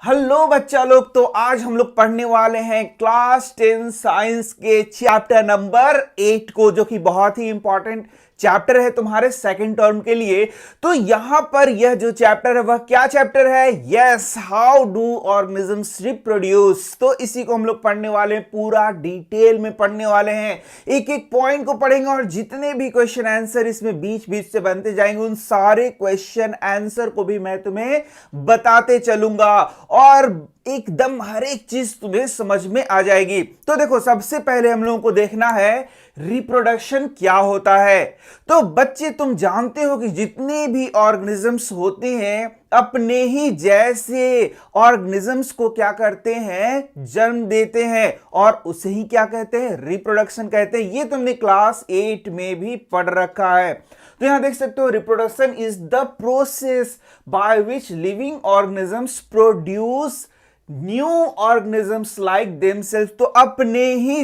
Hello बच्चा लोग, तो आज हम लोग पढ़ने वाले हैं क्लास 10 साइंस के चैप्टर नंबर 8 को, जो कि बहुत ही इंपॉर्टेंट चैप्टर है तुम्हारे सेकंड टर्म के लिए। तो यहां पर यह जो चैप्टर है वह क्या चैप्टर है? Yes, how do organisms reproduce. तो इसी को हम लोग पढ़ने वाले हैं, पूरा डिटेल में पढ़ने वाले हैं, एक एक पॉइंट को पढ़ेंगे और जितने भी क्वेश्चन आंसर इसमें बीच बीच से बनते जाएंगे उन सारे क्वेश्चन आंसर को भी मैं तुम्हें बताते चलूंगा और एकदम हर एक चीज तुम्हें समझ में आ जाएगी। तो देखो, सबसे पहले हम लोगों को देखना है रिप्रोडक्शन क्या होता है। तो बच्चे, तुम जानते हो कि जितने भी ऑर्गेनिजम्स होते हैं अपने ही जैसे ऑर्गेनिजम्स को क्या करते हैं? जन्म देते हैं, और उसे ही क्या कहते हैं? रिप्रोडक्शन कहते हैं। ये तुमने क्लास 8 में भी पढ़ रखा है। तो यहां देख सकते हो, reproduction is the process by which living organisms produce new organisms like themselves. तो अपने ही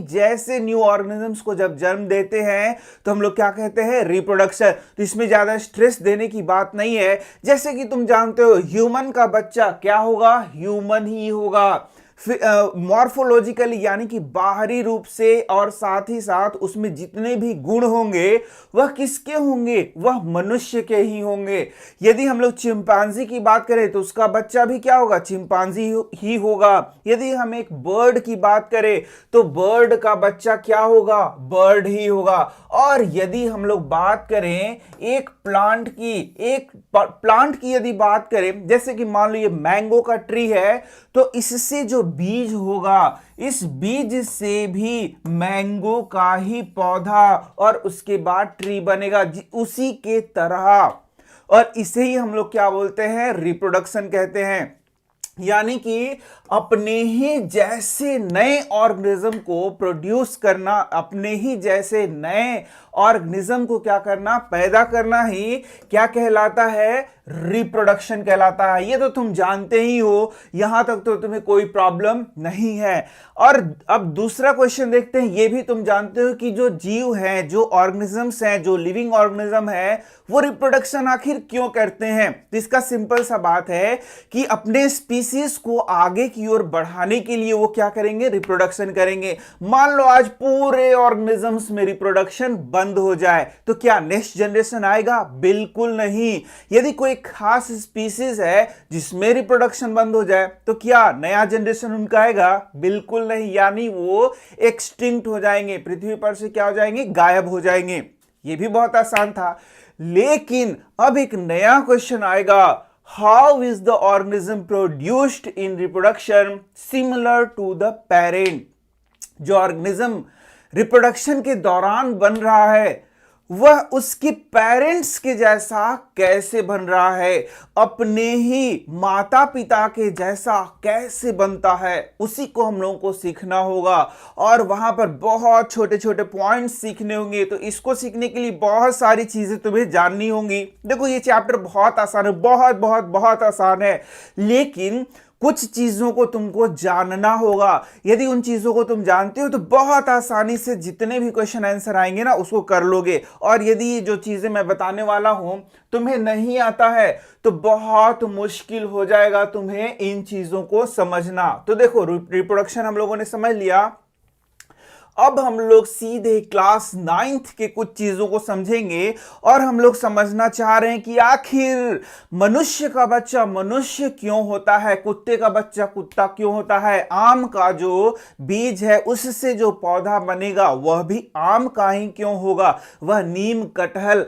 जैसे न्यू ऑर्गेनिजम्स को जब जन्म देते हैं तो हम लोग क्या कहते हैं? रिप्रोडक्शन। तो इसमें ज्यादा स्ट्रेस देने की बात नहीं है। जैसे कि तुम जानते हो, ह्यूमन का बच्चा क्या होगा? ह्यूमन ही होगा। मॉर्फोलॉजिकली यानी कि बाहरी रूप से, और साथ ही साथ उसमें जितने भी गुण होंगे वह किसके होंगे? वह मनुष्य के ही होंगे। यदि हम लोग चिंपांजी की बात करें तो उसका बच्चा भी क्या होगा? चिंपांजी ही होगा। यदि हम एक बर्ड की बात करें तो बर्ड का बच्चा क्या होगा? बर्ड ही होगा। और यदि हम लोग बात करें एक प्लांट की यदि बात करें, जैसे कि मान लो ये मैंगो का ट्री है, तो इससे जो बीज होगा, इस बीज से भी मैंगो का ही पौधा और उसके बाद ट्री बनेगा उसी के तरह। और इसे ही हम लोग क्या बोलते हैं? रिप्रोडक्शन कहते हैं। यानी कि अपने ही जैसे नए ऑर्गेनिज्म को प्रोड्यूस करना, अपने ही जैसे नए ऑर्गेनिज्म को क्या करना? पैदा करना ही क्या कहलाता है? रिप्रोडक्शन कहलाता है। ये तो तुम जानते ही हो, यहां तक तो तुम्हें कोई प्रॉब्लम नहीं है। और अब दूसरा क्वेश्चन देखते हैं। ये भी तुम जानते हो कि जो जीव हैं, जो ऑर्गेनिजम्स हैं, जो लिविंग ऑर्गेनिज्म है, वो रिप्रोडक्शन आखिर क्यों करते हैं? तो इसका सिंपल सा बात है कि अपने स्पीसीज को आगे की ओर बढ़ाने के लिए वो क्या करेंगे? रिप्रोडक्शन करेंगे। मान लो आज पूरे ऑर्गेनिजम्स में रिप्रोडक्शन बंद हो जाए तो क्या नेक्स्ट जनरेशन आएगा? बिल्कुल नहीं। यदि कोई खास स्पीसीज है जिसमें रिप्रोडक्शन बंद हो जाए तो क्या नया जनरेशन उनका आएगा? बिल्कुल नहीं। यानी वो एक्सटिंक्ट हो जाएंगे, पृथ्वी पर से क्या हो जाएंगे? गायब हो जाएंगे। ये भी बहुत आसान था। लेकिन अब एक नया क्वेश्चन आएगा, how is the organism produced in reproduction similar to the parent. जो ऑर्गेनिज्म रिप्रोडक्शन के दौरान बन रहा है वह उसके पेरेंट्स के जैसा कैसे बन रहा है? अपने ही माता पिता के जैसा कैसे बनता है? उसी को हम लोगों को सीखना होगा और वहां पर बहुत छोटे छोटे पॉइंट्स सीखने होंगे। तो इसको सीखने के लिए बहुत सारी चीजें तुम्हें जाननी होंगी। देखो, ये चैप्टर बहुत आसान है, बहुत बहुत बहुत आसान है, लेकिन कुछ चीजों को तुमको जानना होगा। यदि उन चीजों को तुम जानते हो तो बहुत आसानी से जितने भी क्वेश्चन आंसर आएंगे ना उसको कर लोगे। और यदि ये जो चीजें मैं बताने वाला हूं तुम्हें नहीं आता है तो बहुत मुश्किल हो जाएगा तुम्हें इन चीजों को समझना। तो देखो, रिप्रोडक्शन हम लोगों ने समझ लिया। अब हम लोग सीधे क्लास 9th के कुछ चीजों को समझेंगे और हम लोग समझना चाह रहे हैं कि आखिर मनुष्य का बच्चा मनुष्य क्यों होता है, कुत्ते का बच्चा कुत्ता क्यों होता है, आम का जो बीज है उससे जो पौधा बनेगा वह भी आम का ही क्यों होगा, वह नीम कटहल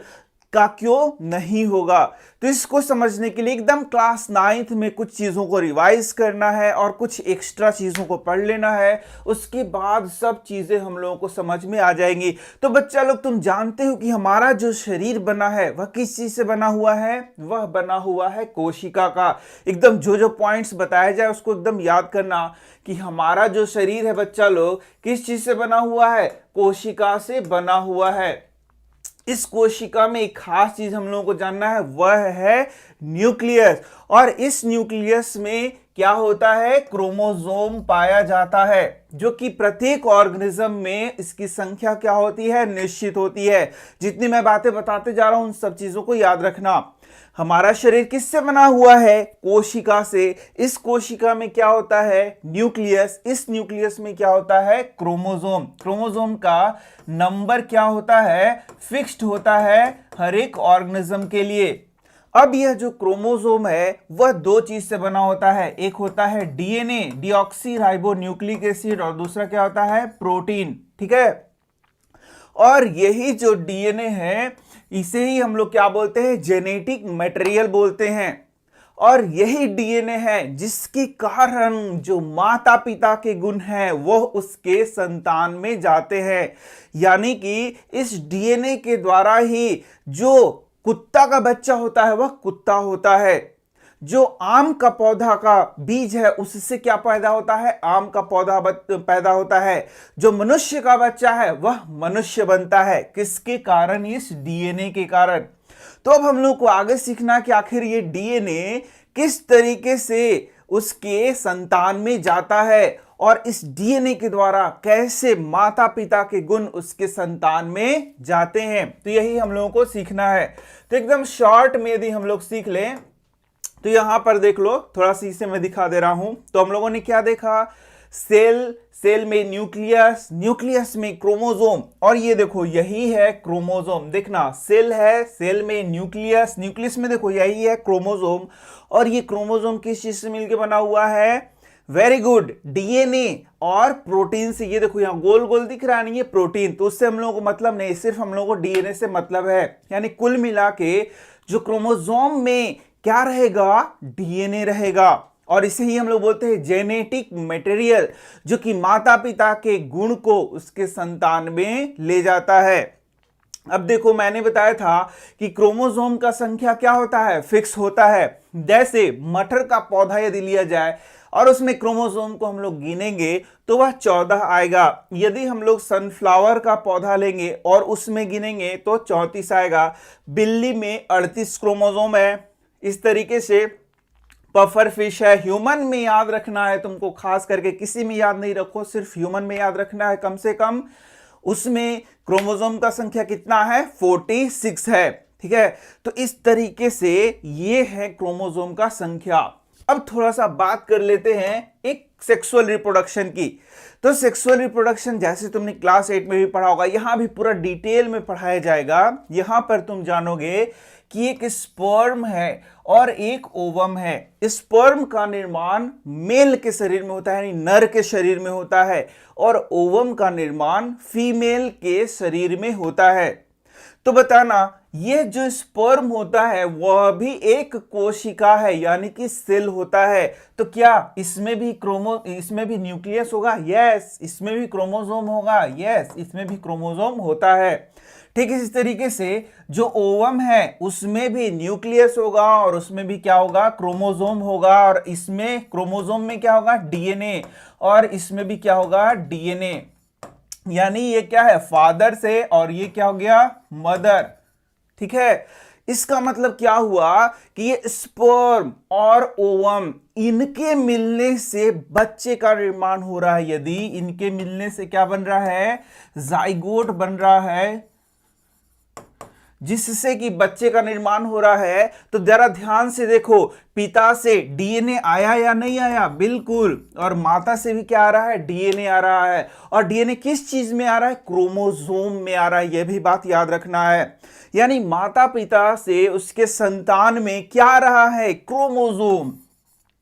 का क्यों नहीं होगा। तो इसको समझने के लिए एकदम क्लास 9th में कुछ चीजों को रिवाइज करना है और कुछ एक्स्ट्रा चीजों को पढ़ लेना है। उसके बाद सब चीजें हम लोगों को समझ में आ जाएंगी। तो बच्चा लोग, तुम जानते हो कि हमारा जो शरीर बना है वह किस चीज से बना हुआ है? वह बना हुआ है कोशिका का। एकदम जो जो पॉइंट्स बताया जाए उसको एकदम याद करना कि हमारा जो शरीर है बच्चा लोग किस चीज से बना हुआ है? कोशिका से बना हुआ है। इस कोशिका में एक खास चीज हम लोगों को जानना है, वह है न्यूक्लियस। और इस न्यूक्लियस में क्या होता है? क्रोमोसोम पाया जाता है, जो कि प्रत्येक ऑर्गेनिज्म में इसकी संख्या क्या होती है? निश्चित होती है। जितनी मैं बातें बताते जा रहा हूं उन सब चीजों को याद रखना। हमारा शरीर किससे बना हुआ है? कोशिका से। इस कोशिका में क्या होता है? न्यूक्लियस। इस न्यूक्लियस में क्या होता है? क्रोमोसोम। क्रोमोसोम का नंबर क्या होता है? फिक्स्ड होता है हर एक ऑर्गेनिज्म के लिए। अब यह जो क्रोमोसोम है वह दो चीज से बना होता है, एक होता है DNA, deoxy ribo nucleic acid, और दूसरा क्या होता है? प्रोटीन। ठीक है। और यही जो डीएनए है इसे ही हम लोग क्या बोलते हैं? जेनेटिक मटेरियल बोलते हैं। और यही डीएनए है जिसके कारण जो माता पिता के गुण हैं वो उसके संतान में जाते हैं। यानी कि इस डीएनए के द्वारा ही जो कुत्ता का बच्चा होता है वह कुत्ता होता है, जो आम का पौधा का बीज है उससे क्या पैदा होता है? आम का पौधा पैदा होता है। जो मनुष्य का बच्चा है वह मनुष्य बनता है। किसके कारण? इस डीएनए के कारण। तो अब हम लोग को आगे सीखना कि आखिर ये डीएनए किस तरीके से उसके संतान में जाता है और इस डीएनए के द्वारा कैसे माता पिता के गुण उसके संतान में जाते हैं। तो यही हम लोगों को सीखना है। तो एकदम शॉर्ट में यदि हम लोग सीख लें तो यहां पर देख लो, थोड़ा सा इसे मैं दिखा दे रहा हूं। तो हम लोगों ने क्या देखा? सेल, सेल में न्यूक्लियस, न्यूक्लियस में क्रोमोसोम, और ये देखो यही है क्रोमोसोम। देखना, सेल है, सेल में न्यूक्लियस, न्यूक्लियस में देखो यही है क्रोमोसोम। और ये क्रोमोसोम किस चीज से मिलकर बना हुआ है? वेरी गुड, डीएनए और प्रोटीन से। ये देखो यहाँ गोल गोल दिख रहा है नहीं, ये प्रोटीन। तो उससे हम लोगों को मतलब नहीं, सिर्फ हम लोगों को डीएनए से मतलब है। यानी कुल मिला के जो क्रोमोसोम में क्या रहेगा? डीएनए रहेगा। और इसे ही हम लोग बोलते हैं जेनेटिक मटेरियल, जो कि माता पिता के गुण को उसके संतान में ले जाता है। अब देखो, मैंने बताया था कि क्रोमोसोम का संख्या क्या होता है? फिक्स होता है। जैसे मटर का पौधा यदि लिया जाए और उसमें क्रोमोसोम को हम लोग गिनेंगे तो वह 14 आएगा। यदि हम लोग सनफ्लावर का पौधा लेंगे और उसमें गिनेंगे तो 34 आएगा। बिल्ली में 38 क्रोमोसोम है। इस तरीके से पफर फिश है। ह्यूमन में याद रखना है तुमको, खास करके किसी में याद नहीं रखो, सिर्फ ह्यूमन में याद रखना है कम से कम। उसमें क्रोमोसोम का संख्या कितना है? 46 है। ठीक है। तो इस तरीके से ये है क्रोमोसोम का संख्या। अब थोड़ा सा बात कर लेते हैं एक सेक्सुअल रिप्रोडक्शन की। तो सेक्सुअल रिप्रोडक्शन जैसे तुमने क्लास 8 में भी पढ़ा होगा, यहां भी पूरा डिटेल में पढ़ाया जाएगा। यहां पर तुम जानोगे कि एक स्पर्म है और एक ओवम है। स्पर्म का निर्माण मेल के शरीर में होता है, यानी नर के शरीर में होता है, और ओवम का निर्माण फीमेल के शरीर में होता है। तो बताना, ये जो स्पर्म होता है वह भी एक कोशिका है, यानी कि सेल होता है। तो क्या इसमें भी न्यूक्लियस होगा? यस। इसमें भी क्रोमोसोम होगा? यस, इसमें भी क्रोमोसोम होता है। ठीक इसी तरीके से जो ओवम है उसमें भी न्यूक्लियस होगा और उसमें भी क्या होगा? क्रोमोसोम होगा। और इसमें क्रोमोसोम में क्या होगा? डीएनए। और इसमें भी क्या होगा? डीएनए। यानी ये क्या है? फादर से, और ये क्या हो गया? मदर। ठीक है। इसका मतलब क्या हुआ कि ये स्पर्म और ओवम, इनके मिलने से बच्चे का निर्माण हो रहा है। यदि इनके मिलने से क्या बन रहा है? जाइगोट बन रहा है, जिससे कि बच्चे का निर्माण हो रहा है। तो जरा ध्यान से देखो, पिता से डीएनए आया या नहीं आया? बिल्कुल। और माता से भी क्या आ रहा है? डीएनए आ रहा है। और डीएनए किस चीज में आ रहा है? क्रोमोसोम में आ रहा है। यह भी बात याद रखना है। यानी माता पिता से उसके संतान में क्या आ रहा है? क्रोमोसोम।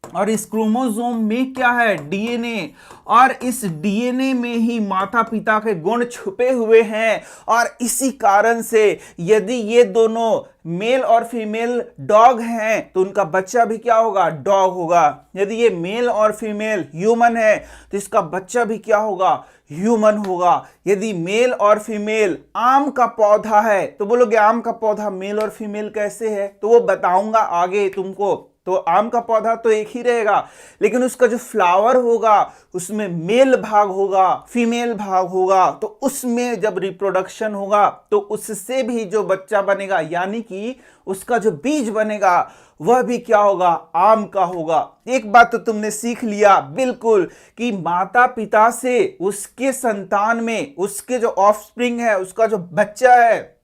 और इस क्रोमोसोम में क्या है? डीएनए। और इस डीएनए में ही माता पिता के गुण छुपे हुए हैं। और इसी कारण से यदि ये दोनों मेल और फीमेल डॉग हैं तो उनका बच्चा भी क्या होगा? डॉग होगा। यदि ये मेल और फीमेल ह्यूमन है तो इसका बच्चा भी क्या होगा? ह्यूमन होगा। यदि मेल और फीमेल आम का पौधा है तो बोलोगे आम का पौधा मेल और फीमेल कैसे है? तो वो बताऊंगा आगे तुमको। तो आम का पौधा तो एक ही रहेगा, लेकिन उसका जो फ्लावर होगा उसमें मेल भाग होगा, फीमेल भाग होगा। तो उसमें जब रिप्रोडक्शन होगा तो उससे भी जो बच्चा बनेगा, यानी कि उसका जो बीज बनेगा वह भी क्या होगा? आम का होगा। एक बात तो तुमने सीख लिया बिल्कुल कि माता पिता से उसके संतान में, उसके जो ऑफस्प्रिंग है, उसका जो बच्चा है,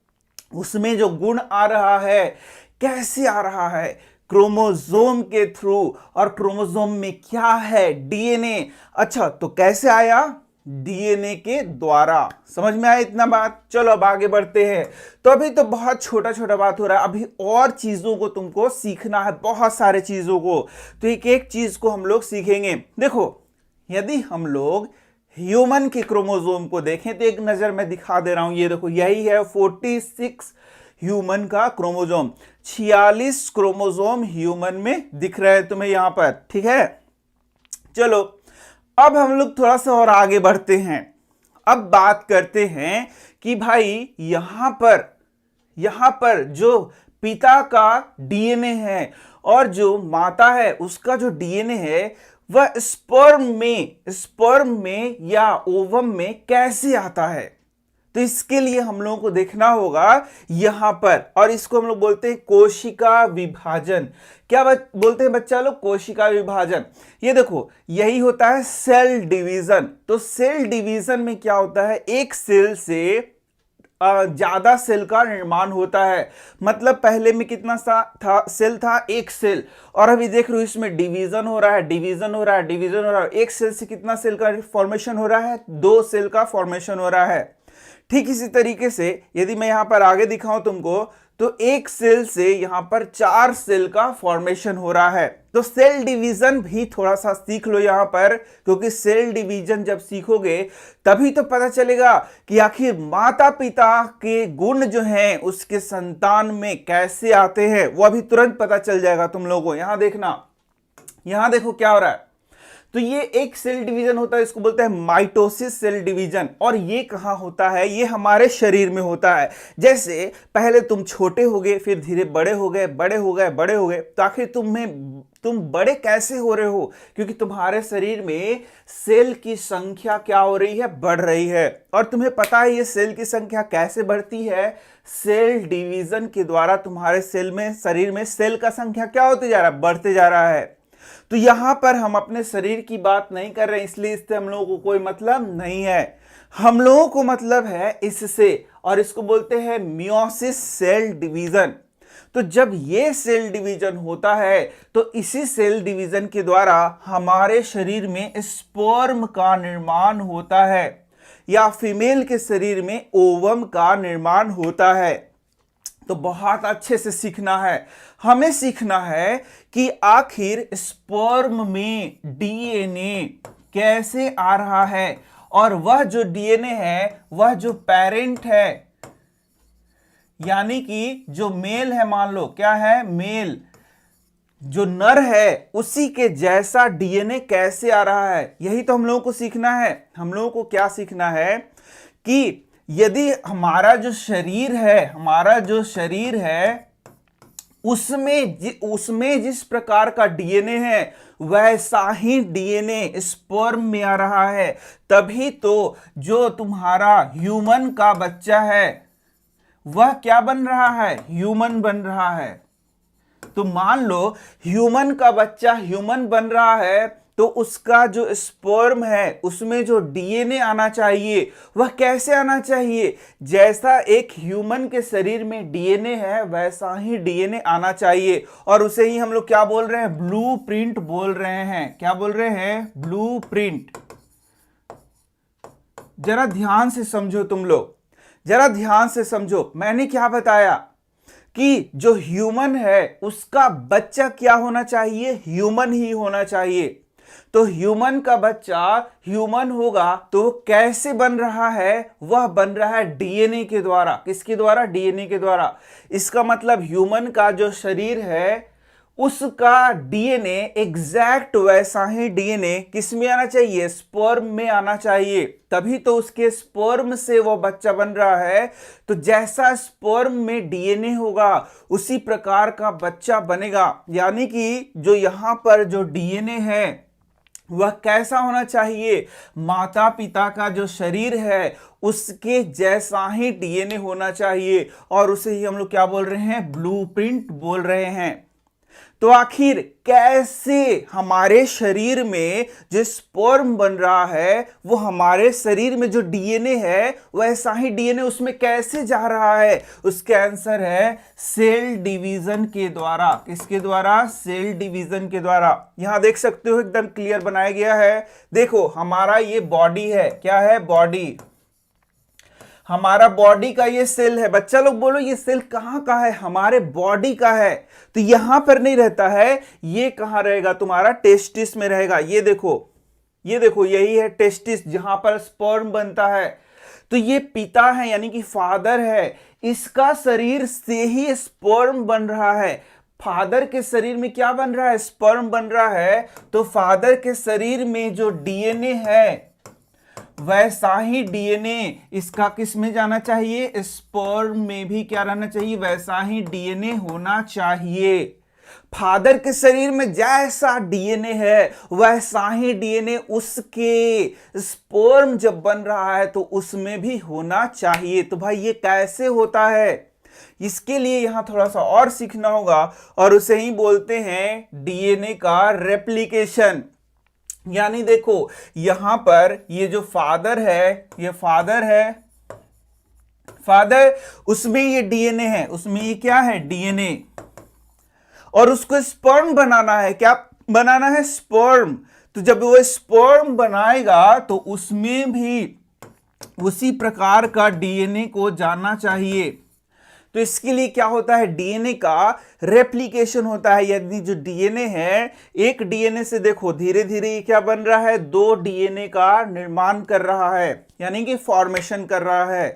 उसमें जो गुण आ रहा है, कैसे आ रहा है? क्रोमोसोम के थ्रू। और क्रोमोसोम में क्या है? डीएनए। अच्छा, तो कैसे आया? डीएनए के द्वारा। समझ में आया इतना बात? चलो अब आगे बढ़ते हैं। तो अभी तो बहुत छोटा छोटा बात हो रहा है, अभी और चीजों को तुमको सीखना है, बहुत सारे चीजों को। तो एक एक चीज को हम लोग सीखेंगे। देखो, यदि हम लोग ह्यूमन के क्रोमोसोम को देखें तो एक नजर मैं दिखा दे रहा हूं, ये देखो, यही है 46 ह्यूमन का क्रोमोसोम। 46 क्रोमोसोम ह्यूमन में दिख रहे हैं तुम्हें यहां पर, ठीक है। चलो अब हम लोग थोड़ा सा और आगे बढ़ते हैं। अब बात करते हैं कि भाई यहां पर जो पिता का डीएनए है और जो माता है उसका जो डीएनए है वह स्पर्म में या ओवम में कैसे आता है। तो इसके लिए हम लोगों को देखना होगा यहां पर, और इसको हम लोग बोलते हैं कोशिका विभाजन। क्या बोलते हैं बच्चा लोग? कोशिका विभाजन। ये देखो, यही होता है सेल डिवीजन। तो सेल डिवीजन में क्या होता है? एक सेल से ज्यादा सेल का निर्माण होता है। मतलब पहले में कितना सेल था? एक सेल। और अभी देख रहे हो इसमें डिवीजन हो रहा है, डिवीजन हो रहा है, डिवीजन हो रहा है। एक सेल से कितना सेल का फॉर्मेशन हो रहा है? 2 सेल का फॉर्मेशन हो रहा है। ठीक इसी तरीके से यदि मैं यहां पर आगे दिखाऊं तुमको, तो एक सेल से यहां पर 4 सेल का फॉर्मेशन हो रहा है। तो सेल डिवीजन भी थोड़ा सा सीख लो यहां पर, क्योंकि सेल डिवीजन जब सीखोगे तभी तो पता चलेगा कि आखिर माता पिता के गुण जो हैं उसके संतान में कैसे आते हैं। वो अभी तुरंत पता चल जाएगा तुम लोगों को। यहां देखना, यहां देखो क्या हो रहा है। तो ये एक सेल डिवीजन होता है, इसको बोलते हैं माइटोसिस सेल डिवीजन। और ये कहां होता है? ये हमारे शरीर में होता है। जैसे पहले तुम छोटे हो गए, फिर धीरे बड़े हो गए, बड़े हो गए, बड़े हो गए, तो आखिर तुम बड़े कैसे हो रहे हो? क्योंकि तुम्हारे शरीर में सेल की संख्या क्या हो रही है? बढ़ रही है। और तुम्हें पता है ये सेल की संख्या कैसे बढ़ती है? सेल डिवीजन के द्वारा तुम्हारे शरीर में सेल का संख्या क्या होते जा रहा है? बढ़ते जा रहा है। तो यहां पर हम अपने शरीर की बात नहीं कर रहे हैं, इसलिए इससे हम लोगों को कोई मतलब नहीं है। हम लोगों को मतलब है इससे, और इसको बोलते हैं मियोसिस सेल डिवीजन। तो जब ये सेल डिवीजन होता है तो इसी सेल डिवीजन के द्वारा हमारे शरीर में स्पर्म का निर्माण होता है, या फीमेल के शरीर में ओवम का निर्माण होता है। तो बहुत अच्छे से सीखना है, हमें सीखना है कि आखिर स्पर्म में डीएनए कैसे आ रहा है, और वह जो डीएनए है वह जो पेरेंट है, यानी कि जो मेल है, मान लो क्या है? मेल जो नर है उसी के जैसा डीएनए कैसे आ रहा है। यही तो हम लोगों को सीखना है। हम लोगों को क्या सीखना है कि यदि हमारा जो शरीर है उसमें जिस प्रकार का डीएनए है वैसा ही डीएनए स्पर्म में आ रहा है, तभी तो जो तुम्हारा ह्यूमन का बच्चा है वह क्या बन रहा है? ह्यूमन बन रहा है। तो मान लो ह्यूमन का बच्चा ह्यूमन बन रहा है, तो उसका जो स्पर्म है उसमें जो डीएनए आना चाहिए वह कैसे आना चाहिए? जैसा एक ह्यूमन के शरीर में डीएनए है वैसा ही डीएनए आना चाहिए। और उसे ही हम लोग क्या बोल रहे हैं? ब्लूप्रिंट बोल रहे हैं। क्या बोल रहे हैं? ब्लूप्रिंट। जरा ध्यान से समझो तुम लोग, जरा ध्यान से समझो। मैंने क्या बताया कि जो ह्यूमन है उसका बच्चा क्या होना चाहिए? ह्यूमन ही होना चाहिए। तो ह्यूमन का बच्चा ह्यूमन होगा तो कैसे बन रहा है? वह बन रहा है डीएनए के द्वारा। किसके द्वारा? डीएनए के द्वारा। इसका मतलब ह्यूमन का जो शरीर है उसका डीएनए एग्जैक्ट वैसा ही डीएनए किस में आना चाहिए? स्पर्म में आना चाहिए, तभी तो उसके स्पर्म से वो बच्चा बन रहा है। तो जैसा स्पर्म में डीएनए होगा उसी प्रकार का बच्चा बनेगा। यानी कि जो यहां पर जो डीएनए है वह कैसा होना चाहिए? माता पिता का जो शरीर है उसके जैसा ही डीएनए होना चाहिए, और उसे ही हम लोग क्या बोल रहे हैं? ब्लूप्रिंट बोल रहे हैं। तो आखिर कैसे हमारे शरीर में जो स्पर्म बन रहा है, वो हमारे शरीर में जो डीएनए है वैसा ही डीएनए उसमें कैसे जा रहा है? उसका आंसर है सेल डिवीजन के द्वारा। किसके द्वारा? सेल डिवीजन के द्वारा। यहां देख सकते हो एकदम क्लियर बनाया गया है। देखो हमारा ये बॉडी है, क्या है? बॉडी। हमारा बॉडी का ये सेल है। बच्चा लोग बोलो ये सेल कहां का है? हमारे बॉडी का है। तो यहां पर नहीं रहता है, ये कहां रहेगा? तुम्हारा टेस्टिस में रहेगा। ये देखो, ये देखो, यही है टेस्टिस जहां पर स्पर्म बनता है। तो ये पिता है यानी कि फादर है, इसका शरीर से ही स्पर्म बन रहा है। फादर के शरीर में क्या बन रहा है? स्पर्म बन रहा है। तो फादर के शरीर में जो डीएनए है वैसा ही डीएनए इसका किस में जाना चाहिए? स्पर्म में भी क्या रहना चाहिए? वैसा ही डीएनए होना चाहिए। फादर के शरीर में जैसा डीएनए है वैसा ही डीएनए उसके स्पर्म जब बन रहा है तो उसमें भी होना चाहिए। तो भाई ये कैसे होता है? इसके लिए यहां थोड़ा सा और सीखना होगा और उसे ही बोलते हैं डीएनए का रेप्लिकेशन। यानी देखो यहां पर ये जो फादर है, ये फादर है, फादर उसमें ये डीएनए है, उसमें ये क्या है? डीएनए। और उसको स्पर्म बनाना है। क्या बनाना है? स्पर्म। तो जब वो स्पर्म बनाएगा तो उसमें भी उसी प्रकार का डीएनए को जाना चाहिए। तो इसके लिए क्या होता है? डीएनए का रेप्लिकेशन होता है। यानी जो डीएनए है, एक डीएनए से देखो धीरे धीरे क्या बन रहा है? दो डीएनए का निर्माण कर रहा है, यानी कि फॉर्मेशन कर रहा है।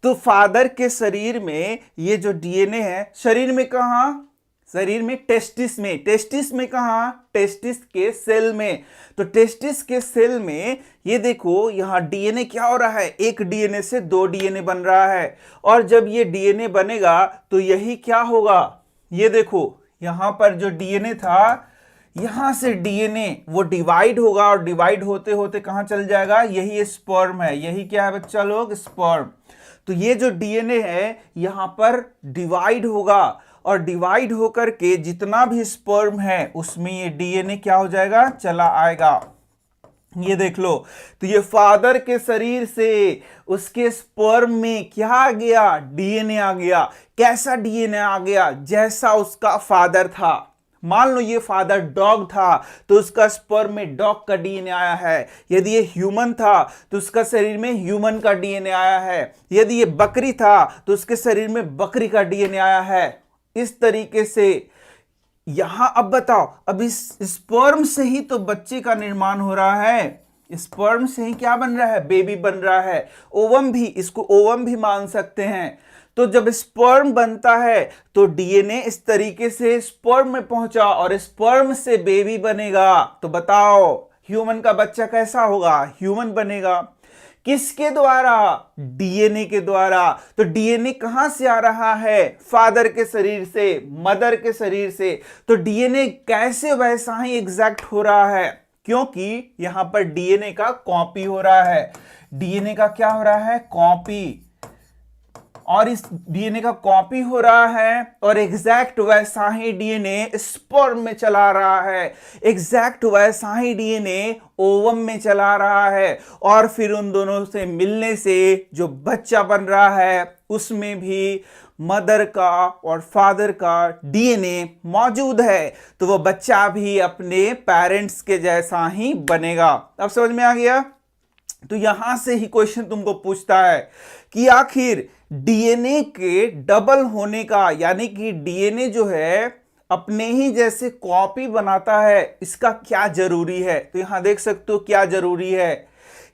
तो फादर के शरीर में ये जो डीएनए है, शरीर में कहां? शरीर में टेस्टिस में। टेस्टिस में कहां? टेस्टिस के सेल में। तो टेस्टिस के सेल में ये देखो यहां डीएनए क्या हो रहा है? एक डीएनए से दो डीएनए बन रहा है। और जब ये डीएनए बनेगा तो यही क्या होगा? ये देखो यहां पर जो डीएनए था, यहां से डीएनए वो डिवाइड होगा और डिवाइड होते होते कहां चल जाएगा? यही स्पर्म है। यही क्या है बच्चा लोग? स्पर्म। तो ये जो डीएनए है यहां पर डिवाइड होगा और डिवाइड होकर के जितना भी स्पर्म है उसमें ये डीएनए क्या हो जाएगा? चला आएगा। ये देख लो। तो ये फादर के शरीर से उसके स्पर्म में क्या आ गया? डीएनए आ गया। कैसा डीएनए आ गया? जैसा उसका फादर था। मान लो ये फादर डॉग था तो उसका स्पर्म में डॉग का डीएनए आया है। यदि ये ह्यूमन था तो उसका शरीर में ह्यूमन का डीएनए आया है। यदि ये बकरी था तो उसके शरीर में बकरी का डीएनए आया है। इस तरीके से यहां अब बताओ, अब इस स्पर्म से ही तो बच्चे का निर्माण हो रहा है। स्पर्म से ही क्या बन रहा है? बेबी बन रहा है। ओवम भी, इसको ओवम भी मान सकते हैं। तो जब स्पर्म बनता है तो डीएनए इस तरीके से स्पर्म में पहुंचा और स्पर्म से बेबी बनेगा। तो बताओ ह्यूमन का बच्चा कैसा होगा? ह्यूमन बनेगा। किसके द्वारा? डीएनए के द्वारा। तो डीएनए कहां से आ रहा है? फादर के शरीर से, मदर के शरीर से। तो डीएनए कैसे वैसा ही एग्जैक्ट हो रहा है? क्योंकि यहां पर डीएनए का कॉपी हो रहा है। डीएनए का क्या हो रहा है? कॉपी। और इस डीएनए का कॉपी हो रहा है और एग्जैक्ट वैसा ही डीएनए स्पर्म में चला रहा है। एग्जैक्ट वैसा ही डीएनए ओवम में चला रहा है। और फिर उन दोनों से मिलने से जो बच्चा बन रहा है उसमें भी मदर का और फादर का डीएनए मौजूद है। तो वो बच्चा भी अपने पेरेंट्स के जैसा ही बनेगा। अब समझ में आ गया? तो यहां से ही क्वेश्चन तुमको पूछता है कि आखिर डीएनए के डबल होने का, यानी कि डीएनए जो है अपने ही जैसे कॉपी बनाता है, इसका क्या जरूरी है? तो यहां देख सकते हो क्या जरूरी है।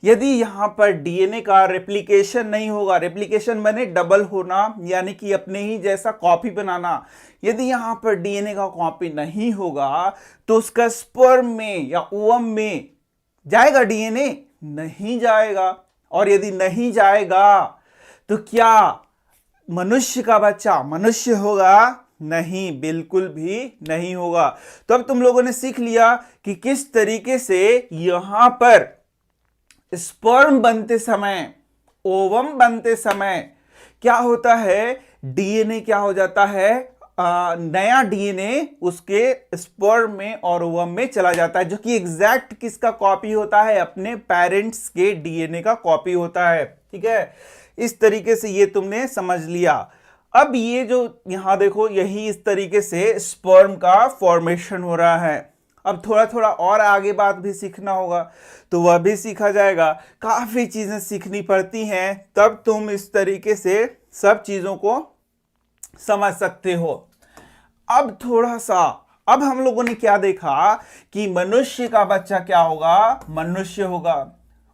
यदि यहां पर डीएनए का रेप्लिकेशन नहीं होगा, रेप्लिकेशन माने डबल होना, यानी कि अपने ही जैसा कॉपी बनाना। यदि यहां पर डीएनए का कॉपी नहीं होगा तो उसका स्पर्म में या ओवम में जाएगा डीएनए? नहीं जाएगा। और यदि नहीं जाएगा तो क्या मनुष्य का बच्चा मनुष्य होगा? नहीं, बिल्कुल भी नहीं होगा। तो अब तुम लोगों ने सीख लिया कि किस तरीके से यहां पर स्पर्म बनते समय, ओवम बनते समय क्या होता है? डीएनए क्या हो जाता है? नया डीएनए उसके स्पर्म में और ओवम में चला जाता है, जो कि एग्जैक्ट किसका कॉपी होता है, अपने पेरेंट्स के डीएनए का कॉपी होता है। ठीक है, इस तरीके से ये तुमने समझ लिया। अब ये जो यहां देखो, यही इस तरीके से स्पर्म का फॉर्मेशन हो रहा है। अब थोड़ा थोड़ा और आगे बात भी सीखना होगा, तो वह भी सीखा जाएगा। काफी चीजें सीखनी पड़ती हैं, तब तुम इस तरीके से सब चीजों को समझ सकते हो। अब थोड़ा सा, अब हम लोगों ने क्या देखा कि मनुष्य का बच्चा क्या होगा, मनुष्य होगा।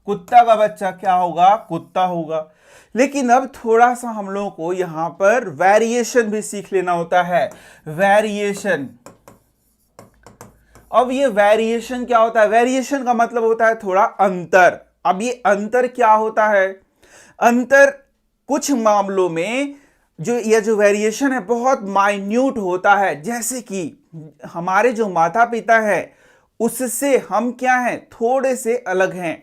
कुत्ता का बच्चा क्या होगा, कुत्ता होगा। लेकिन अब थोड़ा सा हम लोगों को यहां पर वेरिएशन भी सीख लेना होता है। वेरिएशन, अब ये वेरिएशन क्या होता है? वेरिएशन का मतलब होता है थोड़ा अंतर। अब ये अंतर क्या होता है? अंतर कुछ मामलों में जो वेरिएशन है बहुत माइन्यूट होता है। जैसे कि हमारे जो माता पिता है उससे हम क्या हैं, थोड़े से अलग हैं।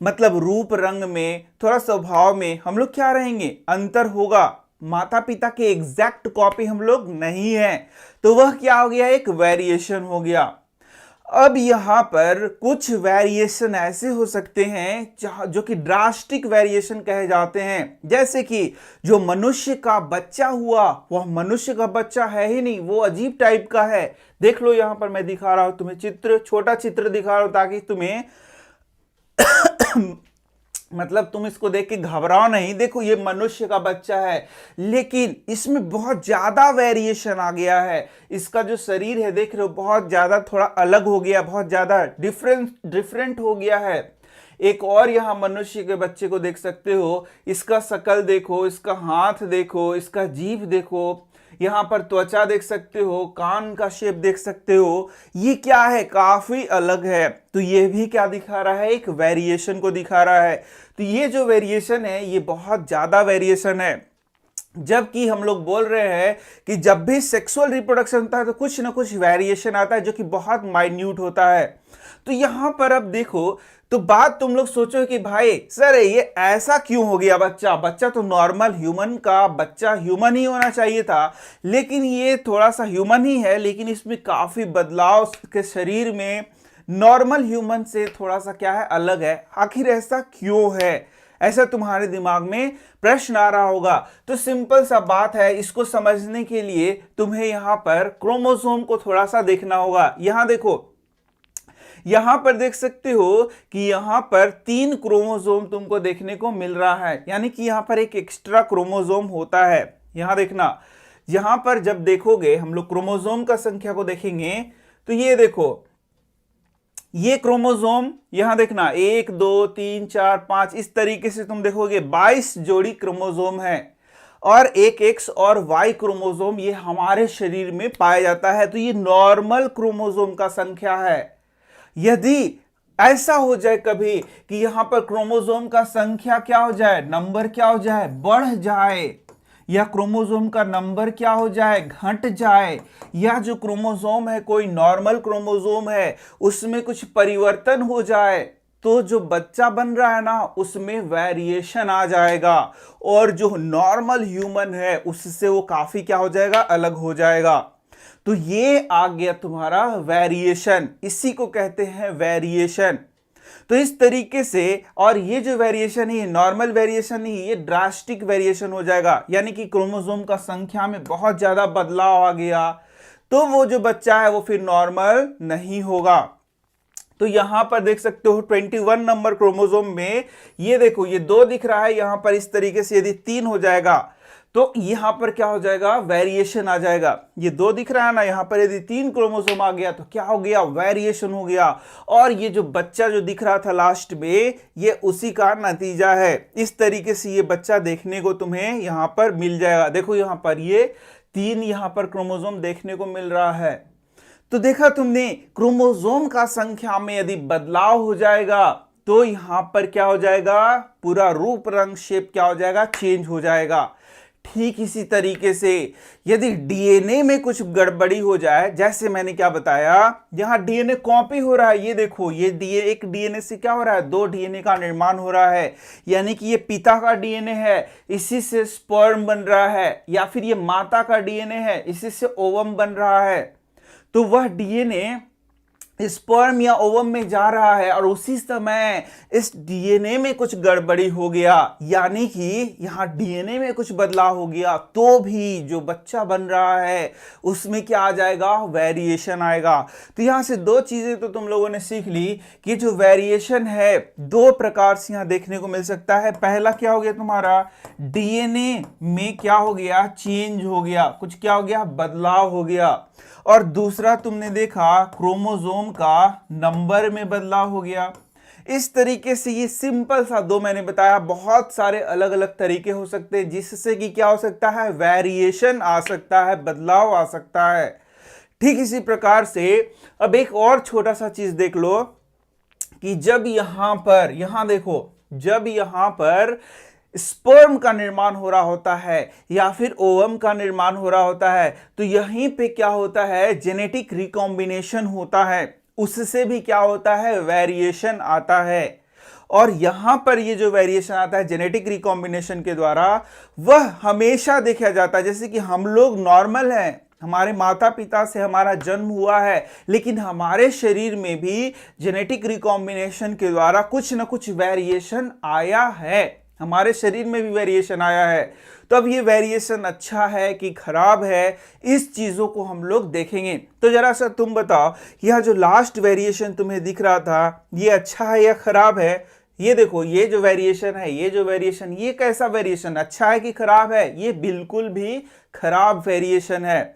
मतलब रूप रंग में, थोड़ा स्वभाव में हम लोग क्या रहेंगे, अंतर होगा। माता पिता के एग्जैक्ट कॉपी हम लोग नहीं है, तो वह क्या हो गया, एक वेरिएशन हो गया। अब यहां पर कुछ वेरिएशन ऐसे हो सकते हैं जो कि ड्रास्टिक वेरिएशन कहे जाते हैं। जैसे कि जो मनुष्य का बच्चा हुआ वह मनुष्य का बच्चा है ही नहीं, वो अजीब टाइप का है। देख लो, यहां पर मैं दिखा रहा हूं तुम्हें चित्र, छोटा चित्र दिखा रहा हूं ताकि तुम्हें मतलब तुम इसको देख के घबराओ नहीं। देखो, ये मनुष्य का बच्चा है, लेकिन इसमें बहुत ज्यादा वेरिएशन आ गया है। इसका जो शरीर है देख रहे हो, बहुत ज्यादा थोड़ा अलग हो गया, बहुत ज्यादा डिफरेंट हो गया है। एक और यहां मनुष्य के बच्चे को देख सकते हो, इसका शकल देखो, इसका हाथ देखो, इसका जीभ देखो, यहां पर त्वचा देख सकते हो, कान का शेप देख सकते हो। ये क्या है, काफी अलग है। तो ये भी क्या दिखा रहा है, एक वेरिएशन को दिखा रहा है। तो ये जो वेरिएशन है ये बहुत ज्यादा वेरिएशन है। जबकि हम लोग बोल रहे हैं कि जब भी सेक्सुअल रिप्रोडक्शन होता है तो कुछ ना कुछ वेरिएशन आता है जो कि बहुत माइन्यूट होता है। तो यहां पर अब देखो, तो बात तुम लोग सोचो कि भाई सर ये ऐसा क्यों हो गया, बच्चा तो नॉर्मल ह्यूमन का बच्चा ह्यूमन ही होना चाहिए था, लेकिन ये थोड़ा सा ह्यूमन ही है, लेकिन इसमें काफी बदलाव के शरीर में नॉर्मल ह्यूमन से थोड़ा सा क्या है, अलग है। आखिर ऐसा क्यों है, ऐसा तुम्हारे दिमाग में प्रश्न आ रहा होगा। तो सिंपल सा बात है, इसको समझने के लिए तुम्हें यहां पर क्रोमोसोम को थोड़ा सा देखना होगा। यहां देखो, यहां पर देख सकते हो कि यहां पर 3 क्रोमोसोम तुमको देखने को मिल रहा है, यानी कि यहां पर एक एक्स्ट्रा क्रोमोसोम होता है। यहां देखना, यहां पर जब देखोगे हम लोग क्रोमोसोम का संख्या को देखेंगे, तो ये देखो, ये क्रोमोसोम यहां देखना 1 2 3 4 5, इस तरीके से तुम देखोगे 22 जोड़ी क्रोमोसोम है, और एक एक्स और वाई क्रोमोसोम ये हमारे शरीर में पाया जाता है। तो ये नॉर्मल क्रोमोसोम का संख्या है। यदि ऐसा हो जाए कभी कि यहां पर क्रोमोसोम का संख्या क्या हो जाए, नंबर क्या हो जाए, बढ़ जाए, या क्रोमोसोम का नंबर क्या हो जाए, घट जाए, या जो क्रोमोसोम है कोई नॉर्मल क्रोमोसोम है उसमें कुछ परिवर्तन हो जाए, तो जो बच्चा बन रहा है ना उसमें वेरिएशन आ जाएगा, और जो नॉर्मल ह्यूमन है उससे वो काफी क्या हो जाएगा, अलग हो जाएगा। तो ये आ गया तुम्हारा वेरिएशन, इसी को कहते हैं वेरिएशन। तो इस तरीके से, और ये जो वेरिएशन है ये नॉर्मल वेरिएशन नहीं, ये ड्रास्टिक वेरिएशन हो जाएगा, यानी कि क्रोमोसोम का संख्या में बहुत ज्यादा बदलाव आ गया, तो वो जो बच्चा है वो फिर नॉर्मल नहीं होगा। तो यहां पर देख सकते हो 21 नंबर क्रोमोसोम में ये देखो, ये 2 दिख रहा है, यहां पर इस तरीके से यदि 3 हो जाएगा तो यहां पर क्या हो जाएगा, वेरिएशन आ जाएगा। ये 2 दिख रहा है ना, यहां पर यदि 3 क्रोमोसोम आ गया तो क्या हो गया, वेरिएशन हो गया। और ये जो बच्चा जो दिख रहा था लास्ट में, ये उसी का नतीजा है। इस तरीके से ये बच्चा देखने को तुम्हें यहां पर मिल जाएगा। देखो यहां पर ये 3 यहां पर क्रोमोसोम देखने को मिल रहा है। तो देखा तुमने, क्रोमोसोम का संख्या में यदि बदलाव हो जाएगा तो यहां पर क्या हो जाएगा, पूरा रूप रंग शेप क्या हो जाएगा, चेंज हो जाएगा। ठीक इसी तरीके से यदि डीएनए में कुछ गड़बड़ी हो जाए, जैसे मैंने क्या बताया, यहां डीएनए कॉपी हो रहा है, ये देखो, ये एक डीएनए से क्या हो रहा है, 2 डीएनए का निर्माण हो रहा है, यानी कि ये पिता का डीएनए है, इसी से स्पर्म बन रहा है, या फिर ये माता का डीएनए है, इसी से ओवम बन रहा है। तो वह डीएनए स्पर्म या ओवम में जा रहा है और उसी समय इस डीएनए में कुछ गड़बड़ी हो गया, यानी कि यहां डीएनए में कुछ बदलाव हो गया, तो भी जो बच्चा बन रहा है उसमें क्या आ जाएगा, वेरिएशन आएगा। तो यहां से 2 चीजें तो तुम लोगों ने सीख ली कि जो वेरिएशन है 2 प्रकार से यहां देखने को मिल सकता है। पहला क्या हो गया, तुम्हारा डीएनए में क्या हो गया, चेंज हो गया, कुछ क्या हो गया, बदलाव हो गया। और दूसरा तुमने देखा क्रोमोसोम का नंबर में बदलाव हो गया। इस तरीके से ये सिंपल सा 2 मैंने बताया, बहुत सारे अलग अलग तरीके हो सकते हैं जिससे कि क्या हो सकता है, वेरिएशन आ सकता है, बदलाव आ सकता है। ठीक इसी प्रकार से अब एक और छोटा सा चीज देख लो कि जब यहां देखो, जब यहां पर स्पर्म का निर्माण हो रहा होता है या फिर ओवम का निर्माण हो रहा होता है, तो यहीं पे क्या होता है, जेनेटिक रिकॉम्बिनेशन होता है, उससे भी क्या होता है, वेरिएशन आता है। और यहां पर ये जो वेरिएशन आता है जेनेटिक रिकॉम्बिनेशन के द्वारा, वह हमेशा देखा जाता है। जैसे कि हम लोग नॉर्मल हैं, हमारे माता पिता से हमारा जन्म हुआ है, लेकिन हमारे शरीर में भी जेनेटिक रिकॉम्बिनेशन के द्वारा कुछ ना कुछ वेरिएशन आया है, हमारे शरीर में भी वेरिएशन आया है। तो अब ये वेरिएशन अच्छा है कि खराब है, इस चीजों को हम लोग देखेंगे। तो जरा सा तुम बताओ, यह जो लास्ट वेरिएशन तुम्हें दिख रहा था, ये अच्छा है या खराब है? ये देखो, ये जो वेरिएशन है, ये कैसा वेरिएशन, अच्छा है कि खराब है? ये बिल्कुल भी खराब वेरिएशन है।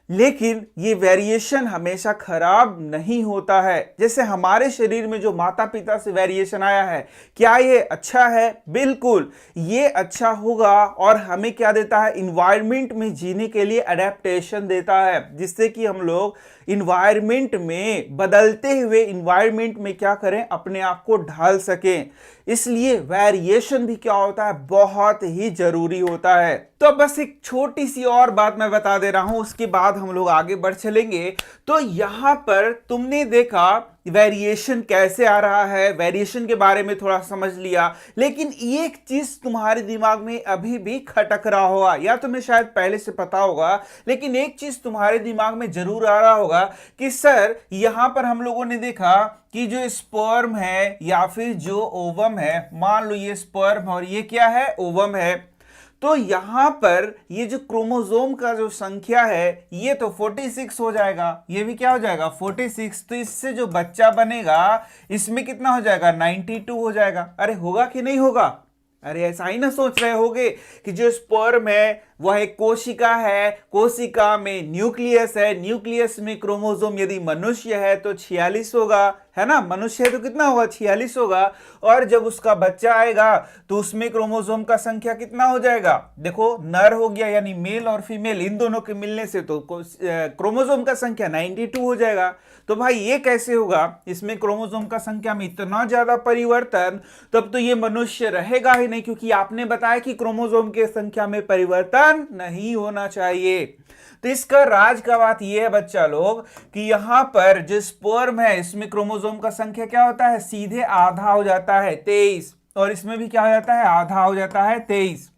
लेकिन ये वेरिएशन हमेशा खराब नहीं होता है। जैसे हमारे शरीर में जो माता पिता से वेरिएशन आया है, क्या ये अच्छा है? बिल्कुल ये अच्छा होगा, और हमें क्या देता है, इन्वायरमेंट में जीने के लिए अडेप्टेशन देता है, जिससे कि हम लोग इन्वायरमेंट में, बदलते हुए इन्वायरमेंट में क्या करें, अपने आप को ढाल सकें। इसलिए वेरिएशन भी क्या होता है, बहुत ही जरूरी होता है। तो बस एक छोटी सी और बात मैं बता दे रहा हूं, उसके बाद हम लोग आगे बढ़ चलेंगे। तो यहां पर तुमने देखा वेरिएशन कैसे आ रहा है, वेरिएशन के बारे में थोड़ा समझ लिया, लेकिन एक चीज तुम्हारे दिमाग में अभी भी खटक रहा होगा, या तुम्हें शायद पहले से पता होगा, लेकिन एक चीज तुम्हारे दिमाग में जरूर आ रहा होगा कि सर यहां पर हम लोगों ने देखा कि जो स्पर्म है या फिर जो ओवम है, मान लो ये स्पर्म और ये क्या है, ओवम है, तो यहां पर ये जो क्रोमोसोम का जो संख्या है ये तो 46 हो जाएगा, ये भी क्या हो जाएगा, 46। तो इससे जो बच्चा बनेगा इसमें कितना हो जाएगा, 92 हो जाएगा। अरे होगा कि नहीं होगा? अरे ऐसा ही ना सोच रहे होगे कि जो स्पर्म है वह एक कोशिका है, कोशिका में न्यूक्लियस है, न्यूक्लियस में क्रोमोसोम, यदि मनुष्य है तो 46 होगा, है ना, मनुष्य है तो कितना होगा, 46 होगा। और जब उसका बच्चा आएगा तो उसमें क्रोमोसोम का संख्या कितना हो जाएगा, देखो नर हो गया यानी मेल और फीमेल, इन दोनों के मिलने से तो क्रोमोसोम का संख्या 92 हो जाएगा। तो भाई ये कैसे होगा, इसमें क्रोमोसोम का संख्या में इतना ज्यादा परिवर्तन, तब तो ये मनुष्य रहेगा ही नहीं, क्योंकि आपने बताया कि क्रोमोसोम के संख्या में परिवर्तन नहीं होना चाहिए। तो इसका राज का बात यह है बच्चा लोग कि यहां पर जो स्पर्म है इसमें क्रोमोसोम का संख्या क्या होता है, सीधे आधा हो जाता है 23, और इसमें भी क्या हो जाता है, आधा हो जाता है 23।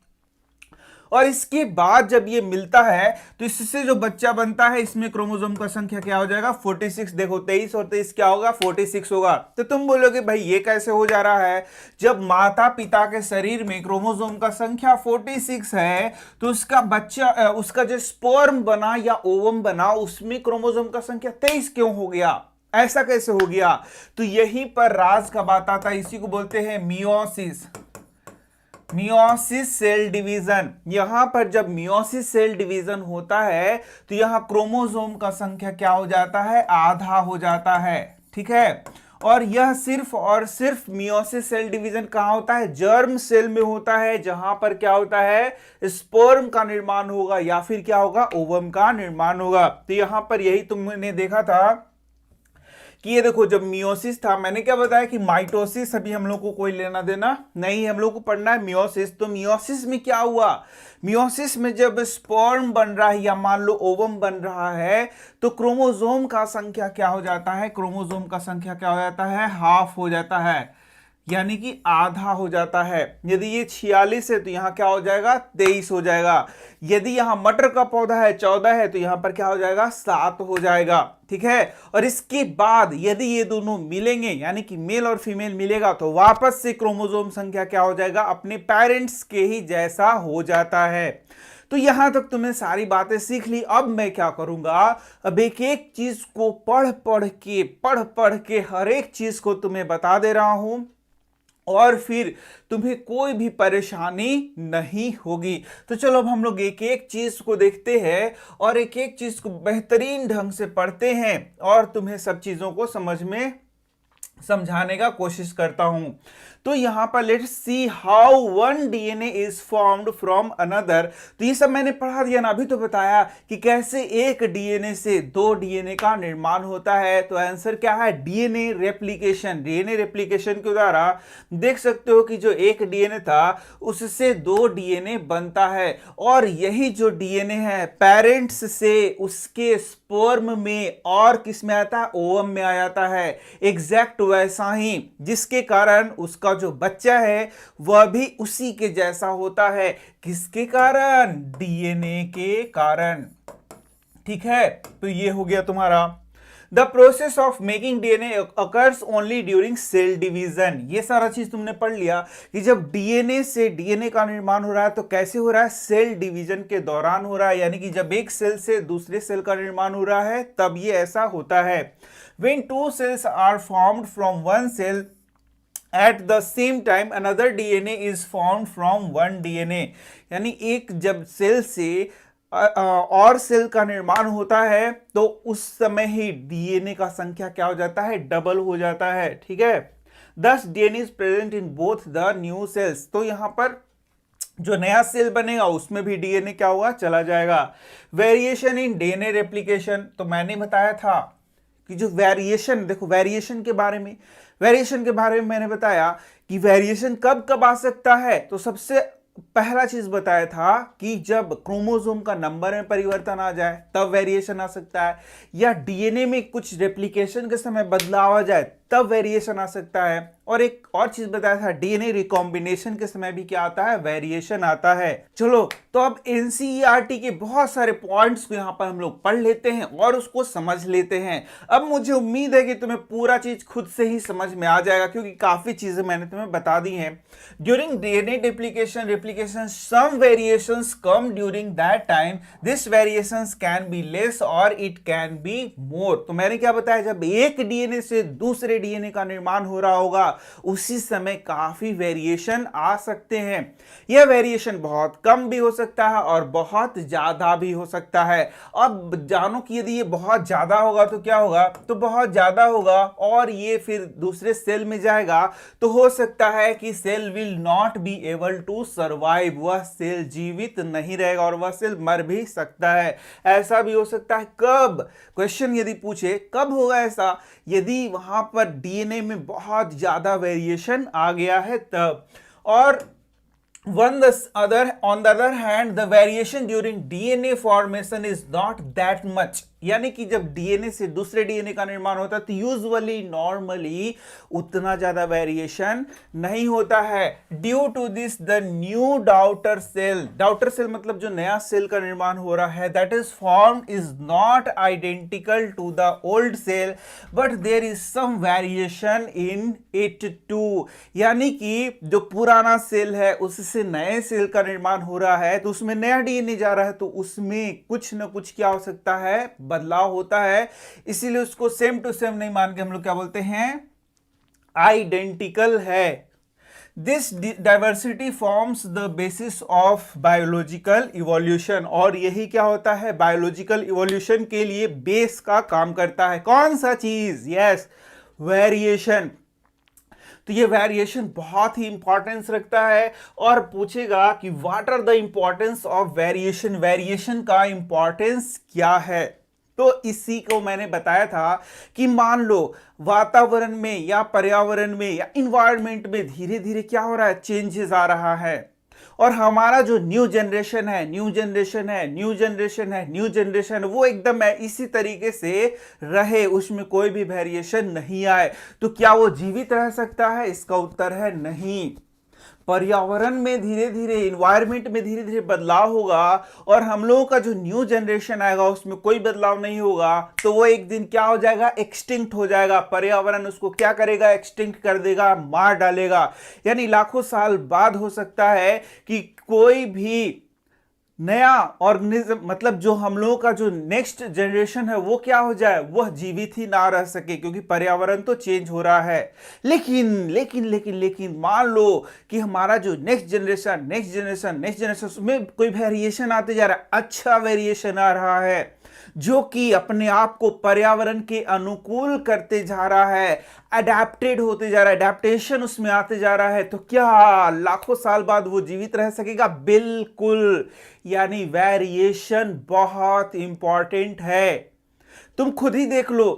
और इसके बाद जब ये मिलता है तो इससे जो बच्चा बनता है इसमें क्रोमोसोम का संख्या क्या हो जाएगा, 46। देखो 23 और 23 क्या होगा, 46 होगा। तो तुम बोलोगे भाई ये कैसे हो जा रहा है, जब माता पिता के शरीर में क्रोमोसोम का संख्या 46 है तो उसका बच्चा, उसका जो स्पर्म बना या ओवम बना उसमें क्रोमोसोम का संख्या 23 क्यों हो गया, ऐसा कैसे हो गया? तो यहीं पर राज का बात आता है, इसी को बोलते हैं मियोसिस, मियोसिस सेल डिवीजन। यहां पर जब मियोसिस सेल डिवीजन होता है तो यहां क्रोमोसोम का संख्या क्या हो जाता है, आधा हो जाता है, ठीक है। और यह सिर्फ और सिर्फ मियोसिस सेल डिवीजन कहां होता है, जर्म सेल में होता है, जहां पर क्या होता है, स्पर्म का निर्माण होगा या फिर क्या होगा, ओवम का निर्माण होगा। तो यहां पर यही तुमने देखा था कि ये देखो जब मियोसिस था, मैंने क्या बताया कि माइटोसिस अभी हम लोग को कोई लेना देना नहीं, हम लोग को पढ़ना है मियोसिस। तो मियोसिस में क्या हुआ, मियोसिस में जब स्पर्म बन रहा है या मान लो ओवम बन रहा है, तो क्रोमोसोम का संख्या क्या हो जाता है, क्रोमोसोम का संख्या क्या हो जाता है, हाफ हो जाता है, यानी कि आधा हो जाता है। यदि ये 46 है तो यहां क्या हो जाएगा, 23 हो जाएगा। यदि यहां मटर का पौधा है 14 है तो यहां पर क्या हो जाएगा, 7 हो जाएगा। ठीक है, और इसके बाद यदि ये दोनों मिलेंगे यानी कि मेल और फीमेल मिलेगा तो वापस से क्रोमोसोम संख्या क्या हो जाएगा, अपने पेरेंट्स के ही जैसा हो जाता है। तो यहां तक तुमने सारी बातें सीख ली। अब मैं क्या करूंगा, अब एक एक चीज को पढ़ पढ़ के हर एक चीज को तुम्हें बता दे रहा हूं, और फिर तुम्हें कोई भी परेशानी नहीं होगी। तो चलो अब हम लोग एक एक चीज को देखते हैं और एक एक चीज को बेहतरीन ढंग से पढ़ते हैं और तुम्हें सब चीजों को समझाने का कोशिश करता हूं। तो यहां पर let's see how one DNA is formed from another. तो ये सब मैंने पढ़ा दिया ना, अभी तो बताया कि कैसे एक डीएनए से दो डीएनए का निर्माण होता है। तो आंसर क्या है, डीएनए रेप्लिकेशन। डीएनए रेप्लिकेशन के द्वारा देख सकते हो कि जो एक डीएनए था उससे दो डीएनए बनता है, और यही जो डीएनए है पेरेंट्स से उसके स्पर्म में और किस में आता है, ओवम में आ जाता है। एग्जैक्ट वैसा ही, जिसके कारण उसका जो बच्चा है वह भी उसी के जैसा होता है। किसके कारण, डीएनए के कारण। ठीक है, तो ये हो गया तुम्हारा। The process of making DNA occurs only during cell division. ये सारा चीज तुमने पढ़ लिया कि जब डीएनए से डीएनए का निर्माण हो रहा है तो कैसे हो रहा है, सेल डिवीजन के दौरान हो रहा है, यानी कि जब एक सेल से दूसरे सेल का निर्माण हो रहा है तब ये ऐसा होता है। When two cells are formed from one cell at the same time another DNA is formed from one DNA, यानी एक जब सेल से और सेल का निर्माण होता है तो उस समय ही डीएनए का संख्या क्या हो जाता है, डबल हो जाता है। ठीक है, दस DNA is present in both the new sales. तो यहां पर जो नया सेल बनेगा उसमें भी डीएनए क्या होगा, चला जाएगा। वेरिएशन इन डीएनए रेप्लिकेशन, तो मैंने बताया था कि जो वेरिएशन, देखो वेरिएशन के बारे में मैंने बताया कि वेरिएशन कब कब आ सकता है। तो सबसे पहला चीज बताया था कि जब क्रोमोसोम का नंबर में परिवर्तन आ जाए तब वेरिएशन आ सकता है, या डीएनए में कुछ रेप्लिकेशन के समय बदलाव आ जाए तब वेरिएशन आ सकता है। और एक और चीज बताया था, डीएनए रिकॉम्बिनेशन के समय भी क्या आता है, वेरिएशन आता है। चलो तो अब एनसीईआरटी के बहुत सारे पॉइंट्स को यहां पर हम लोग पढ़ लेते हैं और उसको समझ लेते हैं। अब मुझे उम्मीद है कि तुम्हें पूरा चीज खुद से ही समझ में आ जाएगा, क्योंकि काफी चीजें मैंने तुम्हें बता दी हैं। During DNA replication some variations come during that time, this variations can be less और इट कैन बी मोर। तो मैंने क्या बताया, जब एक डीएनए से दूसरे डीएनए का निर्माण हो रहा होगा उसी समय काफी वेरिएशन आ सकते हैं। यह वेरिएशन बहुत कम भी हो सकता है और बहुत ज्यादा भी हो सकता है। अब जानो कि यदि ये बहुत ज्यादा होगा तो क्या होगा, तो बहुत ज्यादा होगा और ये फिर दूसरे सेल में जाएगा तो हो सकता है कि cell will not be able to survive, वह सेल जीवित नहीं रहेगा और वह सेल मर भी सकता है। ऐसा भी हो सकता है कब, क्वेश्चन यदि पूछे कब होगा ऐसा, यदि वहां पर डीएनए में बहुत ज्यादा वेरिएशन आ गया है तब। और on the other hand, the variation during DNA formation is not that much, यानी कि जब डीएनए से दूसरे डीएनए का निर्माण होता है तो यूजुअली नॉर्मली उतना ज्यादा वेरिएशन नहीं होता है। Due to this the new daughter cell मतलब जो नया सेल का निर्माण हो रहा है, that is formed is not identical to the old cell but there is some variation in it too, यानी कि जो पुराना सेल है उससे नए सेल का निर्माण हो रहा है तो उसमें नया डीएनए जा रहा है तो उसमें कुछ ना कुछ क्या हो सकता है, बदलाव होता है। इसीलिए उसको सेम टू सेम नहीं मान के हम लोग क्या बोलते हैं, आइडेंटिकल है। This diversity forms the basis of biological evolution, और यही क्या होता है, बायोलॉजिकल इवोल्यूशन के लिए बेस का काम करता है। कौन सा चीज, यस, वेरिएशन। तो ये वेरिएशन बहुत ही इंपॉर्टेंस रखता है और पूछेगा कि what are the importance of variation, variation का इंपॉर्टेंस क्या है। तो इसी को मैंने बताया था कि मान लो वातावरण में या पर्यावरण में या इन्वायरमेंट में धीरे धीरे क्या हो रहा है, चेंजेस आ रहा है। और हमारा जो न्यू जनरेशन है, वो एकदम है इसी तरीके से रहे, उसमें कोई भी वेरिएशन नहीं आए। तो क्या वो जीवित रह सकता है? इसका उत्तर है नहीं। पर्यावरण में धीरे धीरे, इन्वायरमेंट में धीरे धीरे बदलाव होगा और हम लोगों का जो न्यू जनरेशन आएगा उसमें कोई बदलाव नहीं होगा, तो वो एक दिन क्या हो जाएगा, एक्सटिंक्ट हो जाएगा। पर्यावरण उसको क्या करेगा, एक्सटिंक्ट कर देगा, मार डालेगा। यानी लाखों साल बाद हो सकता है कि कोई भी नया ऑर्गेनिज्म, मतलब जो हम लोगों का जो नेक्स्ट जनरेशन है वो क्या हो जाए, वह जीवित ही ना रह सके, क्योंकि पर्यावरण तो चेंज हो रहा है। लेकिन लेकिन लेकिन लेकिन मान लो कि हमारा जो नेक्स्ट जनरेशन उसमें कोई वेरिएशन आते जा रहा है, अच्छा वेरिएशन आ रहा है जो कि अपने आप को पर्यावरण के अनुकूल करते जा रहा है, अडेप्टेड होते जा रहा है, अडेप्टेशन उसमें आते जा रहा है, तो क्या लाखों साल बाद वो जीवित रह सकेगा? बिल्कुल। यानी वेरिएशन बहुत इंपॉर्टेंट है। तुम खुद ही देख लो,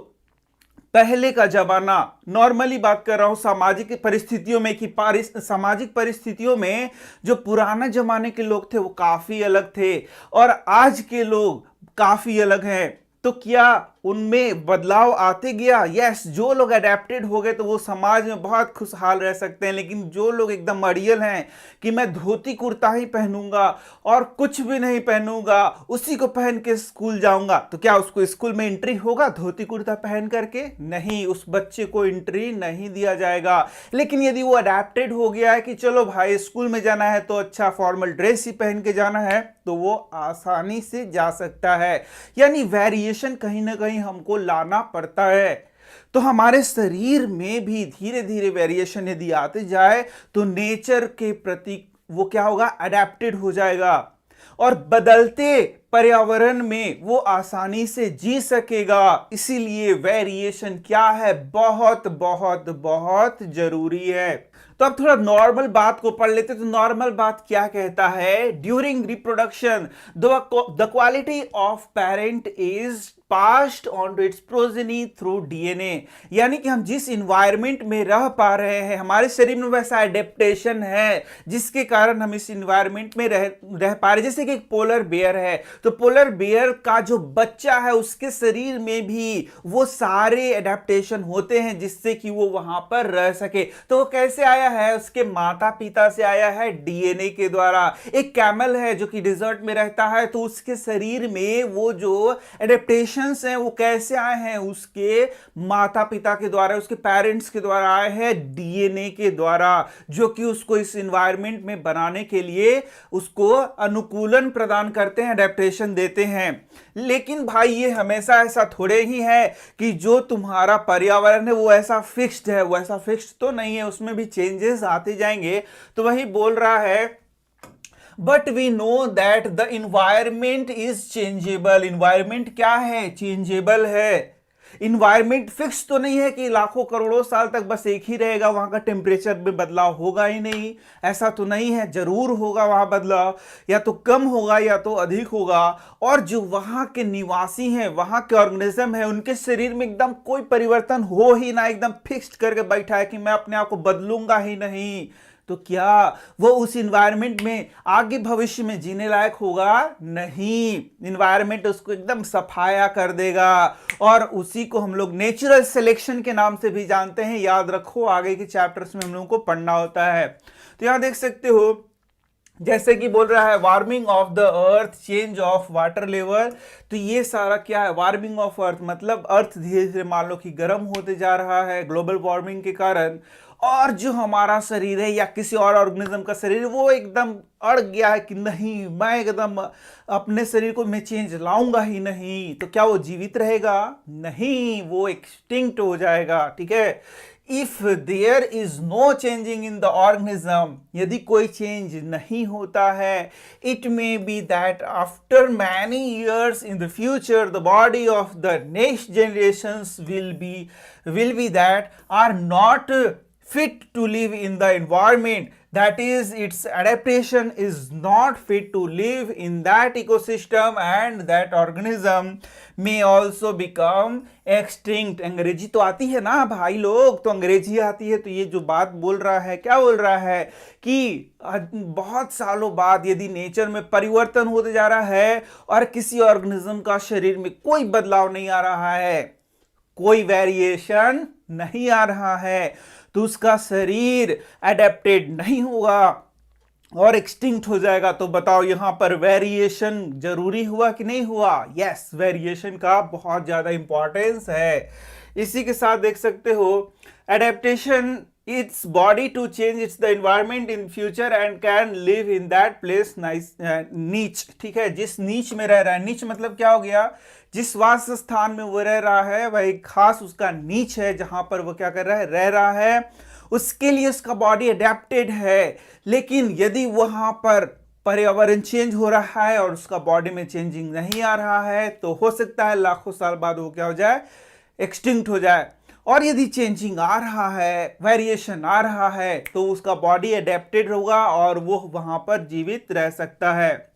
पहले का जमाना, नॉर्मली बात कर रहा हूं सामाजिक परिस्थितियों में, कि सामाजिक परिस्थितियों में जो पुराने जमाने के लोग थे वो काफी अलग थे और आज के लोग काफी अलग हैं। तो क्या उनमें बदलाव आते गया? यस, जो लोग अडेप्टेड हो गए तो वो समाज में बहुत खुशहाल रह सकते हैं, लेकिन जो लोग एकदम अड़ियल हैं कि मैं धोती कुर्ता ही पहनूंगा और कुछ भी नहीं पहनूंगा, उसी को पहन के स्कूल जाऊंगा, तो क्या उसको स्कूल में एंट्री होगा धोती कुर्ता पहन करके? नहीं, उस बच्चे को एंट्री नहीं दिया जाएगा। लेकिन यदि वो अडेप्टेड हो गया है कि चलो भाई स्कूल में जाना है तो अच्छा फॉर्मल ड्रेस ही पहन के जाना है, तो वो आसानी से जा सकता है। यानी वेरिएशन कहीं ना कहीं हमको लाना पड़ता है। तो हमारे शरीर में भी धीरे धीरे वेरिएशन यदि आते जाए तो नेचर के प्रति वो क्या होगा, अडेप्टेड हो जाएगा और बदलते पर्यावरण में वो आसानी से जी सकेगा। इसीलिए वेरिएशन क्या है, बहुत बहुत बहुत जरूरी है। तो अब थोड़ा नॉर्मल बात को पढ़ लेते। तो नॉर्मल बात क्या कहता है, during reproduction the quality of parent is passed on to its progeny through DNA. यानी कि हम जिस इन्वायरमेंट में रह पा रहे हैं, हमारे शरीर में वैसा एडेप्टेशन है जिसके कारण हम इस इन्वायरमेंट में रह पा रहे हैं। जैसे कि एक पोलर बेयर है, तो पोलर बेयर का जो बच्चा है उसके शरीर में भी वो सारे एडेप्टेशन होते हैं जिससे कि वो वहां पर रह सके। तो वो कैसे आया है, उसके माता पिता से आया है, डीएनए के द्वारा। एक कैमल है जो कि डिजर्ट में रहता है, तो उसके शरीर में वो जो एडेप्टेशन हैं वो कैसे आए हैं, उसके माता पिता के द्वारा, उसके पेरेंट्स के द्वारा आए हैं, डीएनए के द्वारा, जो कि उसको इस एनवायरनमेंट में बनाने के लिए उसको अनुकूलन प्रदान करते हैं, एडेप्टेशन देते हैं। लेकिन भाई ये हमेशा ऐसा थोड़े ही है कि जो तुम्हारा पर्यावरण है वो ऐसा फिक्स्ड है, वो ऐसा फिक्स्ड तो नहीं है, उसमें भी चेंजेस आते जाएंगे। तो वही बोल रहा है, but we know that the environment is changeable. Environment क्या है, चेंजेबल है। इन्वायरमेंट फिक्स तो नहीं है कि लाखों करोड़ों साल तक बस एक ही रहेगा, वहां का टेम्परेचर में बदलाव होगा ही नहीं, ऐसा तो नहीं है। जरूर होगा वहां बदलाव, या तो कम होगा या तो अधिक होगा। और जो वहां के निवासी हैं, वहां के ऑर्गेनिज्म है, उनके शरीर में एकदम कोई परिवर्तन हो ही ना, एकदम फिक्स्ड करके बैठा है कि मैं अपने आप को बदलूंगा ही नहीं। तो क्या वो उस इन्वायरमेंट में आगे भविष्य में जीने लायक होगा? नहीं, इन्वायरमेंट उसको एकदम सफाया कर देगा। और उसी को हम लोग नेचुरल सिलेक्शन के नाम से भी जानते हैं, याद रखो, आगे के चैप्टर्स में हम लोगों को पढ़ना होता है। तो यहां देख सकते हो, जैसे कि बोल रहा है warming of the earth, change of water level. तो ये सारा क्या है, वार्मिंग ऑफ अर्थ मतलब अर्थ धीरे धीरे मान लो कि गर्म होते जा रहा है ग्लोबल वार्मिंग के कारण, और जो हमारा शरीर है या किसी और ऑर्गेनिज्म का शरीर वो एकदम अड़ गया है कि नहीं, मैं एकदम अपने शरीर को मैं चेंज लाऊंगा ही नहीं। तो क्या वो जीवित रहेगा? नहीं, वो एक्सटिंक्ट हो जाएगा। ठीक है, if there is no changing in the organism, यदि कोई चेंज नहीं होता है, it may be that after many years in the future the body of the next generations will be that are not fit to live in the environment that is its adaptation is not fit to live in that ecosystem and that organism may also become extinct। अंग्रेजी तो आती है ना भाई लोग, तो अंग्रेजी आती है, तो ये जो बात बोल रहा है, क्या बोल रहा है कि बहुत सालों बाद यदि नेचर में परिवर्तन होते जा रहा है और किसी ऑर्गेनिज्म का शरीर में कोई बदलाव नहीं आ रहा है, कोई वेरिएशन नहीं आ रहा है, तो उसका शरीर एडेप्टेड नहीं होगा और एक्सटिंक्ट हो जाएगा। तो बताओ यहां पर वेरिएशन जरूरी हुआ कि नहीं हुआ? यस, वेरिएशन का बहुत ज्यादा इंपॉर्टेंस है। इसी के साथ देख सकते हो adaptation its body to change its the environment in future and can live in that place niche। ठीक है, जिस नीच में रह रहा है, नीच मतलब क्या हो गया, जिस वास स्थान में वो रह रहा है वह एक खास उसका नीच है जहां पर वो क्या कर रहा है, रह रहा है, उसके लिए उसका बॉडी अडेप्टेड है। लेकिन यदि वहां पर पर्यावरण चेंज हो रहा है और उसका बॉडी में चेंजिंग नहीं आ रहा है, तो हो सकता है लाखों साल बाद वो क्या हो जाए, एक्सटिंक्ट हो जाए। और यदि चेंजिंग आ रहा है, वेरिएशन आ रहा है, तो उसका बॉडी अडेप्टेड होगा और वो वहां पर जीवित रह सकता है।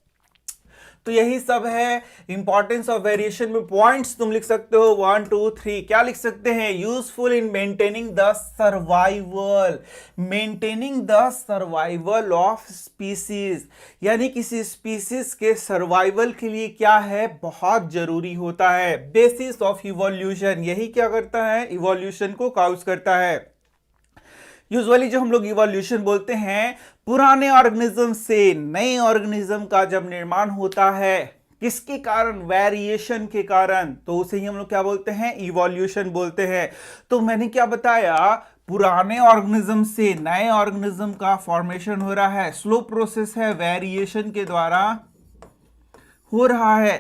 तो यही सब है इंपॉर्टेंस ऑफ वेरिएशन में। पॉइंट्स तुम लिख सकते हो 1 2 3। क्या लिख सकते हैं? Useful in maintaining the survival, maintaining the survival of species, यानी किसी स्पीसीज के सर्वाइवल के लिए क्या है, बहुत जरूरी होता है। बेसिस ऑफ इवोल्यूशन, यही क्या करता है, इवोल्यूशन को काउज करता है। यूजुअली जो हम लोग इवोल्यूशन बोलते हैं, पुराने ऑर्गेनिज्म से नए ऑर्गेनिज्म का जब निर्माण होता है, किसके कारण, वेरिएशन के कारण, तो उसे ही हम लोग क्या बोलते हैं, इवोल्यूशन बोलते हैं। तो मैंने क्या बताया, पुराने ऑर्गेनिज्म से नए ऑर्गेनिज्म का फॉर्मेशन हो रहा है, स्लो प्रोसेस है, वेरिएशन के द्वारा हो रहा है।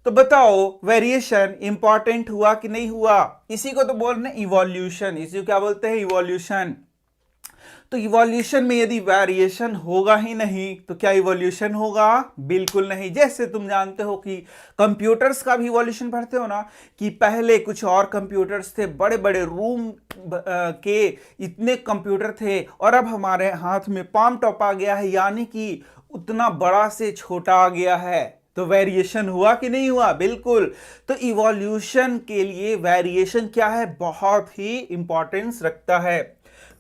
तो बताओ वेरिएशन इंपॉर्टेंट हुआ कि नहीं हुआ? इसी को तो बोल रहे हैं इवोल्यूशन, इसी को क्या बोलते हैं, इवोल्यूशन। तो इवोल्यूशन में यदि वेरिएशन होगा ही नहीं तो क्या इवोल्यूशन होगा? बिल्कुल नहीं। जैसे तुम जानते हो कि कंप्यूटर्स का भी इवोल्यूशन पढ़ते हो ना, कि पहले कुछ और कंप्यूटर्स थे, बड़े बड़े रूम के इतने कंप्यूटर थे, और अब हमारे हाथ में पाम टॉप आ गया है, यानी कि उतना बड़ा से छोटा आ गया है। तो वेरिएशन हुआ कि नहीं हुआ? बिल्कुल। तो इवोल्यूशन के लिए वेरिएशन क्या है, बहुत ही इंपॉर्टेंस रखता है।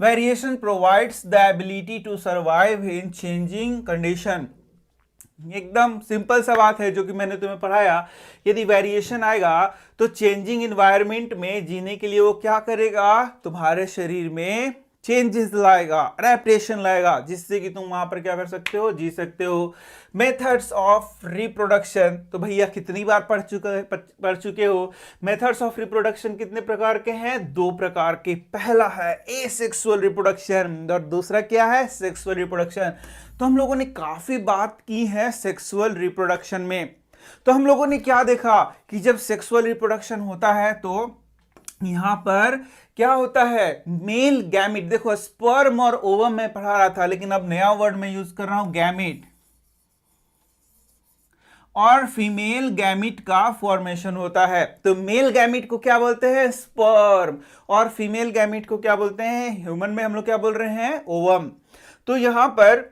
Variation provides the ability to survive in changing condition. एकदम सिंपल सा बात है जो कि मैंने तुम्हें पढ़ाया। यदि वेरिएशन आएगा तो चेंजिंग एनवायरनमेंट में जीने के लिए वो क्या करेगा, तुम्हारे शरीर में चेंजेस लाएगा, अडैप्टेशन लाएगा, जिससे कि तुम वहां पर क्या कर सकते हो, जी सकते हो। मेथड्स ऑफ रिप्रोडक्शन, तो भैया कितनी बार पढ़ चुके हो। मेथड्स ऑफ रिप्रोडक्शन कितने प्रकार के हैं? 2 प्रकार के। पहला है एसेक्सुअल रिप्रोडक्शन और दूसरा क्या है, सेक्सुअल रिप्रोडक्शन। तो हम लोगों ने काफी बात की है सेक्सुअल रिप्रोडक्शन में। तो हम लोगों ने क्या देखा कि जब सेक्सुअल रिप्रोडक्शन होता है तो यहां पर क्या होता है, मेल गैमिट। देखो स्पर्म और ओवम में पढ़ा रहा था, लेकिन अब नया वर्ड में यूज कर रहा हूं, गैमिट, और फीमेल गैमिट का फॉर्मेशन होता है। तो मेल गैमिट को क्या बोलते हैं, स्पर्म, और फीमेल गैमिट को क्या बोलते हैं, ह्यूमन में हम लोग क्या बोल रहे हैं, ओवम। तो यहां पर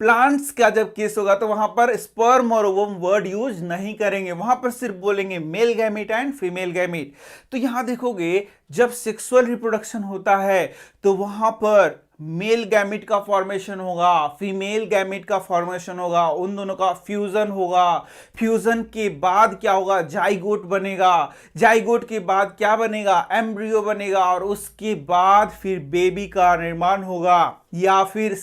प्लांट्स का जब केस होगा तो वहां पर स्पर्म और ओवम वर्ड यूज नहीं करेंगे, वहां पर सिर्फ बोलेंगे mail gamete and female gamete. तो यहां देखोगे जब सेक्सुअल रिप्रोडक्शन होता है तो वहां पर मेल गैमिट का फॉर्मेशन होगा, फीमेल गैमिट का फॉर्मेशन होगा, उन दोनों का फ्यूजन होगा। फ्यूजन के बाद क्या होगा, जाइगोट बनेगा। जाइगोट के बाद क्या बनेगा, एम्ब्रियो बनेगा, और उसके बाद फिर बेबी का निर्माण होगा, या फिर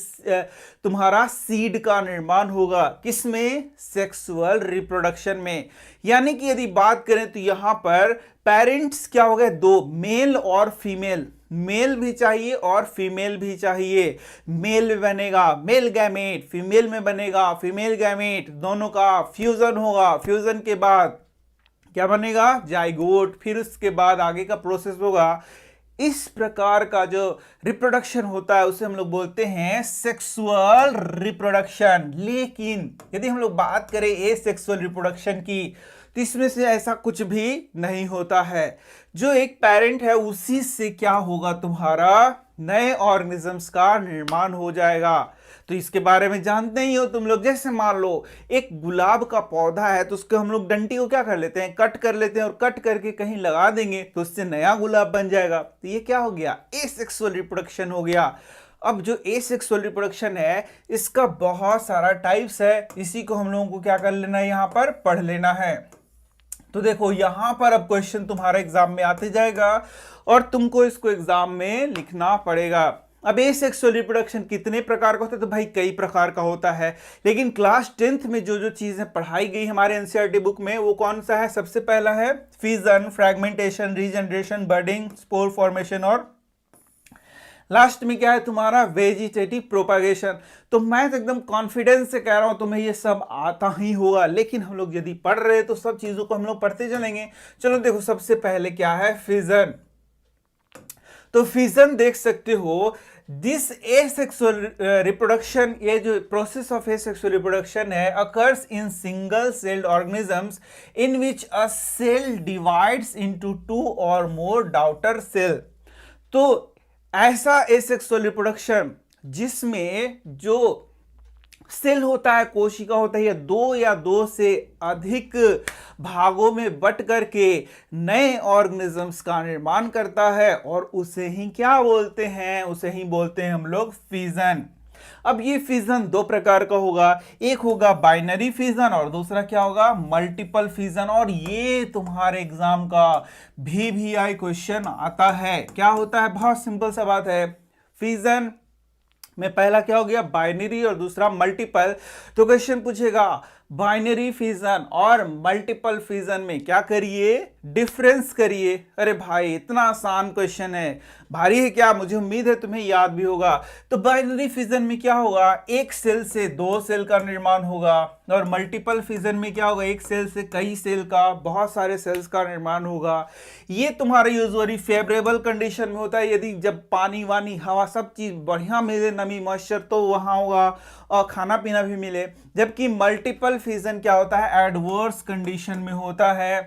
तुम्हारा सीड का निर्माण होगा। किसमें, सेक्सुअल रिप्रोडक्शन में। यानी कि यदि बात करें तो यहां पर पेरेंट्स क्या हो गए, 2, मेल और फीमेल। मेल भी चाहिए और फीमेल भी चाहिए। मेल में बनेगा मेल गैमेट, फीमेल में बनेगा फीमेल गैमेट, दोनों का फ्यूजन होगा। फ्यूजन के बाद क्या बनेगा, जाइगोट, फिर उसके बाद आगे का प्रोसेस होगा। इस प्रकार का जो रिप्रोडक्शन होता है उसे हम लोग बोलते हैं सेक्सुअल रिप्रोडक्शन। लेकिन यदि हम लोग बात करें एसेक्सुअल रिप्रोडक्शन की तो इसमें से ऐसा कुछ भी नहीं होता है। जो एक पेरेंट है उसी से क्या होगा, तुम्हारा नए ऑर्गेनिजम्स का निर्माण हो जाएगा। तो इसके बारे में जानते ही हो तुम लोग। जैसे मान लो एक गुलाब का पौधा है, तो उसको हम लोग डंटी को क्या कर लेते हैं, कट कर लेते हैं, और कट करके कहीं लगा देंगे तो उससे नया गुलाब बन जाएगा। तो ये क्या हो गया, एसेक्सुअल रिप्रोडक्शन हो गया। अब जो एसेक्सुअल रिप्रोडक्शन है इसका बहुत सारा टाइप्स है, इसी को हम लोगों को क्या कर लेना है, यहां पर पढ़ लेना है। तो देखो यहां पर अब क्वेश्चन तुम्हारा एग्जाम में आते जाएगा और तुमको इसको एग्जाम में लिखना पड़ेगा। अब एसेक्सुअल रिप्रोडक्शन कितने प्रकार का होता है, तो भाई कई प्रकार का होता है, लेकिन क्लास 10th में जो जो चीजें पढ़ाई गई हमारे एनसीईआरटी बुक में वो कौन सा है, सबसे पहला है fission, fragmentation, regeneration, budding, spore formation, और लास्ट में क्या है तुम्हारा वेजिटेटिव प्रोपागेशन। तो मैं तो एकदम कॉन्फिडेंस से कह रहा हूं तुम्हें ये सब आता ही होगा, लेकिन हम लोग यदि पढ़ रहे तो सब चीजों को हम लोग पढ़ते चलेंगे। चलो देखो सबसे पहले क्या है, फिजन। तो फिजन देख सकते हो, दिस एसेक्सुअल रिप्रोडक्शन, ये जो प्रोसेस ऑफ एसेक्सुअल रिप्रोडक्शन है, occurs in single celled organisms in which a cell divides into 2 और मोर डॉटर सेल। तो ऐसा एसेक्सुअल रिप्रोडक्शन जिसमें जो सेल होता है, कोशिका होता है, दो या दो से अधिक भागों में बट करके नए ऑर्गेनिजम्स का निर्माण करता है, और उसे ही क्या बोलते हैं, उसे ही बोलते हैं हम लोग फिजन। अब ये फिजन दो प्रकार का होगा, एक होगा बाइनरी फिजन और दूसरा क्या होगा, मल्टीपल फिजन। और ये तुम्हारे एग्जाम का VVI क्वेश्चन आता है। क्या होता है, बहुत सिंपल सा बात है, फिजन में पहला क्या हो गया, बाइनरी, और दूसरा मल्टीपल। तो क्वेश्चन पूछेगा बाइनरी फिजन और मल्टीपल फिजन में क्या करिए, डिफरेंस करिए। अरे भाई इतना आसान क्वेश्चन है, भारी है क्या, मुझे उम्मीद है तुम्हें याद भी होगा। तो बाइनरी फिजन में क्या होगा, एक सेल से दो सेल का निर्माण होगा, और मल्टीपल फिजन में क्या होगा, एक सेल से कई सेल का, बहुत सारे सेल्स का निर्माण होगा। ये तुम्हारे यूजुअली फेवरेबल कंडीशन में होता है, यदि जब पानी वानी हवा सब चीज बढ़िया मिले, नमी मॉइस्चर, तो वहां होगा, और खाना पीना भी मिले। जबकि मल्टीपल फिजन क्या होता है, एडवर्स कंडीशन में होता है।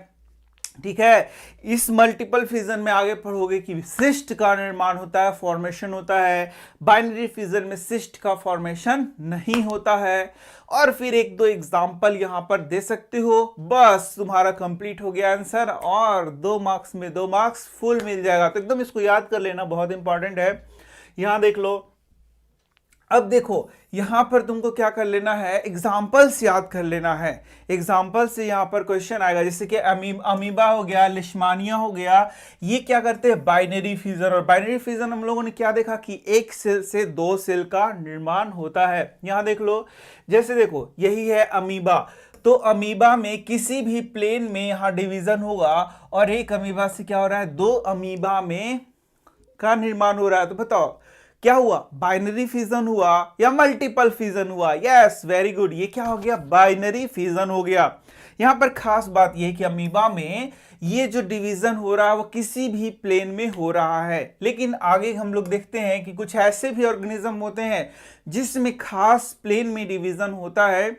ठीक है, इस मल्टीपल फिजन में आगे पढ़ोगे कि सिस्ट का निर्माण होता है, फॉर्मेशन होता है। बाइनरी फिजन में सिस्ट का फॉर्मेशन नहीं होता है। और फिर एक दो एग्जांपल यहां पर दे सकते हो, बस तुम्हारा कंप्लीट हो गया आंसर, और 2 मार्क्स में 2 मार्क्स फुल मिल जाएगा। तो एकदम इसको याद कर लेना, बहुत इंपॉर्टेंट है। यहां देख लो, अब देखो यहां पर तुमको क्या कर लेना है, एग्जाम्पल्स याद कर लेना है। एग्जाम्पल से यहां पर क्वेश्चन आएगा, जैसे कि अमीबा हो गया, लिश्मानिया हो गया, ये क्या करते हैं, बाइनरी फिजन। और बाइनरी फिजन हम लोगों ने क्या देखा कि एक सेल से दो सेल का निर्माण होता है। यहां देख लो, जैसे देखो यही है अमीबा। तो अमीबा में किसी भी प्लेन में यहां डिवीजन होगा, और एक अमीबा से क्या हो रहा है, दो अमीबा में का निर्माण हो रहा है। तो बताओ क्या हुआ, बाइनरी फिजन हुआ या मल्टीपल फिजन हुआ? यस, वेरी गुड, ये क्या हो गया, बाइनरी फिजन हो गया। यहां पर खास बात यह कि अमीबा में ये जो डिवीजन हो रहा है वो किसी भी प्लेन में हो रहा है, लेकिन आगे हम लोग देखते हैं कि कुछ ऐसे भी ऑर्गेनिज्म होते हैं जिसमें खास प्लेन में डिवीजन होता है,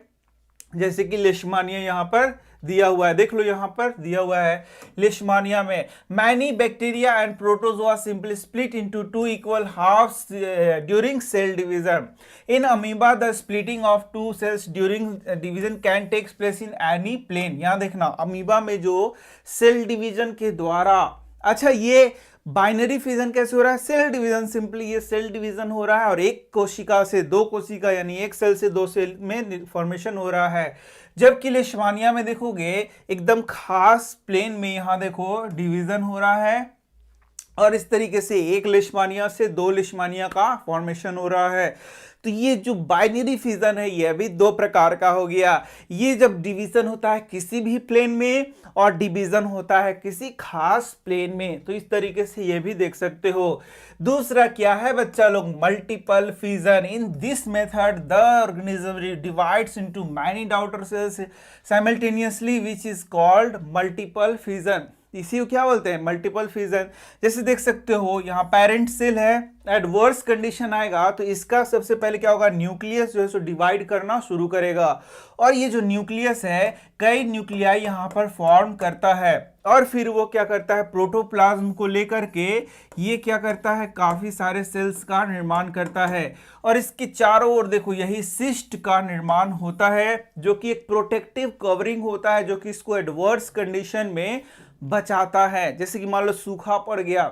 जैसे कि लिश्मानिया यहां पर दिया हुआ है, देख लो यहां पर दिया हुआ है। लिश्मानिया में many bacteria and protozoa simply split into 2 equal halves during cell division. In amoeba the splitting of 2 cells during division can takes place in any plane. यहां देखना, अमीबा में जो सेल डिवीजन के द्वारा, अच्छा ये बाइनरी फिजन कैसे हो रहा है, सेल डिवीजन, सिंपली ये सेल डिवीजन हो रहा है, और एक कोशिका से दो कोशिका यानी एक सेल से दो सेल में फॉर्मेशन हो रहा है। जबकि लिश्मानिया में देखोगे एकदम खास प्लेन में यहां देखो डिवीजन हो रहा है, और इस तरीके से एक लिश्मानिया से दो लिश्मानिया का फॉर्मेशन हो रहा है। तो ये जो बाइनरी फिजन है ये भी दो प्रकार का हो गया। ये जब डिवीजन होता है किसी भी प्लेन में, और डिवीजन होता है किसी खास प्लेन में, तो इस तरीके से ये भी देख सकते हो। दूसरा क्या है बच्चा लोग, multiple fission. In this method the organism divides into many daughter cells simultaneously, which is called multiple fission. इसी को क्या बोलते हैं, मल्टीपल फिजन। जैसे देख सकते हो यहाँ पेरेंट सेल है, एडवर्स कंडीशन आएगा तो इसका सबसे पहले क्या होगा, न्यूक्लियस जो है सो डिवाइड करना शुरू करेगा, और ये जो न्यूक्लियस है कई न्यूक्लियाई यहाँ पर फॉर्म करता है, और फिर वो क्या करता है, प्रोटोप्लाज्म को लेकर के ये क्या करता है, काफी सारे सेल्स का निर्माण करता है, और इसके चारों ओर देखो यही सिस्ट का निर्माण होता है, जो कि एक प्रोटेक्टिव कवरिंग होता है, जो कि इसको एडवर्स कंडीशन में बचाता है। जैसे कि मान लो सूखा पड़ गया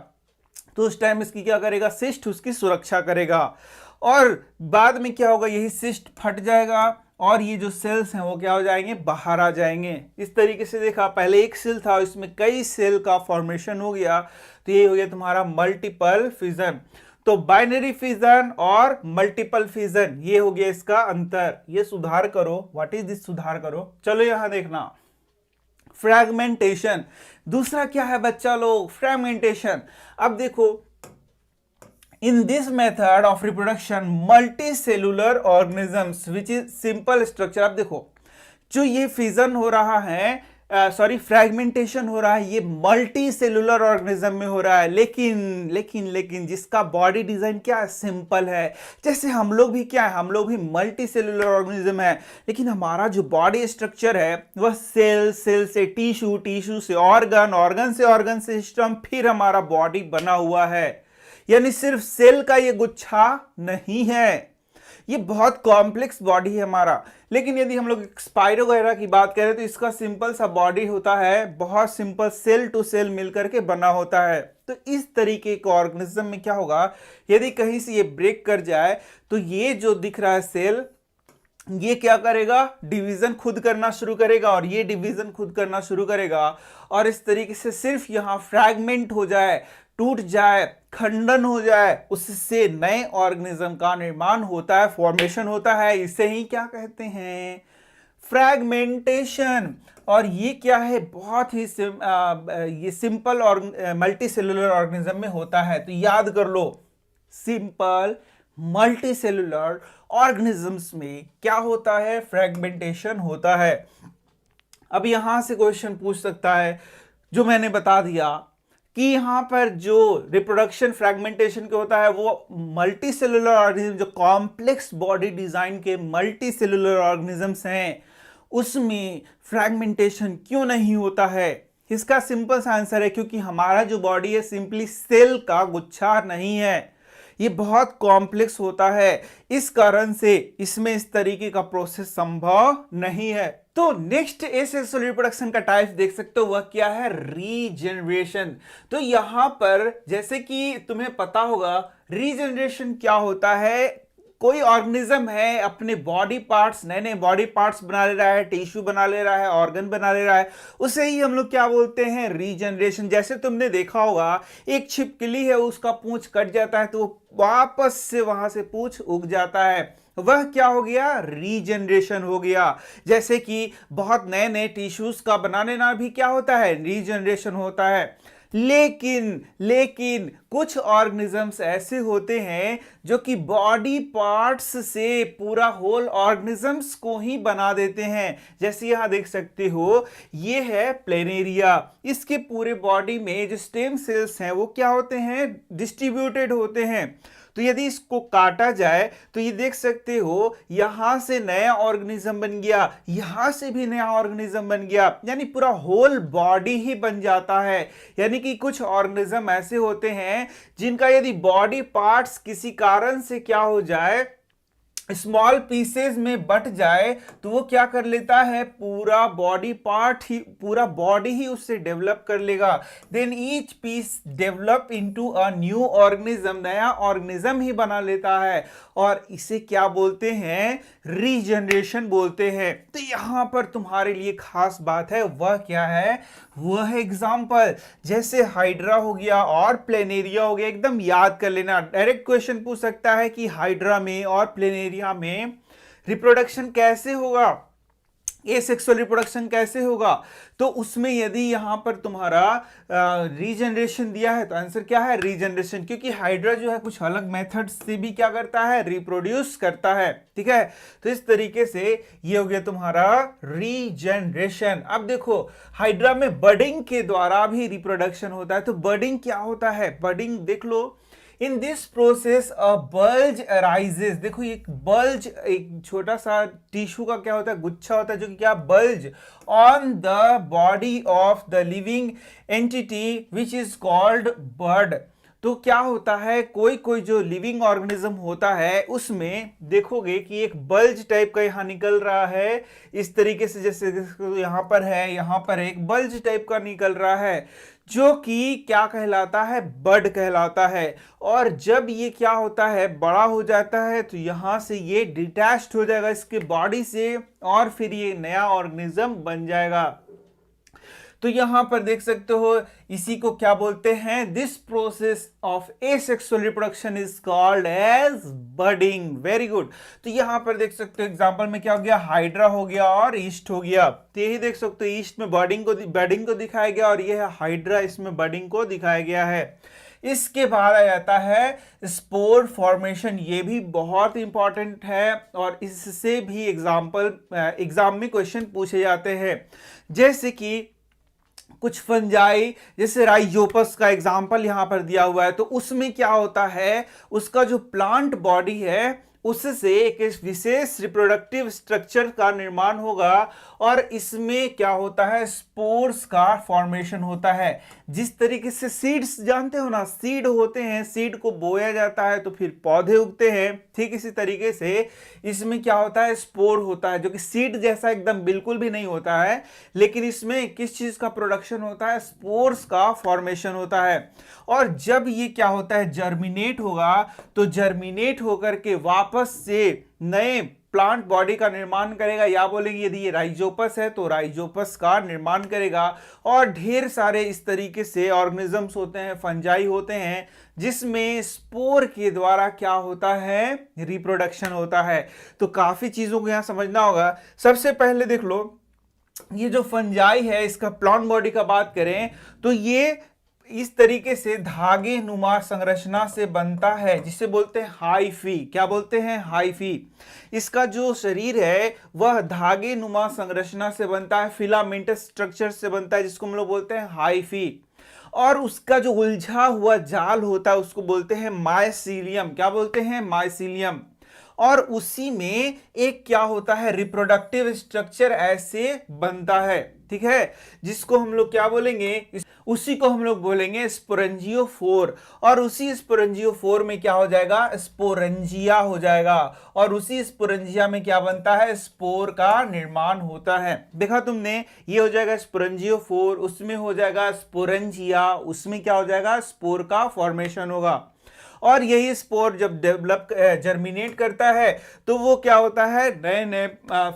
तो उस टाइम इसकी क्या करेगा, सिस्ट उसकी सुरक्षा करेगा, और बाद में क्या होगा, यही सिस्ट फट जाएगा और ये जो सेल्स हैं वो क्या हो जाएंगे, बाहर आ जाएंगे। इस तरीके से देखा, पहले एक सेल था इसमें कई सेल का फॉर्मेशन हो गया, तो ये हो गया तुम्हारा मल्टीपल फिजन। तो बाइनरी फिजन और मल्टीपल फिजन ये हो गया इसका अंतर। ये सुधार करो, व्हाट इज दिस, सुधार करो। चलो यहां देखना, फ्रैगमेंटेशन। दूसरा क्या है बच्चा लोग, फ्रैगमेंटेशन। अब देखो, in this method of reproduction multi cellular organisms which is simple structure. अब देखो जो ये फिजन हो रहा है, फ्रैगमेंटेशन हो रहा है, ये मल्टी सेलुलर ऑर्गेनिज्म में हो रहा है, लेकिन जिसका बॉडी डिजाइन क्या है, सिंपल है। जैसे हम लोग भी क्या है, हम लोग भी मल्टी सेलुलर ऑर्गेनिज्म है, लेकिन हमारा जो बॉडी स्ट्रक्चर है वह सेल से टिश्यू से ऑर्गन से ऑर्गन सिस्टम, फिर हमारा बॉडी बना हुआ है। यानी सिर्फ सेल का ये गुच्छा नहीं है, ये बहुत कॉम्प्लेक्स बॉडी है हमारा। लेकिन यदि हम लोग स्पाइरो वगैरह की बात करें तो इसका सिंपल सा बॉडी होता है, बहुत सिंपल, सेल टू सेल मिलकर के बना होता है। तो इस तरीके के ऑर्गेनिज्म में क्या होगा, यदि कहीं से ये ब्रेक कर जाए तो ये जो दिख रहा है सेल, ये क्या करेगा, डिवीजन खुद करना शुरू करेगा, और ये डिवीजन खुद करना शुरू करेगा, और इस तरीके से सिर्फ यहां फ्रैगमेंट हो जाए, टूट जाए, खंडन हो जाए, उससे नए ऑर्गेनिज्म का निर्माण होता है, फॉर्मेशन होता है। इसे ही क्या कहते हैं, फ्रैगमेंटेशन। और ये क्या है, बहुत ही ये सिंपल और मल्टी सेलुलर ऑर्गेनिज्म में होता है। तो याद कर लो, सिंपल मल्टी सेलुलर ऑर्गेनिजम्स में क्या होता है, फ्रैगमेंटेशन होता है। अब यहां से क्वेश्चन पूछ सकता है, जो मैंने बता दिया कि यहां पर जो रिप्रोडक्शन फ्रैगमेंटेशन के होता है वो मल्टी सेलुलर ऑर्गेनिज्म, जो कॉम्प्लेक्स बॉडी डिजाइन के मल्टी सेलुलर ऑर्गेनिजम्स हैं, उसमें फ्रैगमेंटेशन क्यों नहीं होता है। इसका सिंपल सा आंसर है, क्योंकि हमारा जो बॉडी है सिंपली सेल का गुच्छा नहीं है, ये बहुत कॉम्प्लेक्स होता है, इस कारण से इसमें इस तरीके का प्रोसेस संभव नहीं है। तो नेक्स्ट एसेक्सुअल रिप्रोडक्शन का टाइप देख सकते हो, वह क्या है, रीजनरेशन। तो यहां पर जैसे कि तुम्हें पता होगा रीजनरेशन क्या होता है, कोई ऑर्गेनिज्म है अपने बॉडी पार्ट्स, नए नए बॉडी पार्ट्स बना ले रहा है, टिश्यू बना ले रहा है, ऑर्गन बना ले रहा है, उसे ही हम लोग क्या बोलते हैं, रीजनरेशन। जैसे तुमने देखा होगा एक छिपकली है, उसका पूंछ कट जाता है तो वापस से वहां से पूंछ उग जाता है, वह क्या हो गया, रीजनरेशन हो गया। जैसे कि बहुत नए नए टिश्यूज का बनाने ना भी क्या होता है, रीजनरेशन होता है। लेकिन कुछ ऑर्गेनिजम्स ऐसे होते हैं जो कि बॉडी पार्ट्स से पूरा होल ऑर्गेनिजम्स को ही बना देते हैं। जैसे यहां देख सकते हो, ये है प्लेनेरिया, इसके पूरे बॉडी में जो स्टेम सेल्स हैं वो क्या होते हैं, डिस्ट्रीब्यूटेड होते हैं। तो यदि इसको काटा जाए तो ये देख सकते हो, यहां से नया ऑर्गेनिज्म बन गया, यहां से भी नया ऑर्गेनिज्म बन गया, यानी पूरा होल बॉडी ही बन जाता है। यानी कि कुछ ऑर्गेनिज्म ऐसे होते हैं जिनका यदि बॉडी पार्ट्स किसी कारण से क्या हो जाए, स्मॉल पीसेस में बट जाए, तो वो क्या कर लेता है, पूरा बॉडी पार्ट ही, पूरा बॉडी ही उससे डेवलप कर लेगा। Then each piece develop into a new organism, नया ऑर्गेनिज्म ही बना लेता है, और इसे क्या बोलते हैं, रीजनरेशन बोलते हैं। तो यहां पर तुम्हारे लिए खास बात है, वह क्या है, वह है एग्जाम्पल, जैसे हाइड्रा हो गया और प्लेनेरिया हो गया, एकदम याद कर लेना। डायरेक्ट क्वेश्चन पूछ सकता है कि हाइड्रा में और प्लेनेरिया में रिप्रोडक्शन कैसे होगा, एसेक्सुअल रिप्रोडक्शन कैसे होगा? तो उसमें यदि यहां पर तुम्हारा रीजनरेशन दिया है तो आंसर क्या है? रीजनरेशन, क्योंकि हाइड्रा जो है कुछ अलग मेथड से भी क्या करता है? रिप्रोड्यूस करता है। ठीक है, तो इस तरीके से ये हो गया तुम्हारा रीजनरेशन। अब देखो हाइड्रा में बडिंग के द्वारा भी रिप्रोडक्शन होता है। तो बडिंग क्या होता है? बडिंग देख लो, in this process a bulge arises. देखो एक बल्ज, एक छोटा सा टिश्यू का क्या होता है? गुच्छा होता है जो कि क्या? Bulge on the body of the living entity which is called bud. तो क्या होता है, कोई कोई जो लिविंग ऑर्गेनिज्म होता है उसमें देखोगे कि एक बल्ज टाइप का यहां निकल रहा है इस तरीके से, जैसे यहां पर है, यहां पर एक बल्ज टाइप का निकल रहा है जो कि क्या कहलाता है? बड कहलाता है। और जब ये क्या होता है? बड़ा हो जाता है तो यहां से ये डिटैच्ड हो जाएगा इसके बॉडी से और फिर ये नया ऑर्गेनिज्म बन जाएगा। तो यहां पर देख सकते हो इसी को क्या बोलते हैं? This process of asexual reproduction is called as budding. Very good. तो यहां पर देख सकते हो एग्जांपल में क्या हो गया? हाइड्रा हो गया और ईस्ट हो गया। तो यही देख सकते हो ईस्ट में बडिंग को दिखाया गया और यह है हाइड्रा, इसमें बडिंग को दिखाया गया है। इसके बाद आ जाता है स्पोर फॉर्मेशन। ये भी बहुत इंपॉर्टेंट है और इससे भी एग्जाम में क्वेश्चन पूछे जाते हैं। जैसे कि कुछ फंजाई, जैसे राइजोपस का एग्जाम्पल यहां पर दिया हुआ है, तो उसमें क्या होता है? उसका जो प्लांट बॉडी है उससे एक विशेष रिप्रोडक्टिव स्ट्रक्चर का निर्माण होगा और इसमें क्या होता है? स्पोर्स का फॉर्मेशन होता है। जिस तरीके से सीड्स जानते हो ना, सीड होते हैं, सीड को बोया जाता है तो फिर पौधे उगते हैं, ठीक इसी तरीके से इसमें क्या होता है? स्पोर होता है, जो कि सीड जैसा एकदम बिल्कुल भी नहीं होता है, लेकिन इसमें किस चीज का प्रोडक्शन होता है? स्पोर्स का फॉर्मेशन होता है। और जब ये क्या होता है? जर्मिनेट होगा, तो जर्मिनेट होकर के वापस से नए प्लांट बॉडी का निर्माण करेगा, या बोलेंगे यदि ये राइजोपस है तो राइजोपस का निर्माण करेगा। और ढेर सारे इस तरीके से ऑर्गेनिजम्स होते हैं, फंजाई होते हैं, जिसमें स्पोर के द्वारा क्या होता है? रिप्रोडक्शन होता है। तो काफी चीजों को यहां समझना होगा। सबसे पहले देख लो, ये जो फंजाई है इसका प्लांट बॉडी का बात करें तो ये इस तरीके से धागे नुमा संरचना से बनता है, जिसे बोलते हैं हाइफी। क्या बोलते हैं? हाइफी। इसका जो शरीर है वह धागे नुमा संरचना से बनता है, फिलामेंटस स्ट्रक्चर से बनता है, जिसको हम लोग बोलते हैं हाइफी। और उसका जो उलझा हुआ जाल होता है उसको बोलते हैं माइसीलियम। क्या बोलते हैं? माइसीलियम। और उसी में एक क्या होता है? रिप्रोडक्टिव स्ट्रक्चर ऐसे बनता है, ठीक है, जिसको हम लोग क्या बोलेंगे? उसी को हम लोग बोलेंगे स्पोरेंजियोफोर। और उसी स्पोरेंजियोफोर में क्या हो जाएगा? स्पोरेंजिया हो जाएगा। और उसी स्पोरेंजिया में क्या बनता है? स्पोर का निर्माण होता है। देखा तुमने, ये हो जाएगा स्पोरेंजियोफोर, उसमें हो जाएगा स्पोरेंजिया, उसमें क्या हो जाएगा? स्पोर का फॉर्मेशन होगा। और यही स्पोर जब डेवलप जर्मिनेट करता है तो वो क्या होता है? नए नए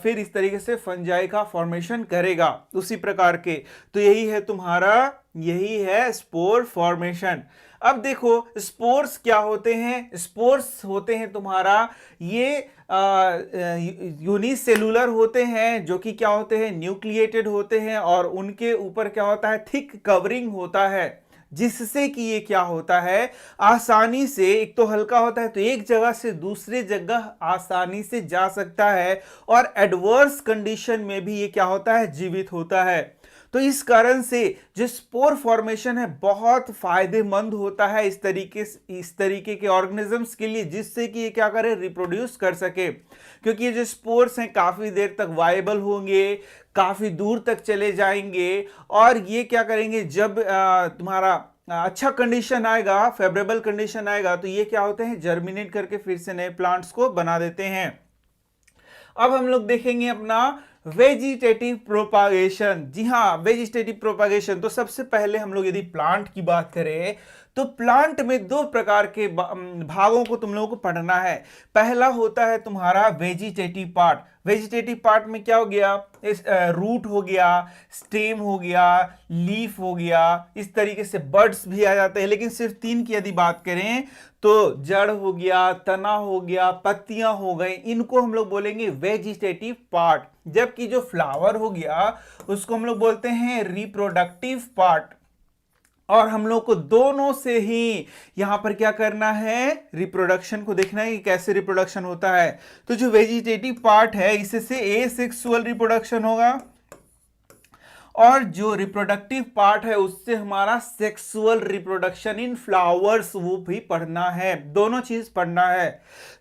फिर इस तरीके से फंजाई का फॉर्मेशन करेगा उसी प्रकार के। तो यही है तुम्हारा, यही है स्पोर फॉर्मेशन। अब देखो स्पोर्स क्या होते हैं? स्पोर्स होते हैं तुम्हारा ये यूनिसेलुलर होते हैं, जो कि क्या होते हैं? न्यूक्लिएटेड होते हैं, और उनके ऊपर क्या होता है? थिक कवरिंग होता है, जिससे कि ये क्या होता है? आसानी से, एक तो हल्का होता है तो एक जगह से दूसरे जगह आसानी से जा सकता है, और एडवर्स कंडीशन में भी ये क्या होता है? जीवित होता है। तो इस कारण से जो स्पोर फॉर्मेशन है बहुत फायदेमंद होता है इस तरीके के ऑर्गेनिजम्स के लिए, जिससे कि ये क्या करे? रिप्रोड्यूस कर सके। क्योंकि ये जो स्पोर्स हैं काफी देर तक वायबल होंगे, काफी दूर तक चले जाएंगे, और ये क्या करेंगे? जब तुम्हारा अच्छा कंडीशन आएगा, फेवरेबल कंडीशन आएगा, तो ये क्या होते हैं? जर्मिनेट करके फिर से नए प्लांट्स को बना देते हैं। अब हम लोग देखेंगे अपना वेजिटेटिव प्रोपागेशन। जी हाँ, वेजिटेटिव प्रोपागेशन। तो सबसे पहले हम लोग यदि प्लांट की बात करें तो प्लांट में दो प्रकार के भागों को तुम लोगों को पढ़ना है। पहला होता है तुम्हारा वेजिटेटिव पार्ट। वेजिटेटिव पार्ट में क्या हो गया, रूट हो गया, स्टेम हो गया, लीफ हो गया, इस तरीके से बर्ड्स भी आ जाते हैं। लेकिन सिर्फ तीन की यदि बात करें तो जड़ हो गया, तना हो गया, पत्तियां हो गई, इनको हम लोग बोलेंगे वेजिटेटिव पार्ट। जबकि जो फ्लावर हो गया उसको हम लोग बोलते हैं रिप्रोडक्टिव पार्ट। और हम लोग को दोनों से ही यहां पर क्या करना है, रिप्रोडक्शन को देखना है कि कैसे रिप्रोडक्शन होता है। तो जो वेजिटेटिव पार्ट है इससे एसेक्सुअल रिप्रोडक्शन होगा, और जो रिप्रोडक्टिव पार्ट है उससे हमारा सेक्सुअल रिप्रोडक्शन इन फ्लावर्स वो भी पढ़ना है, दोनों चीज पढ़ना है।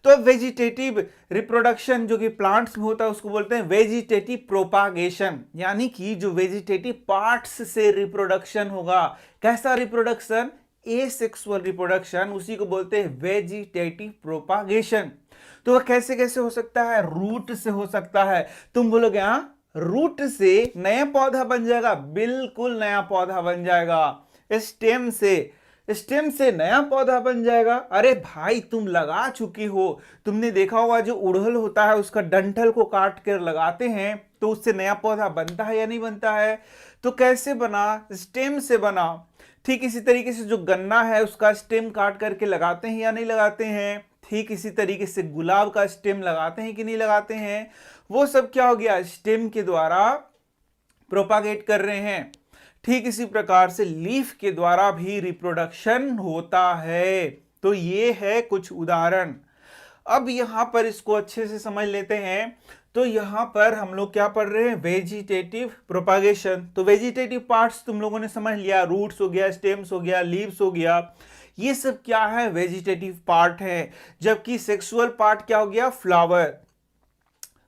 तो वेजिटेटिव रिप्रोडक्शन जो कि प्लांट्स में होता है उसको बोलते हैं वेजिटेटिव प्रोपागेशन, यानी कि जो वेजिटेटिव पार्ट्स से रिप्रोडक्शन होगा। कैसा रिप्रोडक्शन, एसेक्सुअल रिप्रोडक्शन, उसी को बोलते हैं वेजिटेटिव प्रोपागेशन। तो वह कैसे कैसे हो सकता है, रूट से हो सकता है। तुम बोलोगे हाँ रूट से नया पौधा बन जाएगा, बिल्कुल नया पौधा बन जाएगा। स्टेम से नया पौधा बन जाएगा। अरे भाई तुम लगा चुकी हो, तुमने देखा होगा जो उड़हल होता है उसका डंठल को काट कर लगाते हैं तो उससे नया पौधा बनता है या नहीं बनता है। तो कैसे बना, स्टेम से बना। ठीक इसी तरीके से जो गन्ना है उसका स्टेम काट करके लगाते हैं या नहीं लगाते हैं। ठीक इसी तरीके से गुलाब का स्टेम लगाते हैं कि नहीं लगाते हैं। वो सब क्या हो गया, स्टेम के द्वारा प्रोपागेट कर रहे हैं। ठीक इसी प्रकार से लीफ के द्वारा भी रिप्रोडक्शन होता है। तो ये है कुछ उदाहरण। अब यहां पर इसको अच्छे से समझ लेते हैं। तो यहां पर हम लोग क्या पढ़ रहे हैं, वेजिटेटिव प्रोपागेशन। तो वेजिटेटिव पार्ट्स तुम लोगों ने समझ लिया, रूट्स हो गया, स्टेम्स हो गया, लीव्स हो गया, ये सब क्या है, वेजिटेटिव पार्ट है। जबकि सेक्सुअल पार्ट क्या हो गया, फ्लावर।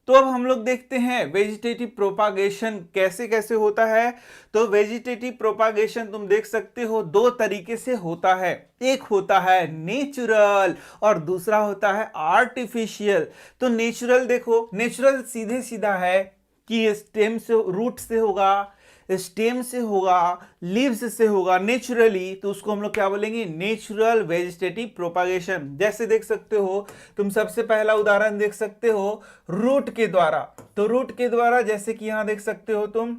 तो अब हम लोग देखते हैं वेजिटेटिव प्रोपागेशन कैसे कैसे होता है। तो वेजिटेटिव प्रोपागेशन तुम देख सकते हो दो तरीके से होता है, एक होता है नेचुरल और दूसरा होता है आर्टिफिशियल। तो नेचुरल देखो, नेचुरल सीधे सीधा है कि स्टेम से, रूट से होगा, स्टेम से होगा, लीव्स से होगा नेचुरली। तो उसको हम लोग क्या बोलेंगे, नेचुरल वेजिटेटिव प्रोपागेशन। जैसे देख सकते हो, तुम सबसे पहला उदाहरण देख सकते हो रूट के द्वारा। तो रूट के द्वारा जैसे कि यहां देख सकते हो तुम,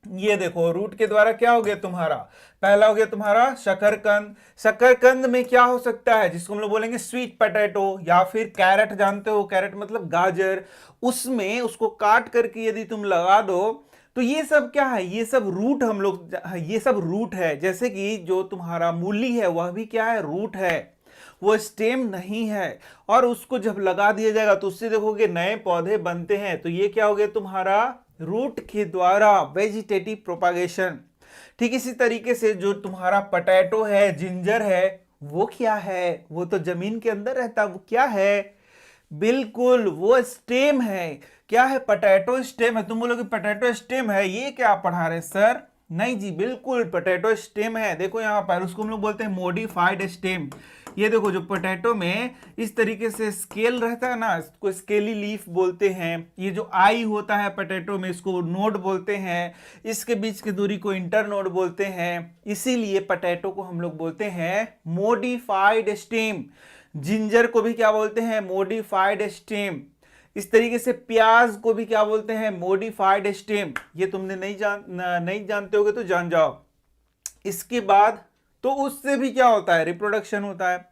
ये देखो रूट के द्वारा क्या हो गया तुम्हारा, पहला हो गया तुम्हारा शकरकंद। शकरकंद में क्या हो सकता है, जिसको हम लोग बोलेंगे स्वीट पोटैटो, या फिर कैरेट, जानते हो कैरेट मतलब गाजर, उसमें उसको काट करके यदि तुम लगा दो तो ये सब क्या है, ये सब रूट, हम लोग ये सब रूट है। जैसे कि जो तुम्हारा मूली है वह भी क्या है, रूट है, वो स्टेम नहीं है। और उसको जब लगा दिया जाएगा तो उससे देखोगे नए पौधे बनते हैं। तो ये क्या हो गया तुम्हारा, रूट के द्वारा वेजिटेटिव प्रोपागेशन। ठीक इसी तरीके से जो तुम्हारा पोटैटो है, जिंजर है, वो क्या है, वो तो जमीन के अंदर रहता है, वो क्या है, बिल्कुल वो स्टेम है। क्या है, पोटैटो स्टेम है। तुम बोलोगे पोटैटो स्टेम है, ये क्या पढ़ा रहे सर, नहीं जी बिल्कुल पोटैटो स्टेम है। देखो यहाँ पर उसको हम लोग बोलते हैं मॉडिफाइड स्टेम। ये देखो जो पोटैटो में इस तरीके से स्केल रहता है ना, इसको स्केली लीफ बोलते हैं। ये जो आई होता है पोटैटो में, इसको नोड बोलते हैं। इसके बीच की दूरी को इंटर नोड बोलते हैं। इसीलिए पोटैटो को हम लोग बोलते हैं मॉडिफाइड स्टेम। जिंजर को भी क्या बोलते हैं, मॉडिफाइड स्टेम। इस तरीके से प्याज को भी क्या बोलते हैं, मॉडिफाइड स्टेम। ये तुमने नहीं जानते होगे तो जान जाओ। इसके बाद तो उससे भी क्या होता है, रिप्रोडक्शन होता है।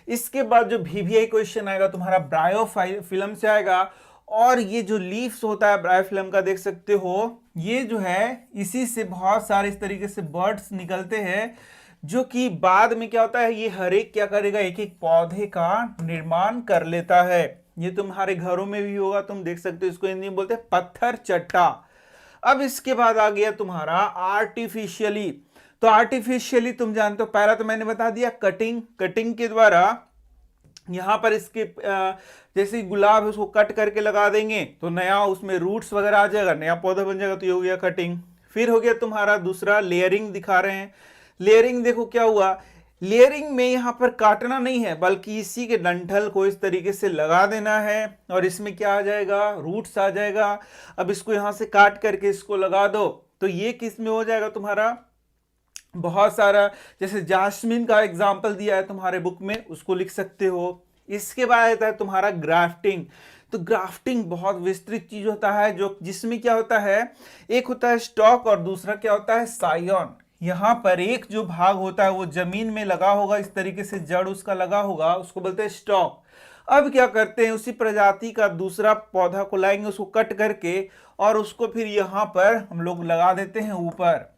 इसके बाद जो VVI क्वेश्चन आएगा तुम्हारा ब्रायोफिल्म से आएगा। और ये जो लीव्स होता है ब्रायोफिल्म का, देख सकते हो ये जो है, इसी से बहुत सारे इस तरीके से बर्ड्स निकलते हैं, जो कि बाद में क्या होता है, ये हर एक क्या करेगा, एक एक पौधे का निर्माण कर लेता है। ये तुम्हारे घरों में भी होगा, तुम देख सकते हो। इसको हिंदी में बोलते हैं पत्थर चट्टा। अब इसके बाद आ गया तुम्हारा आर्टिफिशियली। तो आर्टिफिशियली तुम जानते हो, पहला तो मैंने बता दिया कटिंग के द्वारा। यहां पर इसके जैसे गुलाब है उसको कट करके लगा देंगे तो नया उसमें रूट्स वगैरह आ जाएगा, नया पौधा बन जाएगा। तो ये हो गया कटिंग। फिर हो गया तुम्हारा दूसरा लेयरिंग, दिखा रहे हैं लेयरिंग। देखो क्या हुआ, लेयरिंग में यहां पर काटना नहीं है, बल्कि इसी के डंठल को इस तरीके से लगा देना है और इसमें क्या आ जाएगा, रूट्स आ जाएगा। अब इसको यहां से काट करके इसको लगा दो तो ये किस में हो जाएगा तुम्हारा, बहुत सारा, जैसे जास्मिन का एग्जाम्पल दिया है तुम्हारे बुक में, उसको लिख सकते हो। इसके बाद आता है तुम्हारा ग्राफ्टिंग। तो ग्राफ्टिंग बहुत विस्तृत चीज होता है, जो जिसमें क्या होता है, एक होता है स्टॉक और दूसरा क्या होता है, साइयन। यहाँ पर एक जो भाग होता है वो जमीन में लगा होगा, इस तरीके से जड़ उसका लगा होगा, उसको बोलते हैं स्टॉक। अब क्या करते हैं, उसी प्रजाति का दूसरा पौधा को लाएंगे, उसको कट करके और उसको फिर यहाँ पर हम लोग लगा देते हैं ऊपर।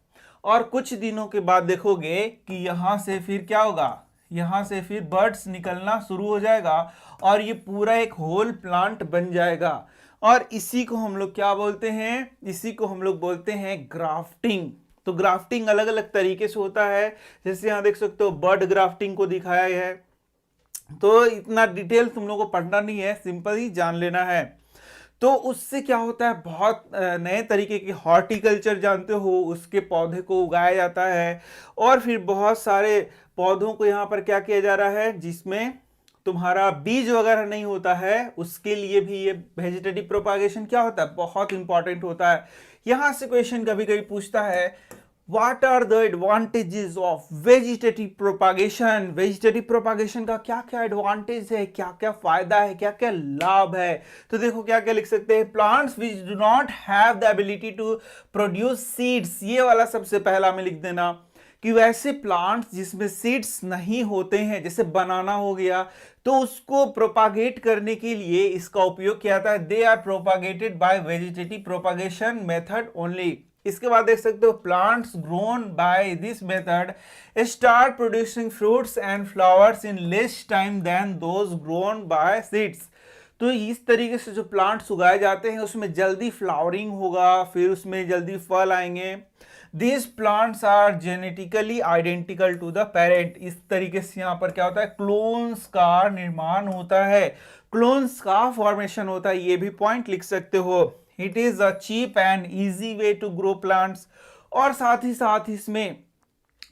और कुछ दिनों के बाद देखोगे कि यहां से फिर क्या होगा, यहां से फिर बर्ड्स निकलना शुरू हो जाएगा और ये पूरा एक होल प्लांट बन जाएगा। और इसी को हम लोग क्या बोलते हैं, इसी को हम लोग बोलते हैं ग्राफ्टिंग। तो ग्राफ्टिंग अलग अलग तरीके से होता है, जैसे यहां देख सकते हो बर्ड ग्राफ्टिंग को दिखाया है। तो इतना डिटेल तुम लोगों को पढ़ना नहीं है, सिंपल ही जान लेना है। तो उससे क्या होता है, बहुत नए तरीके के हॉर्टिकल्चर जानते हो, उसके पौधे को उगाया जाता है। और फिर बहुत सारे पौधों को यहाँ पर क्या किया जा रहा है, जिसमें तुम्हारा बीज वगैरह नहीं होता है, उसके लिए भी ये वेजिटेटिव प्रोपागेशन क्या होता है, बहुत इंपॉर्टेंट होता है। यहां से क्वेश्चन कभी कभी पूछता है, What are the advantages of vegetative propagation? Vegetative propagation का क्या क्या एडवांटेज है, क्या क्या फायदा है, क्या क्या लाभ है। तो देखो क्या क्या लिख सकते हैं, plants which do not have the ability to produce seeds, ये वाला सबसे पहला में लिख देना कि वैसे प्लांट्स जिसमें सीड्स नहीं होते हैं, जैसे बनाना हो गया, तो उसको प्रोपागेट करने के लिए इसका उपयोग किया जाता है। They are propagated by vegetative propagation method only. इसके बाद देख सकते हो, plants grown by this method start producing fruits and flowers in less time than those grown by seeds. तो इस तरीके से जो प्लांट्स उगाए जाते हैं उसमें जल्दी फ्लावरिंग होगा, फिर उसमें जल्दी फल आएंगे। These plants are genetically identical to the parent। इस तरीके से यहाँ पर क्या होता है, क्लोन्स का निर्माण होता है, क्लोन्स का फॉर्मेशन होता है, ये भी पॉइंट लिख सकते हो। It is a cheap and easy way to grow plants. और साथ ही साथ इसमें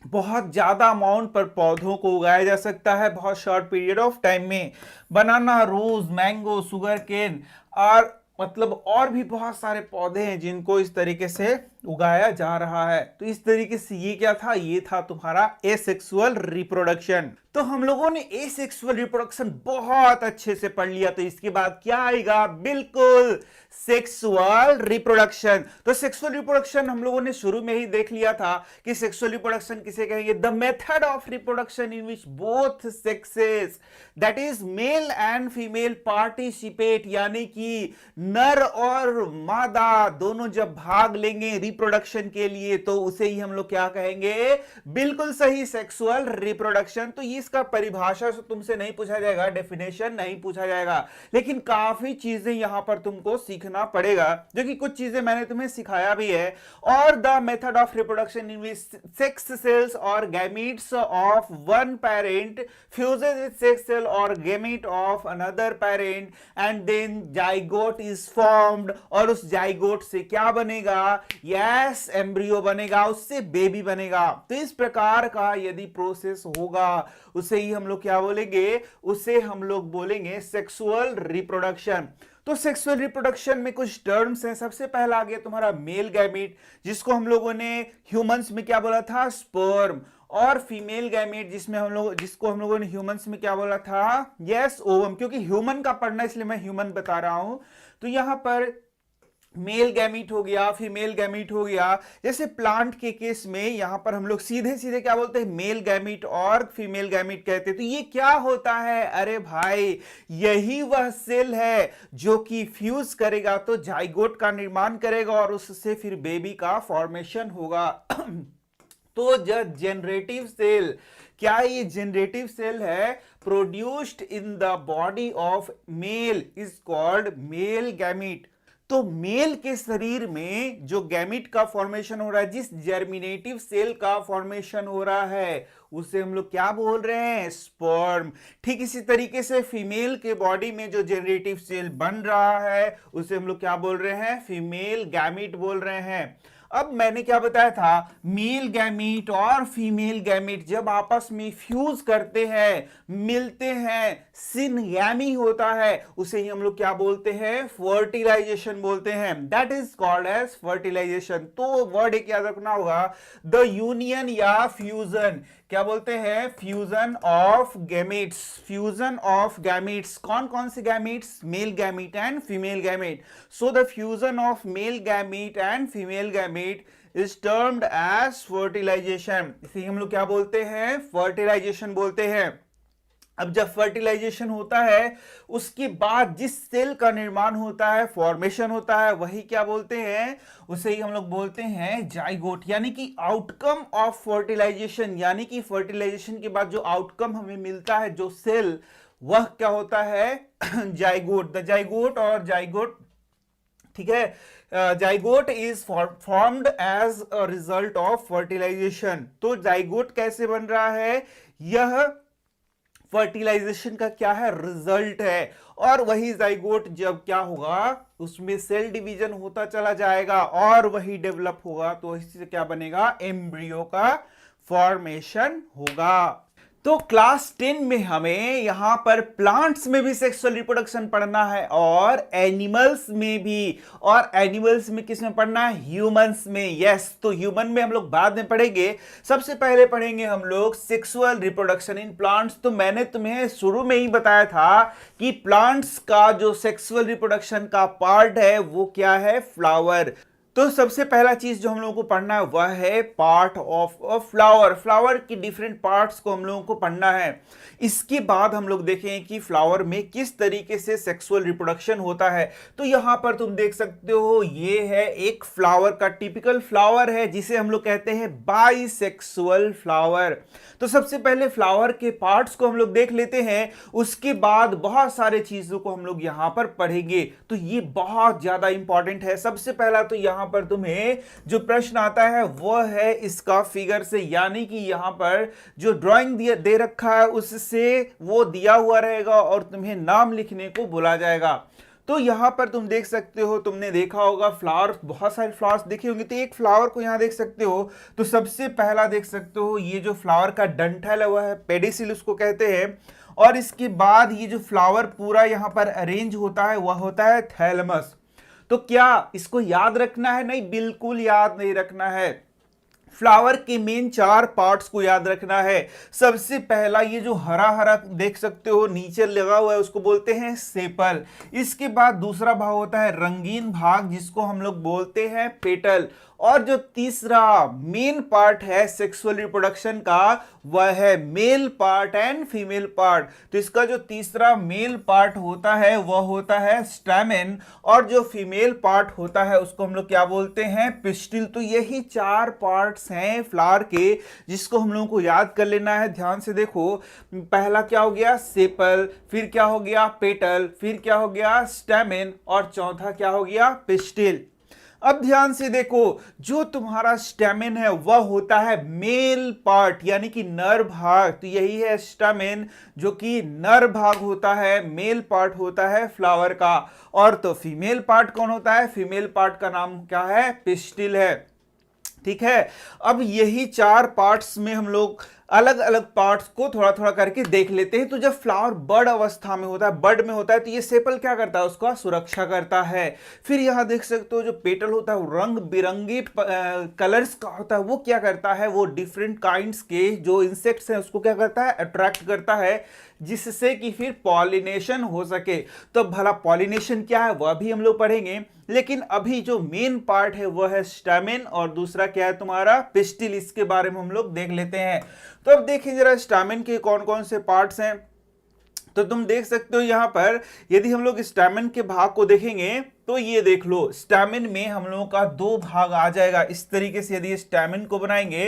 बहुत ज्यादा अमाउंट पर पौधों को उगाया जा सकता है बहुत शॉर्ट पीरियड ऑफ टाइम में। बनाना, रोज, मैंगो, शुगर केन और मतलब और भी बहुत सारे पौधे हैं जिनको इस तरीके से उगाया जा रहा है। तो इस तरीके से ये क्या था, ये था तुम्हारा एसेक्सुअल रिप्रोडक्शन। तो हम लोगों ने एसेक्सुअल रिप्रोडक्शन बहुत अच्छे से पढ़ लिया। तो इसके बाद क्या आएगा, बिल्कुल सेक्सुअल रिप्रोडक्शन। तो सेक्सुअल रिप्रोडक्शन हम लोगों ने शुरू में ही देख लिया था कि सेक्सुअल रिप्रोडक्शन किसे कहेंगे, the method of reproduction in which both sexes that is male and female participate, यानी कि नर और मादा दोनों जब भाग लेंगे रिप्रोडक्शन के लिए, तो उसे ही हम लोग क्या कहेंगे, बिल्कुल सही, सेक्सुअल रिप्रोडक्शन। तो ये इसका परिभाषा तुमसे नहीं पूछा जाएगा, डेफिनेशन नहीं पूछा जाएगा, लेकिन काफी चीजें यहां पर तुमको सीखना पड़ेगा, जो कि कुछ चीजें मैंने तुम्हें सिखाया भी है। और the method of reproduction in which sex cells और gametes of one parent fuses with sex cell और gamete of another parent and then zygote is formed. और उस जाइगोट से क्या बनेगा, यस, एम्ब्रियो बनेगा, उससे बेबी बनेगा। तो इस प्रकार का यदि प्रोसेस होगा उसे ही हम लोग क्या बोलेंगे, उसे हम लोग बोलेंगे सेक्सुअल रिप्रोडक्शन। तो सेक्सुअल रिप्रोडक्शन में कुछ टर्म्स हैं। सबसे पहला आ गया तुम्हारा मेल गैमीट, जिसको हम लोगों ने ह्यूमंस में क्या बोला था, स्पर्म। और फीमेल गैमीट जिसको हम लोगों ने ह्यूमंस में क्या बोला था, यस, ओवम। क्योंकि ह्यूमन का पढ़ना इसलिए मैं ह्यूमन बता रहा हूं। तो यहां पर मेल गैमीट हो गया, फीमेल गैमीट हो गया। जैसे प्लांट के केस में यहां पर हम लोग सीधे सीधे क्या बोलते हैं, मेल गैमीट और फीमेल गैमीट कहते हैं। तो ये क्या होता है, अरे भाई यही वह सेल है जो कि फ्यूज करेगा तो जाइगोट का निर्माण करेगा और उससे फिर बेबी का फॉर्मेशन होगा। तो जब जनरेटिव सेल, क्या ये जनरेटिव सेल है, produced in the body of male is called male gamete. तो मेल के शरीर में जो गैमिट का फॉर्मेशन हो रहा है, जिस जर्मिनेटिव सेल का फॉर्मेशन हो रहा है, उसे हम लोग क्या बोल रहे हैं, स्पर्म। ठीक इसी तरीके से फीमेल के बॉडी में जो जनरेटिव सेल बन रहा है उसे हम लोग क्या बोल रहे हैं, फीमेल गैमिट बोल रहे हैं। अब मैंने क्या बताया था, मेल गैमीट और फीमेल गैमीट जब आपस में फ्यूज करते हैं, मिलते हैं, सिनगैमी होता है, उसे ही हम लोग क्या बोलते हैं, फर्टिलाइजेशन बोलते हैं। That is called as fertilization. तो वर्ड एक याद रखना होगा, द यूनियन या फ्यूजन, क्या बोलते हैं, fusion of gametes. Fusion of gametes, कौन कौन से gametes, male gamete and female gamete. So the fusion of male gamete and female gamete is termed as fertilization. इसे हम लोग क्या बोलते हैं, फर्टिलाइजेशन बोलते हैं। अब जब फर्टिलाइजेशन होता है उसके बाद जिस सेल का निर्माण होता है, फॉर्मेशन होता है, वही क्या बोलते हैं, उसे ही हम लोग बोलते हैं जाइगोट। यानी कि आउटकम ऑफ फर्टिलाइजेशन, यानी कि फर्टिलाइजेशन के बाद जो आउटकम हमें मिलता है, जो सेल, वह क्या होता है, जाइगोट। द जाइगोट और जाइगोट, ठीक है, zygote is formed as a result of fertilization. तो जाइगोट कैसे बन रहा है, यह फर्टिलाइजेशन का क्या है, रिजल्ट है। और वही जाइगोट जब क्या होगा, उसमें सेल डिवीजन होता चला जाएगा और वही डेवलप होगा, तो इससे क्या बनेगा, एम्ब्रियो का फॉर्मेशन होगा। तो क्लास 10 में हमें यहां पर प्लांट्स में भी सेक्सुअल रिप्रोडक्शन पढ़ना है और एनिमल्स में भी। और एनिमल्स में किस में पढ़ना है, ह्यूमंस में। यस, तो ह्यूमन में हम लोग बाद में पढ़ेंगे, सबसे पहले पढ़ेंगे हम लोग सेक्सुअल रिप्रोडक्शन इन प्लांट्स। तो मैंने तुम्हें शुरू में ही बताया था कि प्लांट्स का जो सेक्सुअल रिप्रोडक्शन का पार्ट है वो क्या है, फ्लावर। तो सबसे पहला चीज जो हम लोगों को पढ़ना है वह है पार्ट ऑफ फ्लावर। फ्लावर की डिफरेंट पार्ट्स को हम लोगों को पढ़ना है। इसके बाद हम लोग देखें कि फ्लावर में किस तरीके से सेक्सुअल रिप्रोडक्शन होता है। तो यहां पर तुम देख सकते हो, ये है एक फ्लावर का टिपिकल फ्लावर है जिसे हम लोग कहते हैं बाइसेक्सुअल फ्लावर। तो सबसे पहले फ्लावर के पार्ट्स को हम लोग देख लेते हैं, उसके बाद बहुत सारे चीजों को हम लोग यहां पर पढ़ेंगे। तो ये बहुत ज्यादा इंपॉर्टेंट है। सबसे पहला तो यहां पर तुम्हें जो प्रश्न आता है वह है इसका फिगर से, यानी कि यहां पर जो ड्राइंग दे रखा है उससे वो दिया हुआ रहेगा और तुम्हें नाम लिखने को बोला जाएगा। तो यहां पर तुम देख सकते हो, तुमने देखा होगा फ्लावर, बहुत सारे फ्लावर्स देखे होंगे, तो एक फ्लावर को यहां देख सकते हो। तो सबसे पहला देख सकते हो, ये जो फ्लावर का डंठल है वह है पेडिसिल, उसको कहते हैं। और इसके बाद ये जो फ्लावर पूरा यहां पर अरेंज होता है वह होता है थैलमस। तो क्या इसको याद रखना है, नहीं, बिल्कुल याद नहीं रखना है। फ्लावर के मेन 4 पार्ट्स को याद रखना है। सबसे पहला ये जो हरा हरा देख सकते हो नीचे लगा हुआ है उसको बोलते हैं सेपल। इसके बाद दूसरा भाग होता है रंगीन भाग जिसको हम लोग बोलते हैं पेटल। और जो तीसरा मेन पार्ट है सेक्सुअल रिप्रोडक्शन का वह है male part and female part. तो इसका जो तीसरा मेल पार्ट होता है वह होता है स्टैमेन, और जो फीमेल पार्ट होता है उसको हम लोग क्या बोलते हैं, पिस्टिल। तो यही 4 पार्ट्स हैं फ्लावर के जिसको हम लोगों को याद कर लेना है। ध्यान से देखो, पहला क्या हो गया, सेपल, फिर क्या हो गया, पेटल, फिर क्या हो गया, स्टैमेन, और चौथा क्या हो गया, पिस्टिल। अब ध्यान से देखो, जो तुम्हारा स्टैमेन है वह होता है मेल पार्ट यानी कि नर भाग। तो यही है स्टैमेन जो कि नर भाग होता है, मेल पार्ट होता है फ्लावर का। और तो फीमेल पार्ट कौन होता है, फीमेल पार्ट का नाम क्या है, पिस्टिल है। ठीक है, अब यही 4 पार्ट्स में हम लोग अलग अलग पार्ट्स को थोड़ा थोड़ा करके देख लेते हैं। तो जब फ्लावर बड़ अवस्था में होता है, बड में होता है, तो ये सेपल क्या करता है, उसका सुरक्षा करता है। फिर यहां देख सकते हो जो पेटल होता है वो रंग बिरंगे कलर्स का होता है। वो क्या करता है, वो डिफरेंट काइंड्स के जो इंसेक्ट्स हैं उसको क्या करता है, अट्रैक्ट करता है, जिससे कि फिर पॉलिनेशन हो सके। तो भला पॉलिनेशन क्या है वह भी हम लोग पढ़ेंगे, लेकिन अभी जो मेन पार्ट है वह है स्टैमेन और दूसरा क्या है तुम्हारा, पिस्टिल। इसके बारे में हम लोग देख लेते हैं। तो अब देखिए जरा स्टैमेन के कौन कौन से पार्ट्स हैं। तो तुम देख सकते हो यहां पर, यदि हम लोग स्टैमेन के भाग को देखेंगे तो ये देख लो, स्टैमेन में हम लोगों का 2 भाग आ जाएगा। इस तरीके से यदि स्टैमेन को बनाएंगे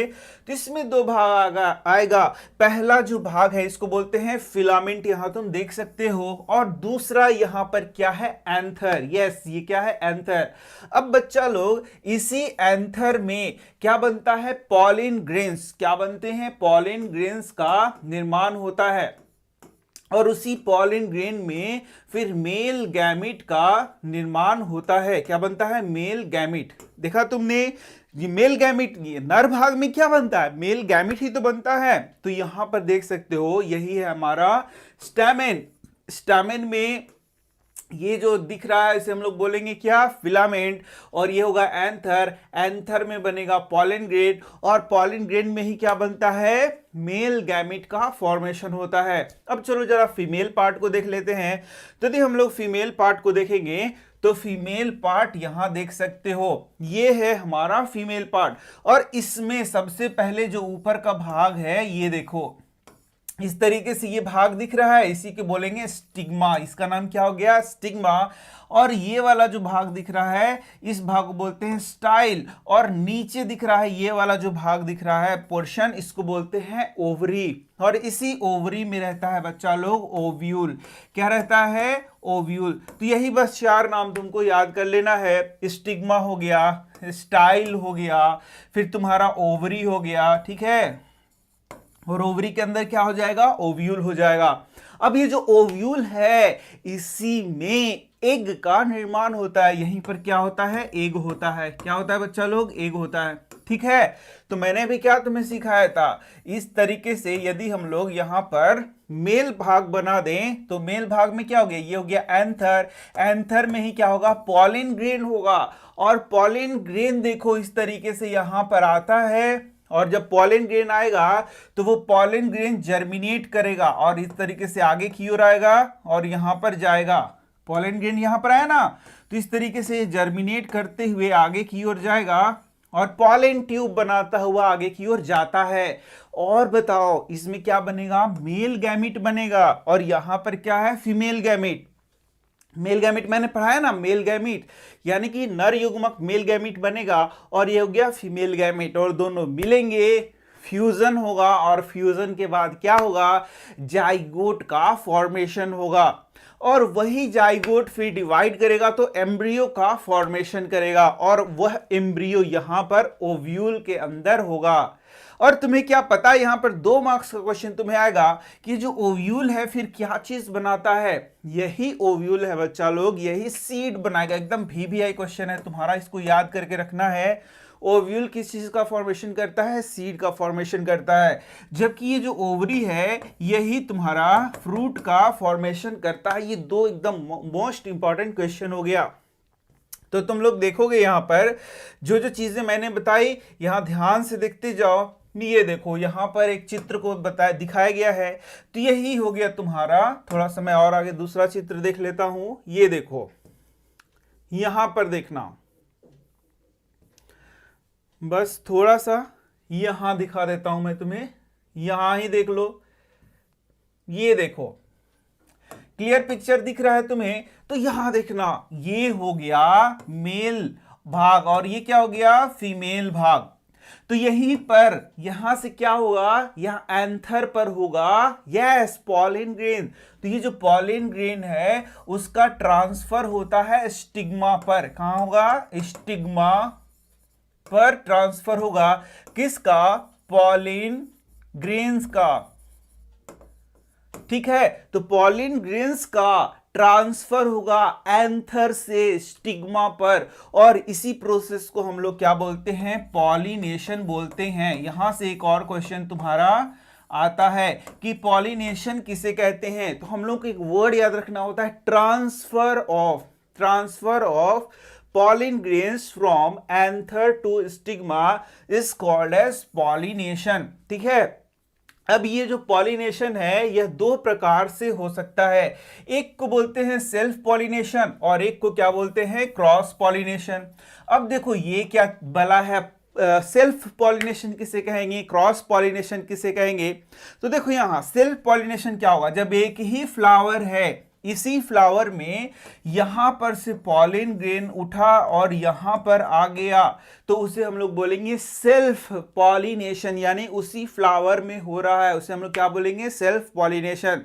तो इसमें 2 भाग आएगा। पहला जो भाग है इसको बोलते हैं फिलामेंट, यहां तुम देख सकते हो, और दूसरा यहां पर क्या है, एंथर। यस, ये क्या है, एंथर। अब बच्चा लोग, इसी एंथर में क्या बनता है, पॉलिन ग्रेन्स। क्या बनते हैं, पॉलिन ग्रेन्स का निर्माण होता है। और उसी पॉलन ग्रेन में फिर मेल गैमिट का निर्माण होता है। क्या बनता है? Male gamete. देखा तुमने, ये मेल गैमिट नर भाग में क्या बनता है? मेल गैमिट ही तो बनता है। तो यहां पर देख सकते हो, यही है हमारा स्टैमेन। स्टैमेन में ये जो दिख रहा है इसे हम लोग बोलेंगे क्या? फिलामेंट। और ये होगा एंथर। एंथर में बनेगा पॉलन ग्रेन, और पॉलन ग्रेन में ही क्या बनता है? मेल गैमिट का फॉर्मेशन होता है। अब चलो जरा फीमेल पार्ट को देख लेते हैं। तो यदि हम लोग फीमेल पार्ट को देखेंगे तो फीमेल पार्ट यहां देख सकते हो, ये है हमारा फीमेल पार्ट। और इसमें सबसे पहले जो ऊपर का भाग है, ये देखो इस तरीके से ये भाग दिख रहा है, इसी के बोलेंगे स्टिग्मा। इसका नाम क्या हो गया? स्टिग्मा। और ये वाला जो भाग दिख रहा है, इस भाग को बोलते हैं स्टाइल। और नीचे दिख रहा है ये वाला जो भाग दिख रहा है पोर्शन, इसको बोलते हैं ओवरी। और इसी ओवरी में रहता है बच्चा लोग ओव्यूल। क्या रहता है? ओव्यूल। तो यही बस 4 नाम तुमको याद कर लेना है। स्टिग्मा हो गया, स्टाइल हो गया, फिर तुम्हारा ओवरी हो गया, ठीक है। और ओवरी के अंदर क्या हो जाएगा? ओव्यूल हो जाएगा। अब ये जो ओव्यूल है, इसी में एग का निर्माण होता है। यहीं पर क्या होता है? एग होता है। क्या होता है बच्चा लोग? एग होता है, ठीक है। तो मैंने भी क्या तुम्हें सिखाया था, इस तरीके से यदि हम लोग यहां पर मेल भाग बना दें तो मेल भाग में क्या हो गया? ये हो गया एंथर। एंथर में ही क्या होगा? पॉलन ग्रेन होगा। और पॉलन ग्रेन देखो इस तरीके से यहां पर आता है, और जब पॉलन ग्रेन आएगा तो वो पॉलन ग्रेन जर्मिनेट करेगा और इस तरीके से आगे की ओर आएगा और यहां पर जाएगा। पॉलन ग्रेन यहां पर आया ना, तो इस तरीके से जर्मिनेट करते हुए आगे की ओर जाएगा और पॉलन ट्यूब बनाता हुआ आगे की ओर जाता है। और बताओ इसमें क्या बनेगा? मेल गैमिट बनेगा। और यहां पर क्या है? Female gamete. मेल गैमिट मैंने पढ़ाया ना, मेल गैमिट यानी कि नर युग्मक मेल गैमिट बनेगा, और ये हो गया फीमेल गैमिट। और दोनों मिलेंगे, फ्यूजन होगा, और फ्यूजन के बाद क्या होगा? जाइगोट का फॉर्मेशन होगा। और वही जाइगोट फिर डिवाइड करेगा तो एम्ब्रियो का फॉर्मेशन करेगा, और वह एम्ब्रियो यहां पर ओव्यूल के अंदर होगा। और तुम्हें क्या पता, यहां पर 2 मार्क्स का क्वेश्चन तुम्हें आएगा कि जो ओव्यूल है फिर क्या चीज बनाता है? यही ओव्यूल है बच्चा लोग, यही सीड बनाएगा। एकदम VVI क्वेश्चन है तुम्हारा, इसको याद करके रखना है। ओव्यूल किस चीज का फॉर्मेशन करता है? सीड का फॉर्मेशन करता है। जबकि ये जो ओवरी है यही तुम्हारा फ्रूट का फॉर्मेशन करता है। ये 2 एकदम मोस्ट इंपॉर्टेंट क्वेश्चन हो गया। तो तुम लोग देखोगे यहां पर जो जो चीजें मैंने बताई, यहां ध्यान से देखते जाओ। ये देखो यहां पर एक चित्र को दिखाया गया है, तो यही हो गया तुम्हारा। थोड़ा सा मैं और आगे दूसरा चित्र देख लेता हूं। ये देखो यहां पर देखना, बस थोड़ा सा यहां दिखा देता हूं मैं तुम्हें, यहां ही देख लो। ये देखो क्लियर पिक्चर दिख रहा है तुम्हें? तो यहां देखना, ये हो गया मेल भाग और ये क्या हो गया? फीमेल भाग। तो यहीं पर यहां से क्या होगा? यहां एंथर पर होगा, यस, पॉलन ग्रेन। तो ये जो पॉलन ग्रेन है उसका ट्रांसफर होता है स्टिग्मा पर। कहां होगा? स्टिग्मा पर ट्रांसफर होगा। किसका? पॉलन ग्रेन्स का, ठीक है। तो पॉलन ग्रेन्स का ट्रांसफर होगा एंथर से स्टिग्मा पर, और इसी प्रोसेस को हम लोग क्या बोलते हैं? पॉलिनेशन बोलते हैं। यहां से एक और क्वेश्चन तुम्हारा आता है कि पॉलिनेशन किसे कहते हैं? तो हम लोग को एक वर्ड याद रखना होता है, transfer of. Transfer of pollen grains from anther to stigma is called as pollination, ठीक है। अब ये जो पॉलिनेशन है यह 2 प्रकार से हो सकता है। एक को बोलते हैं सेल्फ पॉलिनेशन और एक को क्या बोलते हैं? Cross pollination. अब देखो ये क्या बला है, सेल्फ पॉलिनेशन किसे कहेंगे, क्रॉस पॉलिनेशन किसे कहेंगे? तो देखो यहां सेल्फ पॉलिनेशन क्या होगा? जब एक ही फ्लावर है, इसी फ्लावर में यहां पर से पॉलन ग्रेन उठा और यहां पर आ गया, तो उसे हम लोग बोलेंगे सेल्फ पॉलिनेशन, यानी उसी फ्लावर में हो रहा है, उसे हम लोग क्या बोलेंगे? Self pollination.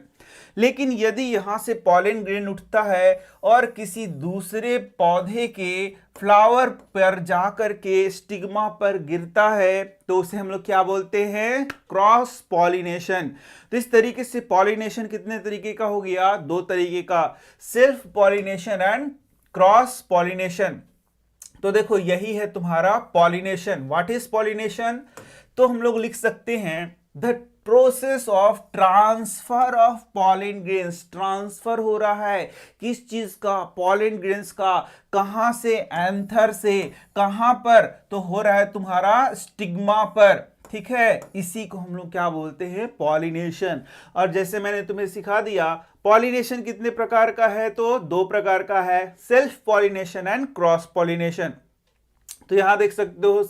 लेकिन यदि यहां से पॉलन ग्रेन उठता है और किसी दूसरे पौधे के फ्लावर पर जाकर के स्टिग्मा पर गिरता है तो उसे हम लोग क्या बोलते हैं, क्रॉस पॉलिनेशन। तो इस तरीके से पॉलिनेशन कितने तरीके का हो गया, दो तरीके का, self pollination and cross pollination. तो देखो यही है तुम्हारा पॉलिनेशन। What is pollination? तो हम लोग लिख सकते हैं the process of transfer of pollen grains. Transfer हो रहा है किस चीज का, पॉलन ग्रेन्स का, कहां से, एंथर से, कहां पर, तो हो रहा है तुम्हारा स्टिग्मा पर। ठीक है, इसी को हम लोग क्या बोलते हैं, पॉलिनेशन। और जैसे मैंने तुम्हें सिखा दिया पॉलिनेशन कितने प्रकार का है, तो दो प्रकार का है, self pollination and cross pollination. तो यहां देख सकते हो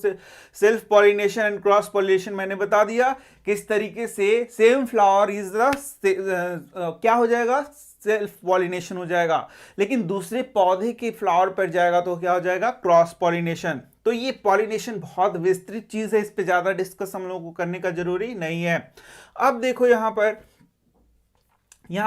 self pollination and cross pollination मैंने बता दिया किस तरीके से सेम फ्लावर इज द क्या हो जाएगा, सेल्फ पॉलिनेशन हो जाएगा, लेकिन दूसरे पौधे के फ्लावर पर जाएगा तो क्या हो जाएगा, क्रॉस पॉलिनेशन। तो ये पॉलिनेशन बहुत विस्तृत चीज है, इस पे ज्यादा डिस्कस हम लोगों को करने का जरूरी नहीं है। अब देखो यहां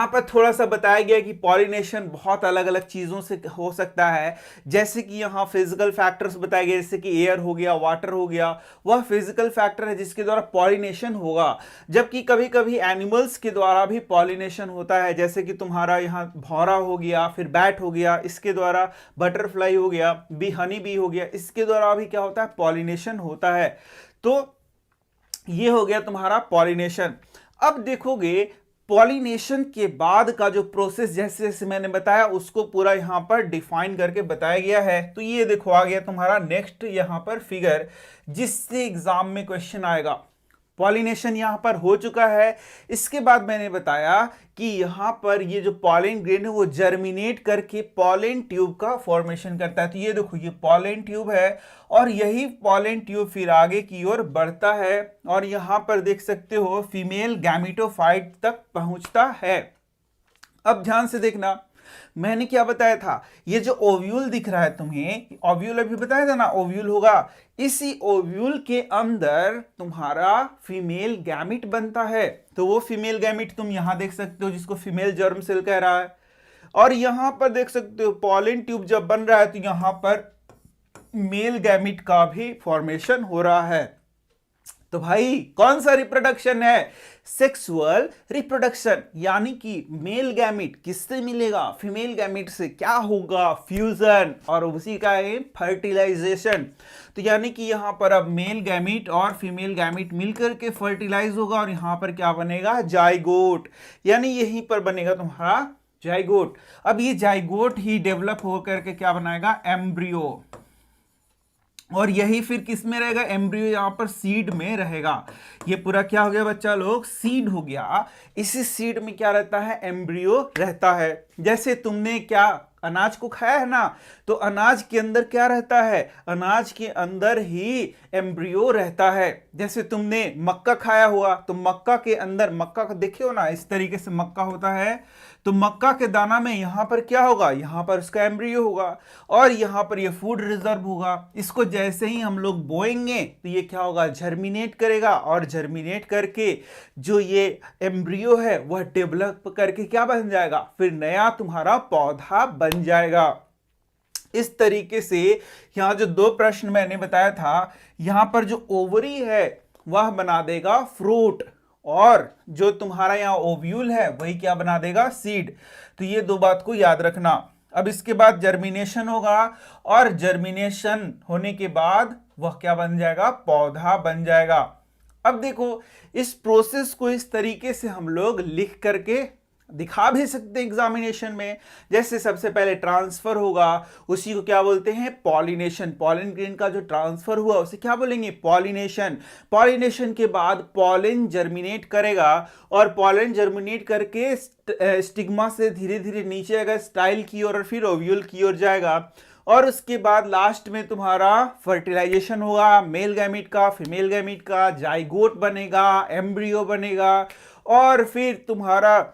पर थोड़ा सा बताया गया कि पॉलिनेशन बहुत अलग अलग चीजों से हो सकता है। जैसे कि यहां फिजिकल फैक्टर्स बताए गए, जैसे कि एयर हो गया, वाटर हो गया, वह फिजिकल फैक्टर है जिसके द्वारा पॉलिनेशन होगा। जबकि कभी कभी एनिमल्स के द्वारा भी पॉलिनेशन होता है, जैसे कि तुम्हारा यहाँ भौरा हो गया, फिर बैट हो गया, इसके द्वारा बटरफ्लाई हो गया, हनी बी हो गया, इसके द्वारा भी क्या होता है, पॉलिनेशन होता है। तो ये हो गया तुम्हारा पॉलिनेशन। अब देखोगे पॉलिनेशन के बाद का जो प्रोसेस जैसे जैसे मैंने बताया उसको पूरा यहां पर डिफाइन करके बताया गया है। तो ये देखो आ गया तुम्हारा नेक्स्ट यहां पर फिगर, जिससे एग्जाम में क्वेश्चन आएगा। पॉलिनेशन यहां पर हो चुका है, इसके बाद मैंने बताया कि यहां पर ये जो पॉलन ग्रेन है वो जर्मिनेट करके पॉलन ट्यूब का फॉर्मेशन करता है। तो ये देखो ये पॉलन ट्यूब है और यही पॉलन ट्यूब फिर आगे की ओर बढ़ता है और यहां पर देख सकते हो फीमेल गैमेटोफाइट तक पहुंचता है। अब ध्यान से देखना, मैंने क्या बताया था, ये जो ओव्यूल दिख रहा है तुम्हें, ओव्यूल अभी बताया था ना, ओव्यूल होगा, इसी ओव्यूल के अंदर तुम्हारा फीमेल गैमिट बनता है। तो वो फीमेल गैमिट तुम यहां देख सकते हो जिसको फीमेल जर्म सेल कह रहा है। और यहां पर देख सकते हो पॉलन ट्यूब जब बन रहा है तो यहां पर मेल गैमिट का भी फॉर्मेशन हो रहा है। तो भाई कौन सा रिप्रोडक्शन है, सेक्सुअल रिप्रोडक्शन, यानी कि मेल गैमिट किससे मिलेगा, फीमेल गैमिट से, क्या होगा, फ्यूजन, और उसी का है फर्टिलाइजेशन। तो यानी कि यहां पर अब मेल गैमिट और फीमेल गैमिट मिलकर के फर्टिलाइज होगा और यहां पर क्या बनेगा, जाइगोट, यानी यहीं पर बनेगा तुम्हारा जाइगोट। अब ये जाइगोट ही डेवलप होकर के क्या बनाएगा, एम्ब्रियो, और यही फिर किस में रहेगा, एम्ब्रियो यहां पर सीड में रहेगा। ये पूरा क्या हो गया बच्चा लोग, सीड हो गया। इसी सीड में क्या रहता है, एम्ब्रियो रहता है। जैसे तुमने क्या अनाज को खाया है ना, तो अनाज के अंदर क्या रहता है, अनाज के अंदर ही एम्ब्रियो रहता है। जैसे तुमने मक्का खाया हुआ तो मक्का के अंदर, मक्का को देखे हो ना, इस तरीके से मक्का होता है, तो मक्का के दाना में यहां पर क्या होगा, यहां पर उसका एम्ब्रियो होगा और यहां पर ये फूड रिजर्व होगा। इसको जैसे ही हम लोग बोएंगे तो ये क्या होगा, जर्मिनेट करेगा और जर्मिनेट करके जो ये एम्ब्रियो है वह डेवलप करके क्या बन जाएगा, फिर नया तुम्हारा पौधा बन जाएगा। इस तरीके से यहां जो दो प्रश्न मैंने बताया था, यहां पर जो ओवरी है वह बना देगा फ्रूट और जो तुम्हारा यहां ओव्यूल है वही क्या बना देगा, सीड। तो ये दो बात को याद रखना। अब इसके बाद जर्मिनेशन होगा और जर्मिनेशन होने के बाद वह क्या बन जाएगा, पौधा बन जाएगा। अब देखो इस प्रोसेस को इस तरीके से हम लोग लिख करके दिखा भी सकते हैं एग्जामिनेशन में। जैसे सबसे पहले ट्रांसफर होगा, उसी को क्या बोलते हैं, पॉलिनेशन। पॉलन ग्रेन का जो ट्रांसफर हुआ उसे क्या बोलेंगे, पॉलिनेशन। पॉलिनेशन के बाद पॉलन जर्मिनेट करेगा और पॉलन जर्मिनेट करके स्टिग्मा से धीरे धीरे नीचे आएगा स्टाइल की ओर और फिर ओव्यूल की ओर जाएगा और उसके बाद लास्ट में तुम्हारा फर्टिलाइजेशन होगा, मेल गैमिट का, फीमेल गैमिट का, जाइगोट बनेगा, एम्ब्रियो बनेगा और फिर तुम्हारा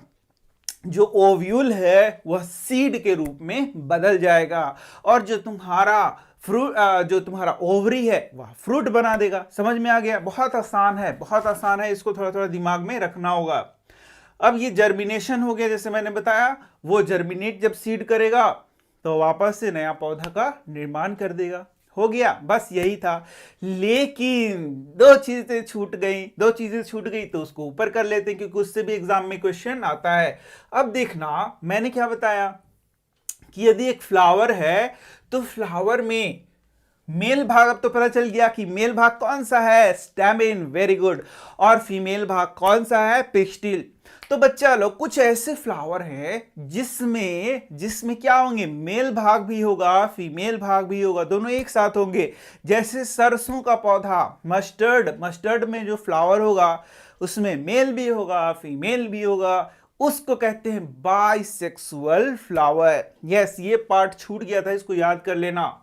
जो ओव्यूल है वह सीड के रूप में बदल जाएगा और जो तुम्हारा फ्रूट, जो तुम्हारा ओवरी है वह फ्रूट बना देगा। समझ में आ गया, बहुत आसान है, बहुत आसान है, इसको थोड़ा थोड़ा दिमाग में रखना होगा। अब ये जर्मिनेशन हो गया, जैसे मैंने बताया, वो जर्मिनेट जब सीड करेगा तो वापस से नया पौधा का निर्माण कर देगा। हो गया, बस यही था। लेकिन दो चीजें छूट गई तो उसको ऊपर कर लेते हैं, क्योंकि उससे भी एग्जाम में क्वेश्चन आता है। अब देखना मैंने क्या बताया कि यदि एक फ्लावर है तो फ्लावर में मेल भाग, अब तो पता चल गया कि मेल भाग कौन सा है, स्टैमेन, वेरी गुड। और फीमेल भाग कौन सा है, पिस्टिल। तो बच्चा लोग कुछ ऐसे फ्लावर हैं जिसमें जिसमें क्या होंगे, मेल भाग भी होगा, फीमेल भाग भी होगा, दोनों एक साथ होंगे। जैसे सरसों का पौधा, मस्टर्ड में जो फ्लावर होगा उसमें मेल भी होगा, फीमेल भी होगा, उसको कहते हैं बाइसेक्सुअल फ्लावर। यस, ये पार्ट छूट गया था, इसको याद कर लेना।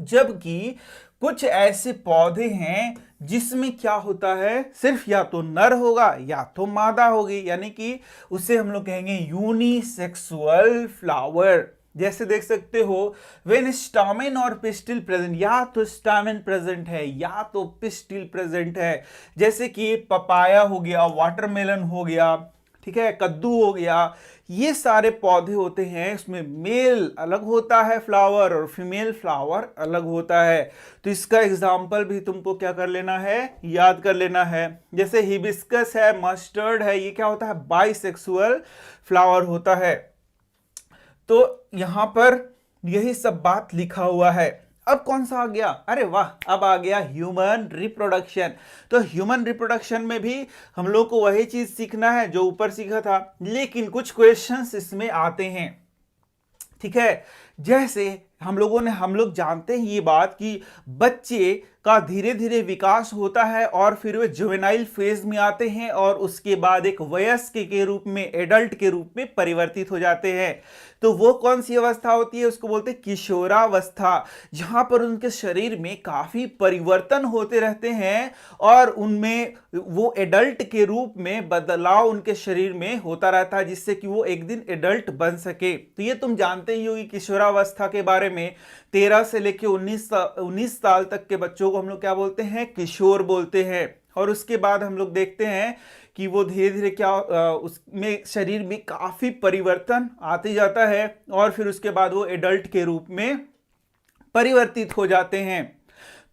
जबकि कुछ ऐसे पौधे हैं जिसमें क्या होता है, सिर्फ या तो नर होगा या तो मादा होगी, यानी कि उसे हम लोग कहेंगे यूनिसेक्सुअल फ्लावर। जैसे देख सकते हो, व्हेन स्टामेन और पिस्टिल प्रेजेंट, या तो स्टामेन प्रेजेंट है या तो पिस्टिल प्रेजेंट है। जैसे कि पपाया हो गया, वाटरमेलन हो गया, ठीक है, कद्दू हो गया, ये सारे पौधे होते हैं, उसमें मेल अलग होता है फ्लावर और फीमेल फ्लावर अलग होता है। तो इसका एग्जाम्पल भी तुमको क्या कर लेना है, याद कर लेना है। जैसे हिबिस्कस है, मस्टर्ड है, ये क्या होता है, बाइसेक्सुअल फ्लावर होता है। तो यहां पर यही सब बात लिखा हुआ है। अब कौन सा आ गया, अरे वाह, अब आ गया ह्यूमन रिप्रोडक्शन। तो ह्यूमन रिप्रोडक्शन में भी हम लोग को वही चीज सीखना है जो ऊपर सीखा था, लेकिन कुछ क्वेश्चंस इसमें आते हैं, ठीक है। जैसे हम लोग जानते हैं ये बात कि बच्चे का धीरे धीरे विकास होता है और फिर वे जुवेनाइल फेज में आते हैं और उसके बाद एक वयस्क के रूप में, एडल्ट के रूप में परिवर्तित हो जाते हैं। तो वो कौन सी अवस्था होती है, उसको बोलते हैं किशोरावस्था, जहां पर उनके शरीर में काफी परिवर्तन होते रहते हैं और उनमें वो एडल्ट के रूप में बदलाव उनके शरीर में होता रहता है, जिससे कि वो एक दिन एडल्ट बन सके। तो ये तुम जानते ही हो कि किशोरावस्था के बारे में 13 से लेकर 19 साल तक के बच्चों को हम लोग क्या बोलते हैं, किशोर बोलते हैं। और उसके बाद हम लोग देखते हैं कि वो धीरे धीरे क्या उसमें शरीर में काफी परिवर्तन आते जाता है और फिर उसके बाद वो एडल्ट के रूप में परिवर्तित हो जाते हैं।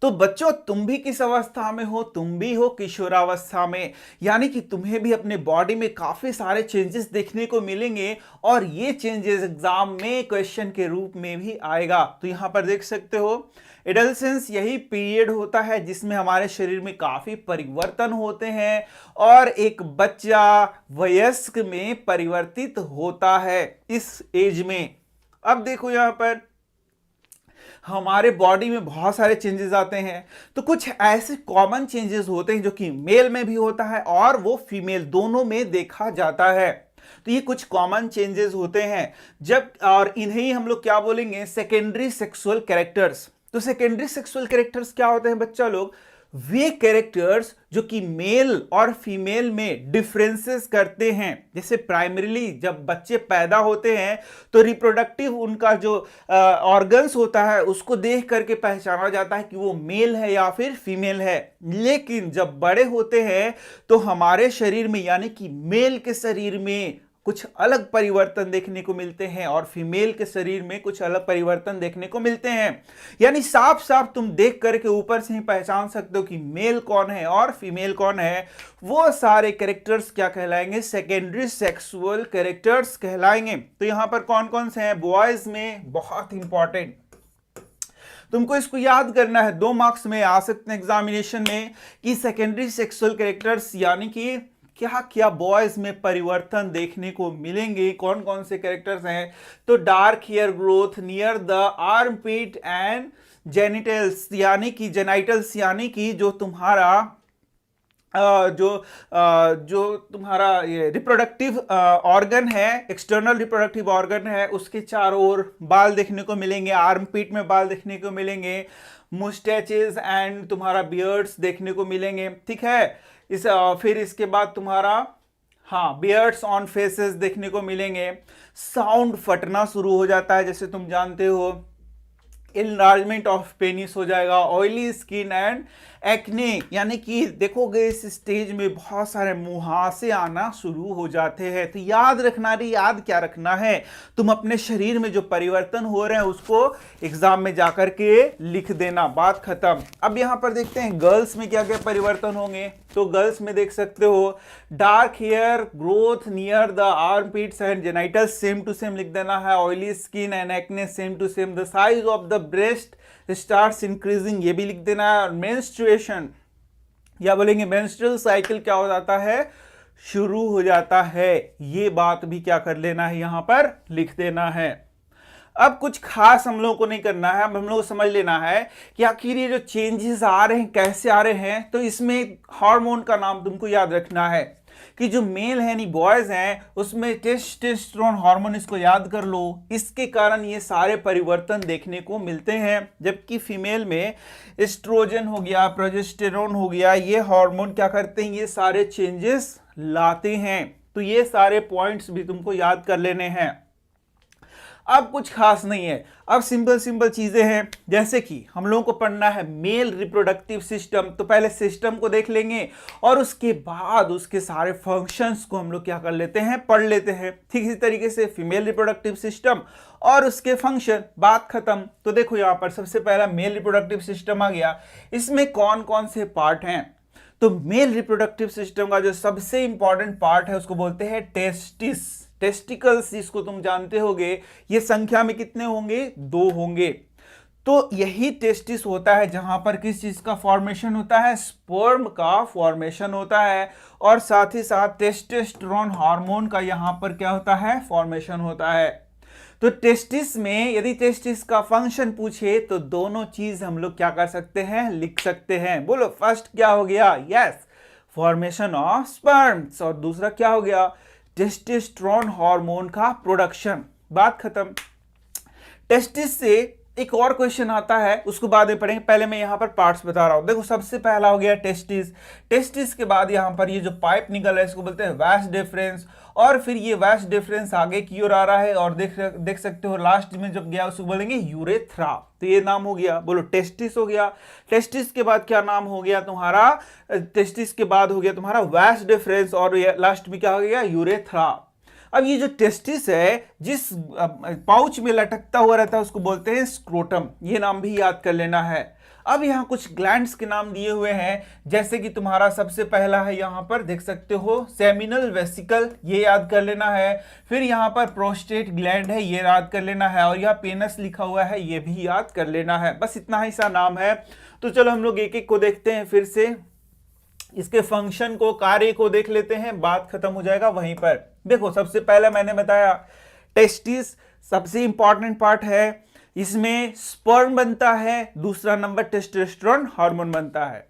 तो बच्चों, तुम भी किस अवस्था में हो, तुम भी हो किशोरावस्था में, यानी कि तुम्हें भी अपने बॉडी में काफी सारे चेंजेस देखने को मिलेंगे और ये चेंजेस एग्जाम में क्वेश्चन के रूप में भी आएगा। तो यहां पर देख सकते हो, एडोलेसेंस यही पीरियड होता है जिसमें हमारे शरीर में काफी परिवर्तन होते हैं और एक बच्चा वयस्क में परिवर्तित होता है इस एज में। अब देखो यहां पर हमारे बॉडी में बहुत सारे चेंजेस आते हैं, तो कुछ ऐसे कॉमन चेंजेस होते हैं जो कि मेल में भी होता है और वो फीमेल, दोनों में देखा जाता है। तो ये कुछ कॉमन चेंजेस होते हैं जब, और इन्हें हम लोग क्या बोलेंगे, सेकेंडरी सेक्सुअल कैरेक्टर्स। तो सेकेंडरी सेक्सुअल कैरेक्टर्स क्या होते हैं बच्चा लोग, वे कैरेक्टर्स जो कि मेल और फीमेल में डिफरेंसेस करते हैं। जैसे प्राइमरीली जब बच्चे पैदा होते हैं तो रिप्रोडक्टिव उनका जो ऑर्गन्स होता है उसको देख करके पहचाना जाता है कि वो मेल है या फिर फीमेल है। लेकिन जब बड़े होते हैं तो हमारे शरीर में, यानी कि मेल के शरीर में कुछ अलग परिवर्तन देखने को मिलते हैं और फीमेल के शरीर में कुछ अलग परिवर्तन देखने को मिलते हैं। यानी साफ साफ तुम देख करके ऊपर से ही पहचान सकते हो कि मेल कौन है और फीमेल कौन है। वो सारे कैरेक्टर्स क्या कहलाएंगे, सेकेंडरी सेक्सुअल कैरेक्टर्स कहलाएंगे। तो यहां पर कौन कौन से हैं, बॉयज में बहुत इंपॉर्टेंट, तुमको इसको याद करना है, 2 मार्क्स में आ सकते हैं एग्जामिनेशन में, कि सेकेंडरी सेक्सुअल कैरेक्टर्स यानी कि क्या क्या बॉयज में परिवर्तन देखने को मिलेंगे, कौन कौन से कैरेक्टर्स हैं। तो dark hair growth near the armpit and genitals, यानी कि जेनाइटल्स, यानी कि जो तुम्हारा जो तुम्हारा ये रिप्रोडक्टिव ऑर्गन है, एक्सटर्नल रिप्रोडक्टिव ऑर्गन है, उसके चारों ओर बाल देखने को मिलेंगे, आर्मपिट में बाल देखने को मिलेंगे, मुस्टैचेस एंड तुम्हारा बियर्ड्स देखने को मिलेंगे, ठीक है। फिर इसके बाद तुम्हारा बियर्ड्स ऑन फेसेस देखने को मिलेंगे। साउंड फटना शुरू हो जाता है, जैसे तुम जानते हो, इनलार्जमेंट ऑफ पेनिस हो जाएगा, ऑयली स्किन एंड एक्ने, यानी कि देखोगे इस स्टेज में बहुत सारे मुहासे आना शुरू हो जाते हैं। तो याद रखना, रे याद क्या रखना है, तुम अपने शरीर में जो परिवर्तन हो रहे हैं उसको एग्जाम में जाकर के लिख देना, बात खत्म। अब यहां पर देखते हैं गर्ल्स में क्या क्या परिवर्तन होंगे। तो गर्ल्स में देख सकते हो dark hair growth near the armpits and genitals, same to same लिख देना है। Oily skin and acne, same to same. The size of the breast starts increasing, ये भी लिख देना है। मेंस्ट्रुएशन या बोलेंगे मेंस्ट्रुअल साइकिल क्या हो जाता है, शुरू हो जाता है, ये बात भी क्या कर लेना है, यहां पर लिख देना है। अब कुछ खास हम लोगों को नहीं करना है, हम लोगों को समझ लेना है कि आखिर ये जो चेंजेस आ रहे हैं कैसे आ रहे हैं। तो इसमें हार्मोन का नाम तुमको याद रखना है कि जो मेल है नहीं बॉयज हैं उसमें टेस्टोस्टेरोन हार्मोन, इसको याद कर लो। इसके कारण ये सारे परिवर्तन देखने को मिलते हैं। जबकि फीमेल में एस्ट्रोजन हो गया, प्रोजेस्टेरोन हो गया, ये हार्मोन क्या करते हैं, ये सारे चेंजेस लाते हैं। तो ये सारे पॉइंट्स भी तुमको याद कर लेने हैं। अब कुछ खास नहीं है, अब सिंपल सिंपल चीजें हैं, जैसे कि हम लोगों को पढ़ना है मेल रिप्रोडक्टिव सिस्टम। तो पहले सिस्टम को देख लेंगे और उसके बाद उसके सारे फंक्शंस को हम लोग क्या कर लेते हैं, पढ़ लेते हैं। ठीक इसी तरीके से फीमेल रिप्रोडक्टिव सिस्टम और उसके फंक्शन, बात खत्म। तो देखो यहां पर सबसे पहला मेल रिप्रोडक्टिव सिस्टम आ गया। इसमें कौन कौन से पार्ट हैं, तो मेल रिप्रोडक्टिव सिस्टम का जो सबसे इंपॉर्टेंट पार्ट है उसको बोलते हैं टेस्टिस, टेस्टिकल्स, जिसको तुम जानते होगे। ये संख्या में कितने होंगे, 2 होंगे। तो यही टेस्टिस होता है जहां पर किस चीज का फॉर्मेशन होता है, स्पर्म का फॉर्मेशन होता है। और साथ ही साथ टेस्टोस्टेरोन हार्मोन का यहां पर क्या होता है, फॉर्मेशन होता है। तो टेस्टिस में यदि टेस्टिस का फंक्शन पूछे तो दोनों चीज हम लोग क्या कर सकते हैं, लिख सकते हैं। बोलो फर्स्ट क्या हो गया, यस, फॉर्मेशन ऑफ स्पर्म्स, और दूसरा क्या हो गया, टेस्टोस्टेरोन हार्मोन का प्रोडक्शन, बात खत्म। टेस्टिस से एक और क्वेश्चन आता है, उसको बाद में पढ़ेंगे, पहले मैं यहां पर पार्ट्स बता रहा हूं। देखो सबसे पहला हो गया टेस्टिस। टेस्टिस के बाद यहां पर ये जो पाइप निकल रहा है इसको बोलते हैं वास डिफरेंस, और फिर ये वास डिफरेंस आगे की ओर आ रहा है, और देख सकते हो लास्ट में जब गया उसको बोलेंगे यूरेथ्रा। तो ये नाम हो गया, बोलो टेस्टिस हो गया। टेस्टिस के बाद क्या नाम हो गया तुम्हारा, टेस्टिस के बाद हो गया तुम्हारा वास डिफरेंस, और लास्ट में क्या हो गया, यूरेथ्रा। अब ये जो टेस्टिस है जिस पाउच में लटकता हुआ रहता है उसको बोलते हैं स्क्रोटम, ये नाम भी याद कर लेना है। अब यहाँ कुछ ग्लैंड्स के नाम दिए हुए हैं, जैसे कि तुम्हारा सबसे पहला है यहाँ पर देख सकते हो सेमिनल वेसिकल, ये याद कर लेना है। फिर यहाँ पर प्रोस्टेट ग्लैंड है, ये याद कर लेना है। और यहाँ पेनस लिखा हुआ है, ये भी याद कर लेना है। बस इतना ही सा नाम है। तो चलो हम लोग एक एक को देखते हैं, फिर से इसके फंक्शन को, कार्य को देख लेते हैं, बात खत्म हो जाएगा वहीं पर। देखो सबसे पहले मैंने बताया टेस्टिस सबसे इंपॉर्टेंट पार्ट है, इसमें स्पर्म बनता है, दूसरा नंबर टेस्टोस्टेरोन हार्मोन बनता है।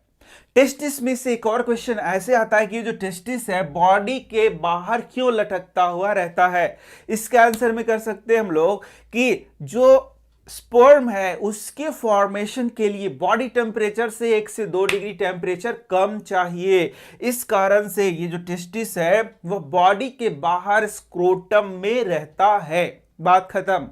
टेस्टिस में से एक और क्वेश्चन ऐसे आता है कि जो टेस्टिस है बॉडी के बाहर क्यों लटकता हुआ रहता है। इसका आंसर में कर सकते हैं हम लोग कि जो स्पर्म है उसके फॉर्मेशन के लिए बॉडी टेम्परेचर से 1 से 2 डिग्री टेम्परेचर कम चाहिए। इस कारण से ये जो टेस्टिस है वह बॉडी के बाहर स्क्रोटम में रहता है, बात खत्म।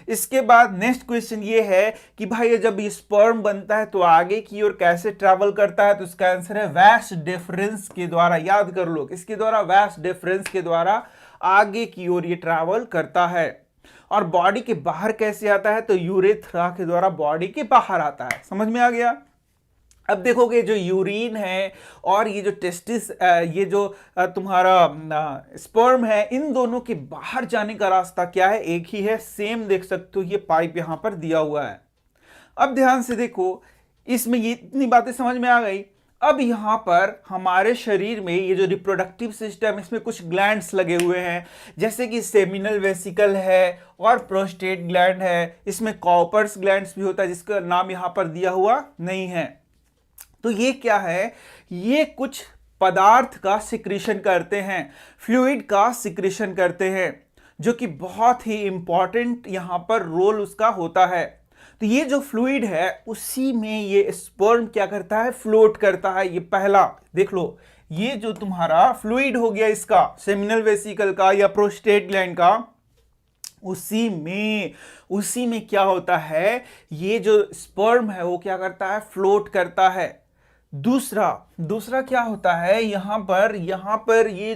इसके बाद नेक्स्ट क्वेश्चन ये है कि भाई जब ये स्पर्म बनता है तो आगे की ओर कैसे ट्रैवल करता है, तो इसका आंसर है वास डिफरेंस के द्वारा। याद कर लो किसके द्वारा, वास डिफरेंस के द्वारा आगे की ओर ये ट्रैवल करता है। और बॉडी के बाहर कैसे आता है, तो यूरेथ्रा के द्वारा बॉडी के बाहर आता है। समझ में आ गया। अब देखोगे जो यूरिन है और ये जो टेस्टिस, ये जो तुम्हारा स्पर्म है, इन दोनों के बाहर जाने का रास्ता क्या है, एक ही है, सेम देख सकते हो ये पाइप यहां पर दिया हुआ है। अब ध्यान से देखो, इसमें ये इतनी बातें समझ में आ गई। अब यहां पर हमारे शरीर में ये जो रिप्रोडक्टिव सिस्टम, इसमें कुछ ग्लैंड्स लगे हुए हैं, जैसे कि सेमिनल वेसिकल है और प्रोस्टेट ग्लैंड है। इसमें कॉपर्स ग्लैंड्स भी होता है जिसका नाम यहां पर दिया हुआ नहीं है। तो ये क्या है, ये कुछ पदार्थ का सिक्रीशन करते हैं, फ्लूइड का सिक्रीशन करते हैं, जो कि बहुत ही इंपॉर्टेंट यहां पर रोल उसका होता है। तो ये जो फ्लूइड है उसी में ये स्पर्म क्या करता है, फ्लोट करता है। ये पहला देख लो, ये जो तुम्हारा फ्लूइड हो गया इसका सेमिनल वेसिकल का या प्रोस्टेट ग्लैंड का, उसी में क्या होता है, ये जो स्पर्म है वो क्या करता है, फ्लोट करता है। दूसरा दूसरा क्या होता है, यहाँ पर ये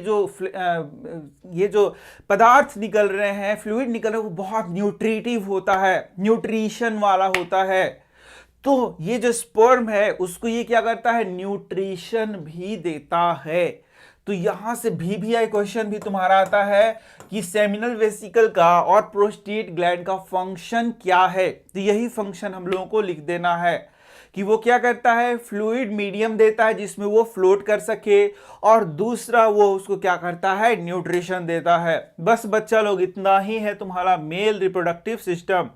जो पदार्थ निकल रहे हैं, फ्लूइड निकल रहे हैं, वो बहुत न्यूट्रिटिव होता है, न्यूट्रिशन वाला होता है। तो ये जो स्पर्म है उसको ये क्या करता है, न्यूट्रिशन भी देता है। तो यहां से VVI क्वेश्चन भी तुम्हारा आता है कि सेमिनल वेसिकल का और प्रोस्टेट ग्लैंड का फंक्शन क्या है। तो यही फंक्शन हम लोगों को लिख देना है कि वो क्या करता है, फ्लूइड मीडियम देता है जिसमें वो फ्लोट कर सके, और दूसरा वो उसको क्या करता है, न्यूट्रिशन देता है। बस बच्चा लोग इतना ही है तुम्हारा मेल रिप्रोडक्टिव सिस्टम।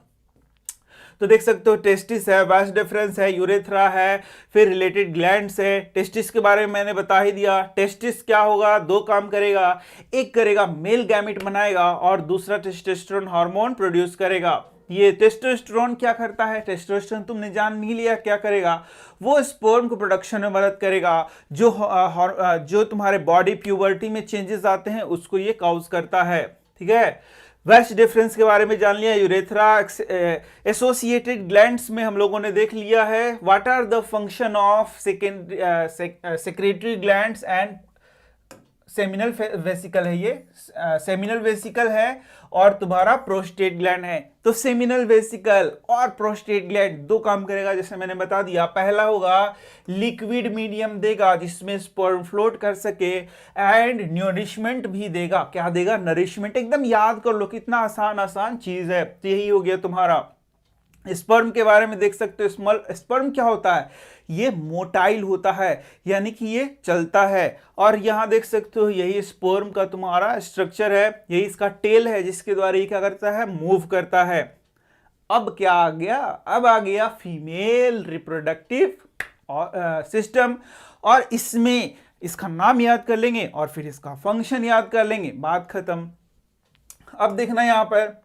तो देख सकते हो टेस्टिस है, वास डिफरेंस है, यूरेथ्रा है, फिर रिलेटेड ग्लैंड्स है। टेस्टिस के बारे में मैंने बता ही दिया। टेस्टिस क्या होगा, दो काम करेगा, एक करेगा मेल गैमेट बनाएगा और दूसरा टेस्टोस्टेरोन हार्मोन प्रोड्यूस करेगा। ये टेस्टोस्टेरोन क्या करता है, टेस्टोस्टेरोन तुमने जान नहीं लिया क्या करेगा, वो स्पर्म को प्रोडक्शन में मदद करेगा। जो तुम्हारे बॉडी प्यूबर्टी में चेंजेस आते हैं उसको ये काउज करता है। ठीक है, वेस्ट डिफरेंस के बारे में जान लिया, यूरेथ्रा, एसोसिएटेड ग्लैंड्स में हम लोगों ने देख लिया है। What are the function of secretory glands and seminal vesicle है, ये सेमिनल वेसिकल है और तुम्हारा प्रोस्टेट ग्लैंड है। तो सेमिनल वेसिकल और प्रोस्टेट ग्लैंड दो काम करेगा, जैसे मैंने बता दिया। पहला होगा लिक्विड मीडियम देगा जिसमें स्पर्म फ्लोट कर सके, एंड न्यूरिशमेंट भी देगा। क्या देगा, नरिशमेंट। एकदम याद कर लो, कितना आसान आसान चीज है। तो यही हो गया तुम्हारा। स्पर्म के बारे में देख सकते हो, स्पर्म क्या होता है, ये मोटाइल होता है, यानी कि ये चलता है। और यहां देख सकते हो यही स्पर्म का तुम्हारा स्ट्रक्चर है, यही इसका टेल है जिसके द्वारा ये क्या करता है, मूव करता है। अब क्या आ गया, अब आ गया फीमेल रिप्रोडक्टिव सिस्टम, और इसमें इसका नाम याद कर लेंगे और फिर इसका फंक्शन याद कर लेंगे, बात खत्म। अब देखना यहां पर,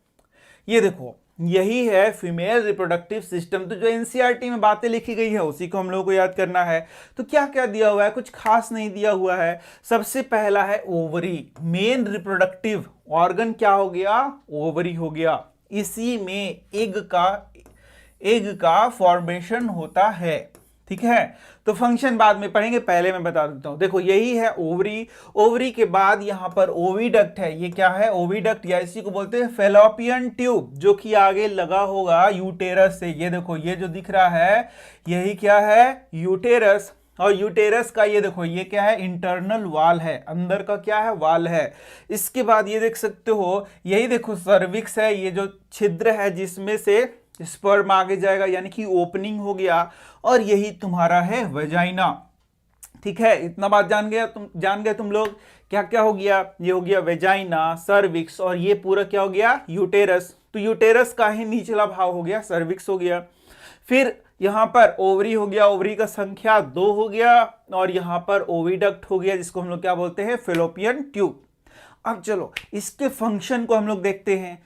ये देखो यही है फीमेल रिप्रोडक्टिव सिस्टम। तो जो एनसीईआरटी में बातें लिखी गई है उसी को हम लोगों को याद करना है। तो क्या क्या दिया हुआ है, कुछ खास नहीं दिया हुआ है। सबसे पहला है ओवरी, मेन रिप्रोडक्टिव ऑर्गन क्या हो गया, ओवरी हो गया। इसी में एग का फॉर्मेशन होता है। ठीक है, तो फंक्शन बाद में पढ़ेंगे, पहले मैं बता देता हूं। देखो यही है ओवरी, ओवरी के बाद यहां पर ओविडक्ट है। ये क्या है, ओविडक्ट, या इसी को बोलते हैं फेलोपियन ट्यूब, जो कि आगे लगा होगा यूटेरस से। ये देखो ये जो दिख रहा है यही क्या है, यूटेरस। और यूटेरस का ये देखो ये क्या है, इंटरनल वाल है, अंदर का क्या है, वाल है। इसके बाद ये देख सकते हो, यही देखो सर्विक्स है, ये जो छिद्र है जिसमें से स्पर्म आगे जाएगा, यानी कि ओपनिंग हो गया। और यही तुम्हारा है वेजाइना। ठीक है, इतना बात जान गए तुम लोग। क्या क्या हो गया, ये हो गया वेजाइना, सर्विक्स, और ये पूरा क्या हो गया, यूटेरस। तो यूटेरस का ही निचला भाग हो गया, सर्विक्स हो गया। फिर यहां पर ओवरी हो गया, ओवरी का संख्या 2 हो गया, और यहां पर ओविडक्ट हो गया जिसको हम लोग क्या बोलते हैं, फेलोपियन ट्यूब। अब चलो इसके फंक्शन को हम लोग देखते हैं।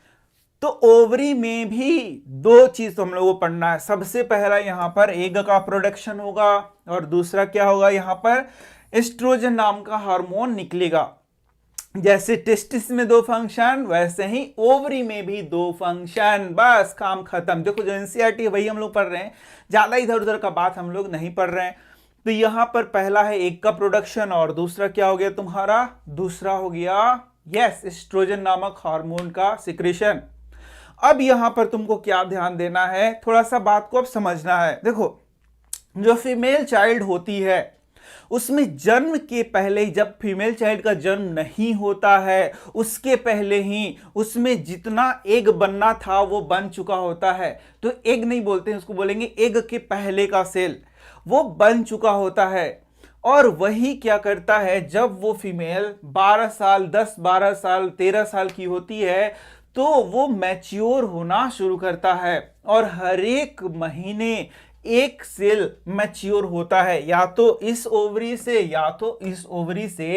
तो ओवरी में भी दो चीज तो हम लोगों को पढ़ना है। सबसे पहला यहां पर एग का प्रोडक्शन होगा, और दूसरा क्या होगा, यहां पर एस्ट्रोजन नाम का हार्मोन निकलेगा। जैसे टेस्टिस में दो फंक्शन, वैसे ही ओवरी में भी दो फंक्शन, बस काम खत्म। देखो जो एनसीईआरटी है वही हम लोग पढ़ रहे हैं, ज्यादा इधर उधर का बात हम लोग नहीं पढ़ रहे हैं। तो यहां पर पहला है एग का प्रोडक्शन, और दूसरा क्या हो गया तुम्हारा, दूसरा हो गया यस एस्ट्रोजन नामक हार्मोन का सिक्रेशन। अब यहां पर तुमको क्या ध्यान देना है, थोड़ा सा बात को अब समझना है। देखो जो फीमेल चाइल्ड होती है उसमें जन्म के पहले ही, जब फीमेल चाइल्ड का जन्म नहीं होता है उसके पहले ही उसमें जितना एग बनना था वो बन चुका होता है। तो एग नहीं बोलते हैं उसको, बोलेंगे एग के पहले का सेल, वो बन चुका होता है। और वही क्या करता है, जब वो फीमेल 12 साल 10 12 साल 13 साल की होती है तो वो मैच्योर होना शुरू करता है, और हर एक महीने एक सेल मैच्योर होता है, या तो इस ओवरी से या तो इस ओवरी से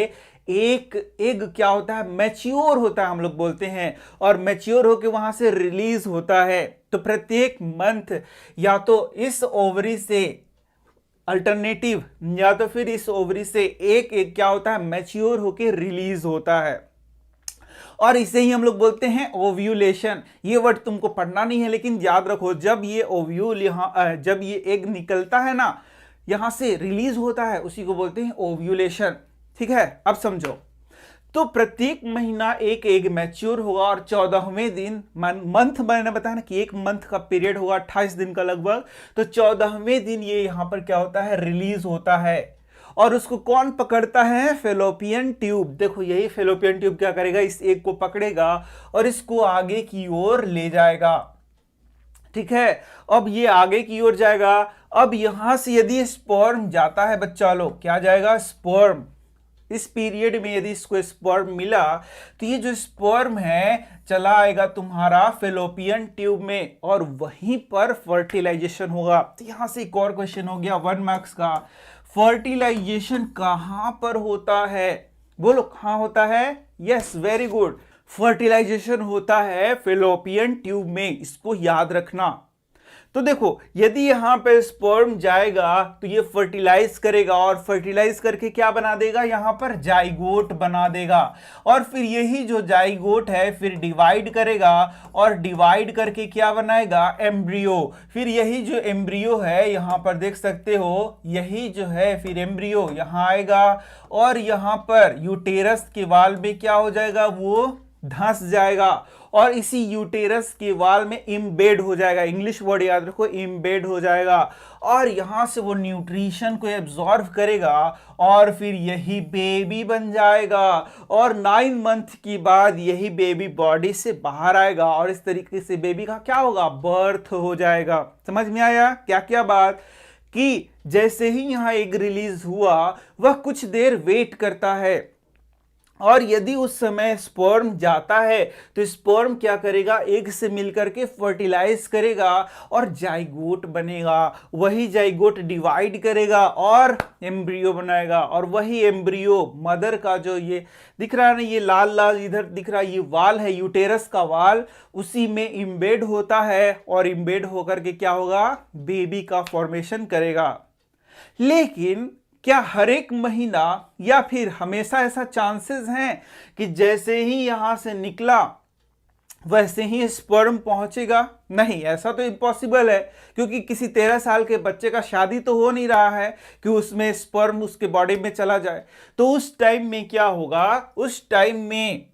एक एग क्या होता है, मैच्योर होता है हम लोग बोलते हैं, और मैच्योर होकर वहां से रिलीज होता है। तो प्रत्येक मंथ या तो इस ओवरी से अल्टरनेटिव, या तो फिर इस ओवरी से एक एग क्या होता है, मैच्योर होकर रिलीज होता है, और इसे ही हम लोग बोलते हैं ओव्यूलेशन। ये वर्ड तुमको पढ़ना नहीं है, लेकिन याद रखो जब ये ओव्यूल जब ये एग निकलता है ना, यहां से रिलीज होता है, उसी को बोलते हैं ओव्यूलेशन। ठीक है, अब समझो। तो प्रत्येक महीना एक एग मैच्योर होगा और 14वें दिन मंथ, मैंने बताया ना कि एक मंथ का पीरियड होगा 28 दिन का लगभग, तो 14वें दिन ये यहां पर क्या होता है, रिलीज होता है। और उसको कौन पकड़ता है, फेलोपियन ट्यूब। देखो यही फेलोपियन ट्यूब क्या करेगा, इस एग को पकड़ेगा और इसको आगे की ओर ले जाएगा। ठीक है, अब ये आगे की ओर जाएगा। अब यहां से यदि स्पर्म जाता है बच्चा लोग, क्या जाएगा, स्पर्म। इस पीरियड में यदि इसको स्पर्म मिला तो ये जो स्पर्म है चला आएगा तुम्हारा फेलोपियन ट्यूब में और वहीं पर फर्टिलाइजेशन होगा। तो यहां से एक और क्वेश्चन हो गया 1 मार्क्स का, फर्टिलाइजेशन कहां पर होता है, बोलो कहां होता है। यस, वेरी गुड, फर्टिलाइजेशन होता है फेलोपियन ट्यूब में, इसको याद रखना। तो देखो यदि यहां पे स्पर्म जाएगा तो ये फर्टिलाइज करेगा और फर्टिलाइज करके क्या बना देगा, यहां पर जाइगोट बना देगा। और फिर यही जो जाइगोट है फिर डिवाइड करेगा और डिवाइड करके क्या बनाएगा, एम्ब्रियो। फिर यही जो एम्ब्रियो है यहां पर देख सकते हो, यही जो है फिर एम्ब्रियो यहां आएगा और यहां पर यूटेरस के वाल में क्या हो जाएगा, वो धंस जाएगा और इसी यूटेरस के वाल में इम्बेड हो जाएगा। इंग्लिश वर्ड याद रखो, इम्बेड हो जाएगा और यहां से वो न्यूट्रिशन को एब्जॉर्व करेगा और फिर यही बेबी बन जाएगा और 9 मंथ की बाद यही बेबी बॉडी से बाहर आएगा और इस तरीके से बेबी का क्या होगा, बर्थ हो जाएगा। समझ में आया क्या क्या बात, कि जैसे ही यहां एग रिलीज हुआ वह कुछ देर वेट करता है और यदि उस समय स्पर्म जाता है तो स्पर्म क्या करेगा, एग से मिलकर के फर्टिलाइज करेगा और जाइगोट बनेगा। वही जाइगोट डिवाइड करेगा और एम्ब्रियो बनाएगा और वही एम्ब्रियो मदर का जो ये दिख रहा है ना, ये लाल लाल इधर दिख रहा है, ये वाल है यूटेरस का वाल, उसी में इम्बेड होता है और इम्बेड होकर के क्या होगा, बेबी का फॉर्मेशन करेगा। लेकिन क्या हर एक महीना या फिर हमेशा ऐसा चांसेस हैं कि जैसे ही यहां से निकला वैसे ही स्पर्म पहुंचेगा? नहीं, ऐसा तो इम्पॉसिबल है, क्योंकि किसी 13 साल के बच्चे का शादी तो हो नहीं रहा है कि उसमें स्पर्म उसके बॉडी में चला जाए। तो उस टाइम में क्या होगा, उस टाइम में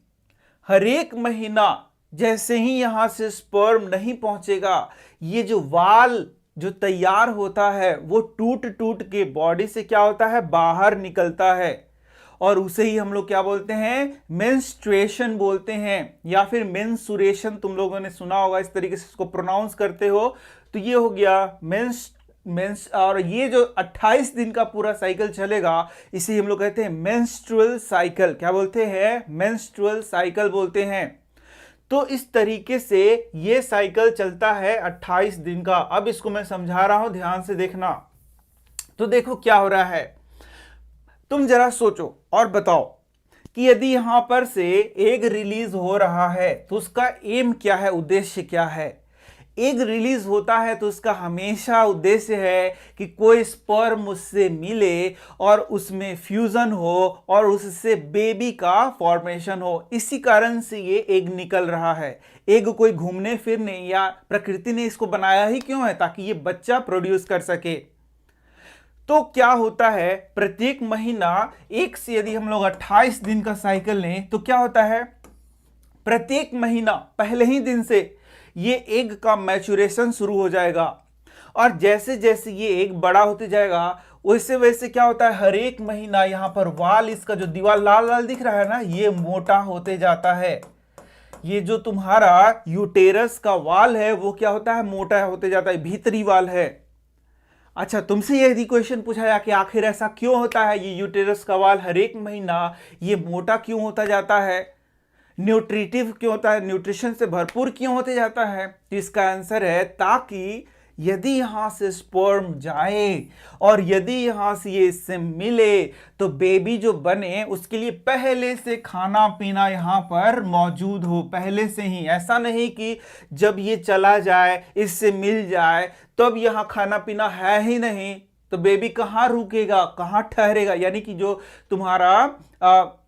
हर एक महीना जैसे ही यहां से स्पर्म नहीं पहुंचेगा, ये जो वाल जो तैयार होता है वो टूट टूट के बॉडी से क्या होता है, बाहर निकलता है और उसे ही हम लोग क्या बोलते हैं, मेंस्ट्रुएशन बोलते हैं या फिर मेंसुरेशन। तुम लोगों ने सुना होगा, इस तरीके से इसको प्रोनाउंस करते हो। तो ये हो गया मेंस और ये जो 28 दिन का पूरा साइकिल चलेगा इसे हम लोग कहते हैं मेंस्ट्रुअल साइकिल। क्या बोलते हैं, मेंस्ट्रुअल साइकिल बोलते हैं। तो इस तरीके से ये साइकिल चलता है 28 दिन का। अब इसको मैं समझा रहा हूं, ध्यान से देखना। तो देखो क्या हो रहा है, तुम जरा सोचो और बताओ कि यदि यहां पर से एग रिलीज हो रहा है तो उसका एम क्या है, उद्देश्य क्या है। एग रिलीज होता है तो उसका हमेशा उद्देश्य है कि कोई स्पर्म उससे मिले और उसमें फ्यूजन हो और उससे बेबी का फॉर्मेशन हो। इसी कारण से ये एग निकल रहा है। एग कोई घूमने फिरने या प्रकृति ने इसको बनाया ही क्यों है, ताकि ये बच्चा प्रोड्यूस कर सके। तो क्या होता है, प्रत्येक महीना एक से यदि हम लोग 28 दिन का साइकिल लें तो क्या होता है, प्रत्येक महीना पहले ही दिन से ये एग का मैच्योरेशन शुरू हो जाएगा और जैसे जैसे ये एग बड़ा होते जाएगा वैसे वैसे क्या होता है, हर एक महीना यहाँ पर वाल, इसका जो दीवार लाल लाल दिख रहा है ना, ये मोटा होते जाता है। ये जो तुम्हारा यूटेरस का वाल है वो क्या होता है, मोटा होते जाता है, भीतरी वाल है। अच्छा, तुमसे यदि क्वेश्चन पूछा जाए कि आखिर ऐसा क्यों होता है, ये यूटेरस का वाल हर एक महीना ये मोटा क्यों होता जाता है, न्यूट्रिटिव क्यों होता है, न्यूट्रिशन से भरपूर क्यों होते जाता है, तो इसका आंसर है ताकि यदि यहां से स्पर्म जाए और यदि यहां से ये इससे मिले तो बेबी जो बने उसके लिए पहले से खाना पीना यहां पर मौजूद हो, पहले से ही। ऐसा नहीं कि जब ये चला जाए, इससे मिल जाए, तब यहां खाना पीना है ही नहीं तो बेबी कहां रुकेगा, कहां ठहरेगा, यानी कि जो तुम्हारा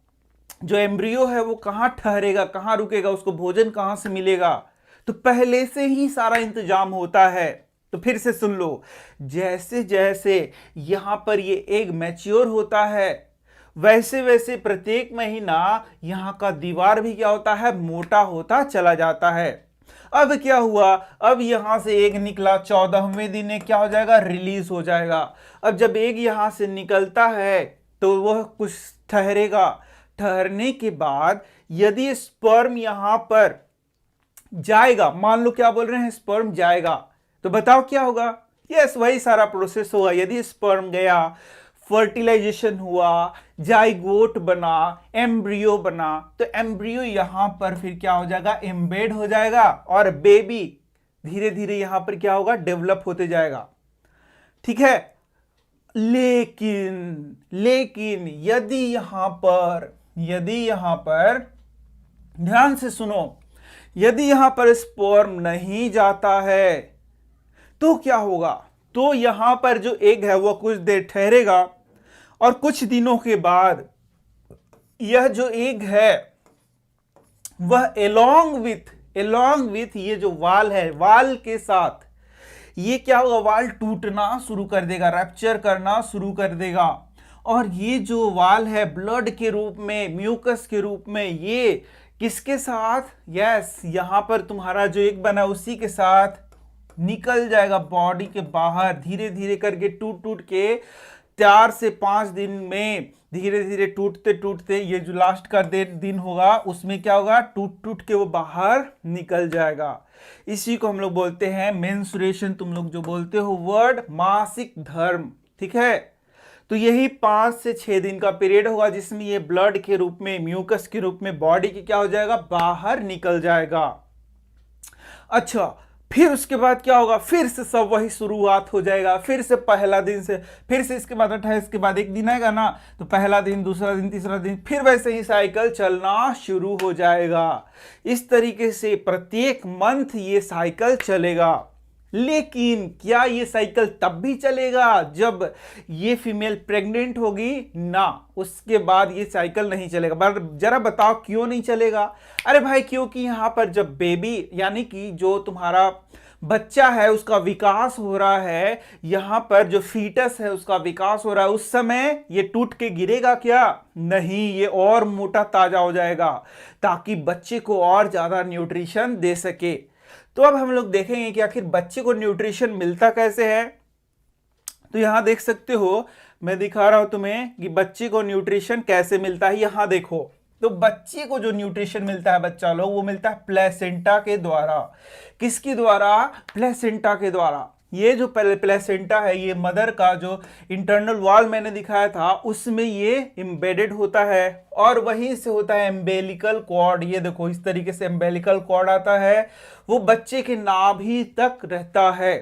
जो एम्ब्रियो है वो कहां ठहरेगा, कहां रुकेगा, उसको भोजन कहां से मिलेगा। तो पहले से ही सारा इंतजाम होता है। तो फिर से सुन लो, जैसे जैसे यहां पर ये एग मैच्योर होता है वैसे वैसे प्रत्येक महीना यहां का दीवार भी क्या होता है, मोटा होता चला जाता है। अब क्या हुआ, अब यहां से एग निकला, 14वें दिन क्या हो जाएगा, रिलीज हो जाएगा। अब जब एग यहां से निकलता है तो वह कुछ ठहरेगा, ठहरने के बाद यदि स्पर्म यहां पर जाएगा, मान लो क्या बोल रहे हैं, स्पर्म जाएगा, तो बताओ क्या होगा, यस वही सारा प्रोसेस होगा। यदि स्पर्म गया, फर्टिलाइजेशन हुआ, जाइगोट बना, एम्ब्रियो बना, तो एम्ब्रियो यहां पर फिर क्या हो जाएगा, एम्बेड हो जाएगा और बेबी धीरे धीरे यहां पर क्या होगा, डेवलप होते जाएगा। ठीक है, लेकिन यदि यहां पर ध्यान से सुनो, यदि यहां पर स्पर्म नहीं जाता है तो क्या होगा, तो यहां पर जो एग है वो कुछ देर ठहरेगा और कुछ दिनों के बाद यह जो एग है वह एलोंग विथ ये जो वाल है, वाल के साथ ये क्या होगा, वाल टूटना शुरू कर देगा, रैप्चर करना शुरू कर देगा। और ये जो वाल है ब्लड के रूप में, म्यूकस के रूप में, ये किसके साथ, यस यहां पर तुम्हारा जो एक बना उसी के साथ निकल जाएगा बॉडी के बाहर, धीरे धीरे करके टूट टूट के 4 से 5 दिन में धीरे धीरे टूटते टूटते ये जो लास्ट का दिन होगा उसमें क्या होगा, टूट टूट के वो बाहर निकल जाएगा। इसी को हम लोग बोलते हैं मेंस्ट्रुएशन, तुम लोग जो बोलते हो वर्ड, मासिक धर्म। ठीक है, तो यही 5 से 6 दिन का पीरियड होगा जिसमें ये ब्लड के रूप में, म्यूकस के रूप में बॉडी के क्या हो जाएगा, बाहर निकल जाएगा। अच्छा, फिर उसके बाद क्या होगा, फिर से सब वही शुरुआत हो जाएगा, फिर से पहला दिन से, फिर से इसके बाद 28 के बाद एक दिन आएगा ना, तो पहला दिन, दूसरा दिन, तीसरा दिन, फिर वैसे ही साइकिल चलना शुरू हो जाएगा। इस तरीके से प्रत्येक मंथ ये साइकिल चलेगा। लेकिन क्या ये साइकिल तब भी चलेगा जब ये फीमेल प्रेग्नेंट होगी, ना, उसके बाद ये साइकिल नहीं चलेगा। जरा बताओ क्यों नहीं चलेगा। अरे भाई, क्योंकि यहां पर जब बेबी यानी कि जो तुम्हारा बच्चा है उसका विकास हो रहा है, यहां पर जो फीटस है उसका विकास हो रहा है, उस समय ये टूट के गिरेगा क्या, नहीं, ये और मोटा ताजा हो जाएगा ताकि बच्चे को और ज्यादा न्यूट्रिशन दे सके। तो अब हम लोग देखेंगे कि आखिर बच्चे को न्यूट्रिशन मिलता कैसे है। तो यहां देख सकते हो, मैं दिखा रहा हूं तुम्हें कि बच्चे को न्यूट्रिशन कैसे मिलता है। यहां देखो, तो बच्चे को जो न्यूट्रिशन मिलता है बच्चा लोग, वो मिलता है प्लेसेंटा के द्वारा। किसके द्वारा, प्लेसेंटा के द्वारा। ये जो प्लेसेंटा है, ये मदर का जो इंटरनल वॉल मैंने दिखाया था उसमें ये एम्बेडेड होता है और वहीं से होता है एम्बेलिकल कॉर्ड। ये देखो इस तरीके से एम्बेलिकल कॉर्ड आता है, वो बच्चे के नाभि तक रहता है।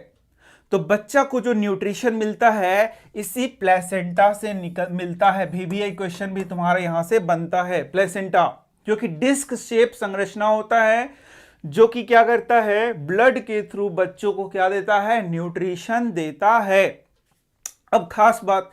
तो बच्चा को जो न्यूट्रिशन मिलता है इसी प्लेसेंटा से मिलता है। VBI क्वेश्चन भी तुम्हारा यहां से बनता है। प्लेसेंटा जो कि डिस्क शेप संरचना होता है, जो कि क्या करता है, ब्लड के थ्रू बच्चों को क्या देता है, न्यूट्रिशन देता है। अब खास बात,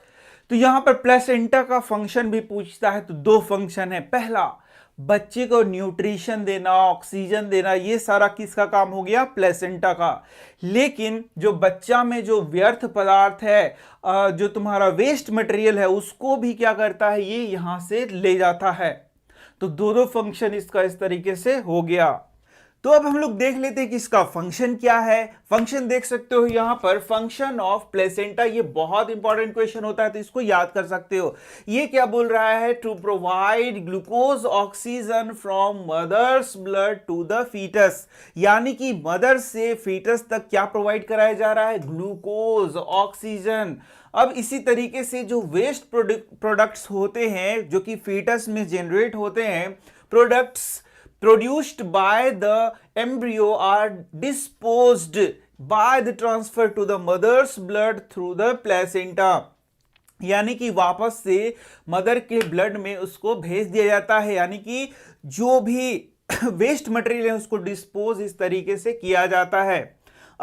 तो यहां पर प्लेसेंटा का फंक्शन भी पूछता है, तो 2 फंक्शन है। पहला, बच्चे को न्यूट्रिशन देना, ऑक्सीजन देना, ये सारा किसका काम हो गया, प्लेसेंटा का। लेकिन जो बच्चा में जो व्यर्थ पदार्थ है, जो तुम्हारा वेस्ट मटेरियल है, उसको भी क्या करता है, ये यहां से ले जाता है। तो 2 फंक्शन इसका इस तरीके से हो गया। तो अब हम लोग देख लेते हैं कि इसका फंक्शन क्या है। फंक्शन देख सकते हो यहां पर, फंक्शन ऑफ प्लेसेंटा, ये बहुत इंपॉर्टेंट क्वेश्चन होता है तो इसको याद कर सकते हो। ये क्या बोल रहा है, to provide glucose oxygen from mother's blood to the foetus, यानी कि मदर से फीटस तक क्या प्रोवाइड कराया जा रहा है, ग्लूकोज, ऑक्सीजन। अब इसी तरीके से जो वेस्ट प्रोडक्ट्स होते हैं जो कि फीटस में जनरेट होते हैं, products produced by the embryo are disposed by the transfer to the mother's blood through the placenta, यानी कि वापस से मदर के ब्लड में उसको भेज दिया जाता है। यानी कि जो भी वेस्ट मटेरियल है उसको डिस्पोज इस तरीके से किया जाता है।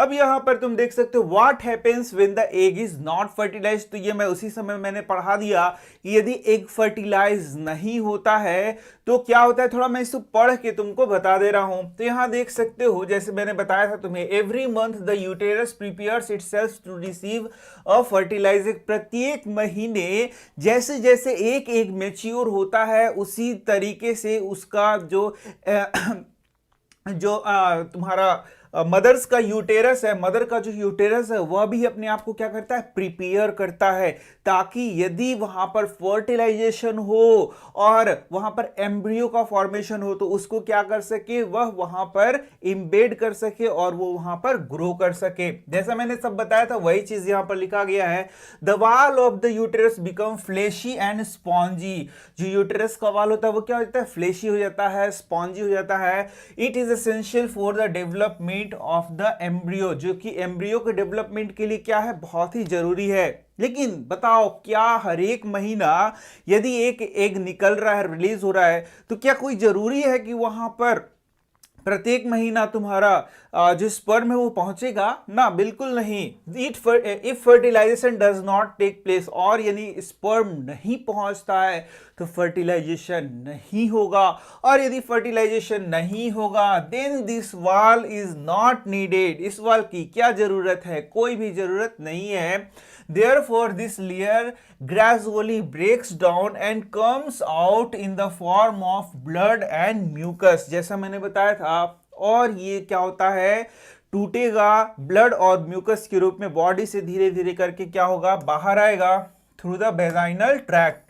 अब यहां पर तुम देख सकते हो what happens when the egg is not fertilized, तो ये मैं उसी समय मैंने पढ़ा दिया कि यदि एग फर्टिलाइज नहीं होता है तो क्या होता है, थोड़ा मैं इसको पढ़ के तुमको बता दे रहा हूं। तो यहां देख सकते हो जैसे मैंने बताया था तुम्हें, every month the uterus prepares itself to receive a fertilizer, प्रत्येक महीने जैसे जैसे एक एग मैच्योर होता है उसी तरीके से उसका जो तुम्हारा मदर्स का यूटेरस है, मदर का जो यूटेरस है वह भी अपने आप को क्या करता है, प्रिपेयर करता है, ताकि यदि वहां पर फर्टिलाइजेशन हो और वहां पर एम्ब्रियो का फॉर्मेशन हो तो उसको क्या कर सके, वह वहां पर इंबेड कर सके और वो वहां पर ग्रो कर सके। जैसा मैंने सब बताया था वही चीज यहां पर लिखा गया है, the wall of the uterus become fleshy and spongy, जो यूटेरस का वॉल होता है वो क्या हो जाता है, फ्लेशी हो जाता है, स्पॉन्जी हो जाता है। It is essential for the development of the embryo, जो कि एम्ब्रियो के डेवलपमेंट के लिए क्या है, बहुत ही जरूरी है। लेकिन बताओ क्या हर एक महीना यदि एक एग निकल रहा है, रिलीज हो रहा है, तो क्या कोई जरूरी है कि वहां पर प्रत्येक महीना तुम्हारा जो स्पर्म है वो पहुंचेगा ना, बिल्कुल नहीं। If fertilization does not take place, और यदि स्पर्म नहीं पहुंचता है तो फर्टिलाइजेशन नहीं होगा, और यदि फर्टिलाइजेशन नहीं होगा then this wall is not needed, इस वॉल की क्या जरूरत है, कोई भी जरूरत नहीं है। Therefore, this layer gradually breaks down and comes out in the form of blood and mucus, जैसा मैंने बताया था। और ये क्या होता है, टूटेगा, ब्लड और म्यूकस के रूप में बॉडी से धीरे धीरे करके क्या होगा, बाहर आएगा through the vaginal tract.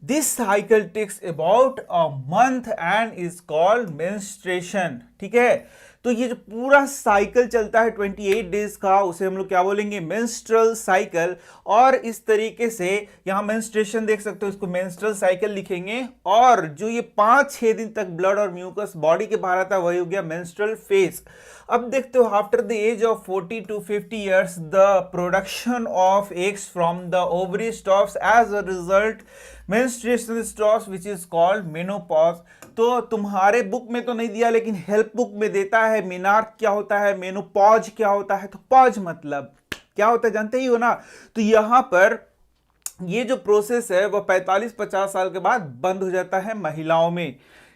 This cycle takes about a month and is called menstruation, ठीक है। तो ये जो पूरा साइकिल चलता है 28 डेज का, उसे हम लोग क्या बोलेंगे, मेंस्ट्रुअल साइकिल। और इस तरीके से यहां मेंस्ट्रुएशन देख सकते हो, इसको मेंस्ट्रुअल साइकिल लिखेंगे। और जो ये 5-6 दिन तक ब्लड और म्यूकस बॉडी के बाहर आता है वही हो गया मेंस्ट्रुअल फेज। अब देखते हो after the age of 40 to 50 years the production of eggs from the ovary stops, as a result menstruation stops which is called menopause. तो तुम्हारे बुक में तो नहीं दिया लेकिन हेल्प बुक में देता है, मेनार्क क्या होता है, मेनोपॉज क्या होता है। तो पॉज मतलब क्या होता है जानते ही हो ना। तो यहां पर ये जो प्रोसेस है वह 45-50 साल के बाद बंद हो जाता है महिलाओं में,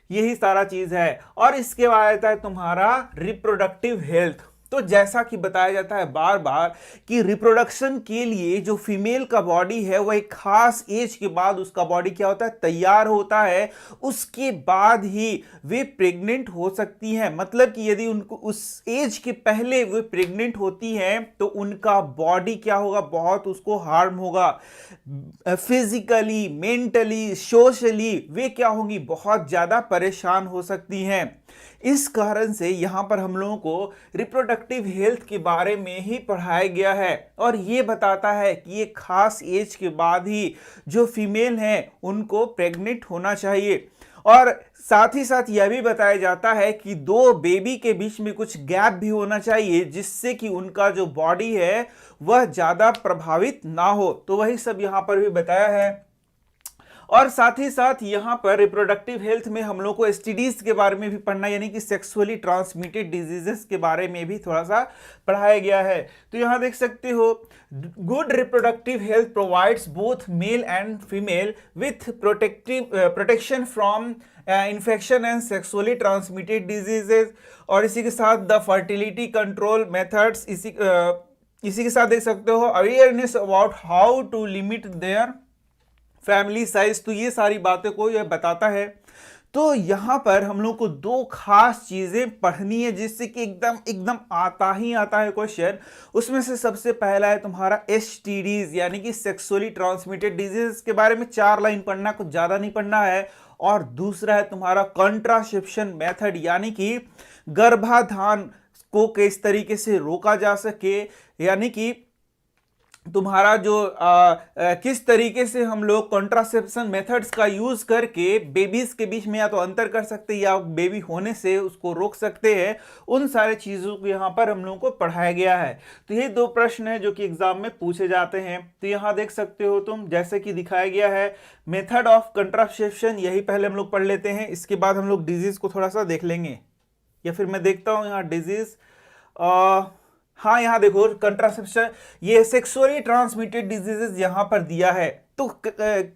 यही सारा चीज है। और इसके बाद आता है तुम्हारा रिप्रोडक्टिव हेल्थ। तो जैसा कि बताया जाता है बार बार कि रिप्रोडक्शन के लिए जो फीमेल का बॉडी है वह एक खास एज के बाद उसका बॉडी क्या होता है, तैयार होता है, उसके बाद ही वे प्रेग्नेंट हो सकती हैं। मतलब कि यदि उनको उस एज के पहले वे प्रेग्नेंट होती हैं तो उनका बॉडी क्या होगा, बहुत उसको हार्म होगा, फिजिकली, मेंटली, सोशली वे क्या होंगी, बहुत ज्यादा परेशान हो सकती हैं। इस कारण से यहां पर हम लोगों को रिप्रोडक्टिव हेल्थ के बारे में ही पढ़ाया गया है, और ये बताता है कि ये खास एज के बाद ही जो फीमेल हैं उनको प्रेग्नेंट होना चाहिए। और साथ ही साथ यह भी बताया जाता है कि दो बेबी के बीच में कुछ गैप भी होना चाहिए, जिससे कि उनका जो बॉडी है वह ज्यादा प्रभावित ना हो। तो वही सब यहां पर भी बताया है। और साथ ही साथ यहाँ पर रिप्रोडक्टिव हेल्थ में हम लोग को एसटीडीज के बारे में भी पढ़ना, यानी कि सेक्सुअली ट्रांसमिटेड डिजीजेस के बारे में भी थोड़ा सा पढ़ाया गया है। तो यहाँ देख सकते हो, good reproductive health provides both male and female with protection from infection and sexually transmitted diseases. और इसी के साथ द फर्टिलिटी कंट्रोल मेथड्स, इसी के साथ देख सकते हो awareness about how to limit their family size. तो ये सारी बातें को यह बताता है। तो यहां पर हम लोग को दो खास चीजें पढ़नी है जिससे कि एकदम एकदम आता ही आता है क्वेश्चन। उसमें से सबसे पहला है तुम्हारा एसटीडीज, यानी कि सेक्सुअली ट्रांसमिटेड डिजीज के बारे में 4 लाइन पढ़ना, कुछ ज्यादा नहीं पढ़ना है। और दूसरा है तुम्हारा कॉन्ट्रासेप्शन मेथड, यानी कि गर्भाधान को किस तरीके से रोका जा सके, यानी कि तुम्हारा जो किस तरीके से हम लोग कॉन्ट्रासेप्शन मेथड्स का यूज करके बेबीज के बीच में या तो अंतर कर सकते हैं या बेबी होने से उसको रोक सकते हैं, उन सारे चीजों को यहाँ पर हम लोगों को पढ़ाया गया है। तो ये 2 प्रश्न है जो कि एग्जाम में पूछे जाते हैं। तो यहाँ देख सकते हो तुम, जैसे कि दिखाया गया है मेथड ऑफ कॉन्ट्रासेप्शन, यही पहले हम लोग पढ़ लेते हैं, इसके बाद हम लोग डिजीज को थोड़ा सा देख लेंगे। या फिर मैं देखता हूँ यहाँ डिजीज हाँ यहाँ देखो कंट्रासेप्शन, ये सेक्सुअली ट्रांसमिटेड डिजीजेस यहाँ पर दिया है। तो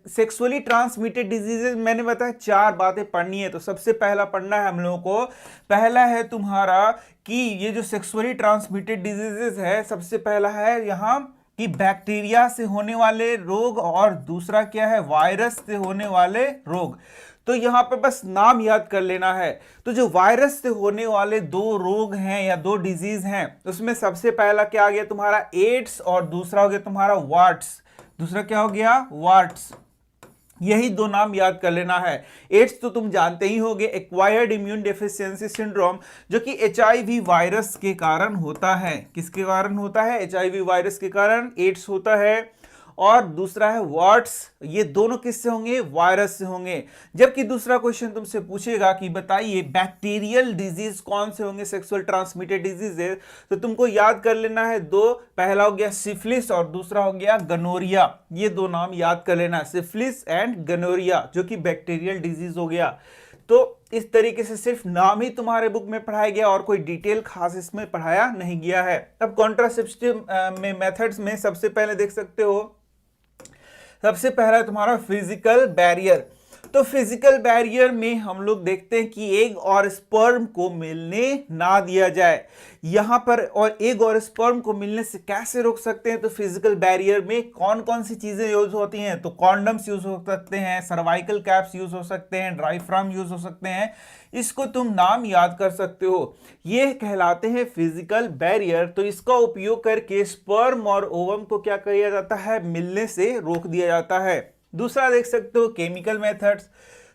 सेक्सुअली ट्रांसमिटेड डिजीजेस मैंने बताया 4 बातें पढ़नी है। तो सबसे पहला पढ़ना है हम लोगों को, पहला है तुम्हारा कि ये जो सेक्सुअली ट्रांसमिटेड डिजीजेस है, सबसे पहला है यहाँ कि बैक्टीरिया से होने वाले रोग, और दूसरा क्या है, वायरस से होने वाले रोग। तो यहाँ पर बस नाम याद कर लेना है। तो जो वायरस से होने वाले 2 रोग हैं या 2 डिजीज हैं, उसमें सबसे पहला क्या आ गया तुम्हारा एड्स, और दूसरा हो गया तुम्हारा वार्ट्स। दूसरा क्या हो गया, वार्ट्स। यही 2 नाम याद कर लेना है। एड्स तो तुम जानते ही होगे, एक्वायर्ड इम्यून डेफिशिएंसी सिंड्रोम, जो कि एचआईवी वायरस के कारण होता है। किसके कारण होता है, एचआईवी वायरस के कारण एड्स होता है। और दूसरा है वार्ट्स, ये दोनों किससे होंगे, वायरस से होंगे। जबकि दूसरा क्वेश्चन तुमसे पूछेगा कि बताइए बैक्टीरियल डिजीज कौन से होंगे सेक्सुअल ट्रांसमिटेड डिजीजेस, तो तुमको याद कर लेना है 2, पहला हो गया सिफिलिस और दूसरा हो गया गनोरिया। ये 2 नाम याद कर लेना, सिफिलिस एंड गनोरिया, जो कि बैक्टीरियल डिजीज हो गया। तो इस तरीके से सिर्फ नाम ही तुम्हारे बुक में पढ़ाया गया और कोई डिटेल खास इसमें पढ़ाया नहीं गया है। अब कॉन्ट्रासेप्टिव में मेथड्स में सबसे पहले देख सकते हो, सबसे पहला तुम्हारा फिजिकल बैरियर। तो फिजिकल बैरियर में हम लोग देखते हैं कि एग और स्पर्म को मिलने ना दिया जाए यहां पर। और एग और स्पर्म को मिलने से कैसे रोक सकते हैं, तो फिजिकल बैरियर में कौन कौन सी चीजें यूज होती हैं, तो कॉन्डम्स यूज हो सकते हैं, सर्वाइकल कैप्स यूज हो सकते हैं, डायफ्राम यूज हो सकते हैं। इसको तुम नाम याद कर सकते हो, ये कहलाते हैं फिजिकल बैरियर। तो इसका उपयोग करके स्पर्म और ओवम को क्या किया जाता है, मिलने से रोक दिया जाता है। दूसरा देख सकते हो केमिकल मेथड्स।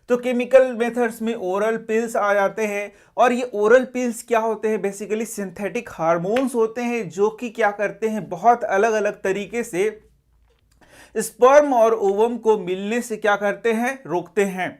तो केमिकल मेथड्स में ओरल पिल्स आ जाते हैं, और ये ओरल पिल्स क्या होते हैं, बेसिकली सिंथेटिक हार्मोन्स होते हैं, जो कि क्या करते हैं, बहुत अलग अलग तरीके से स्पर्म और ओवम को मिलने से क्या करते हैं, रोकते हैं।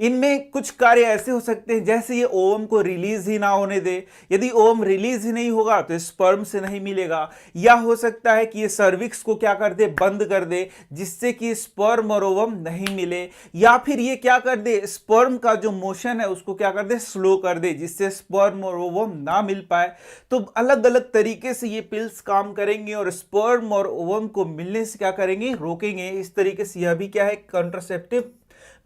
इनमें कुछ कार्य ऐसे हो सकते हैं, जैसे ये ओवम को रिलीज ही ना होने दे। यदि ओवम रिलीज ही नहीं होगा तो स्पर्म से नहीं मिलेगा, या हो सकता है कि ये सर्विक्स को क्या कर दे, बंद कर दे, जिससे कि स्पर्म और ओवम नहीं मिले। या फिर ये क्या कर दे, स्पर्म का जो मोशन है उसको क्या कर दे, स्लो कर दे, जिससे स्पर्म और ओवम ना मिल पाए। तो अलग अलग तरीके से ये पिल्स काम करेंगे और स्पर्म और ओवम को मिलने से क्या करेंगे, रोकेंगे। इस तरीके से यह भी क्या है, कॉन्ट्रासेप्टिव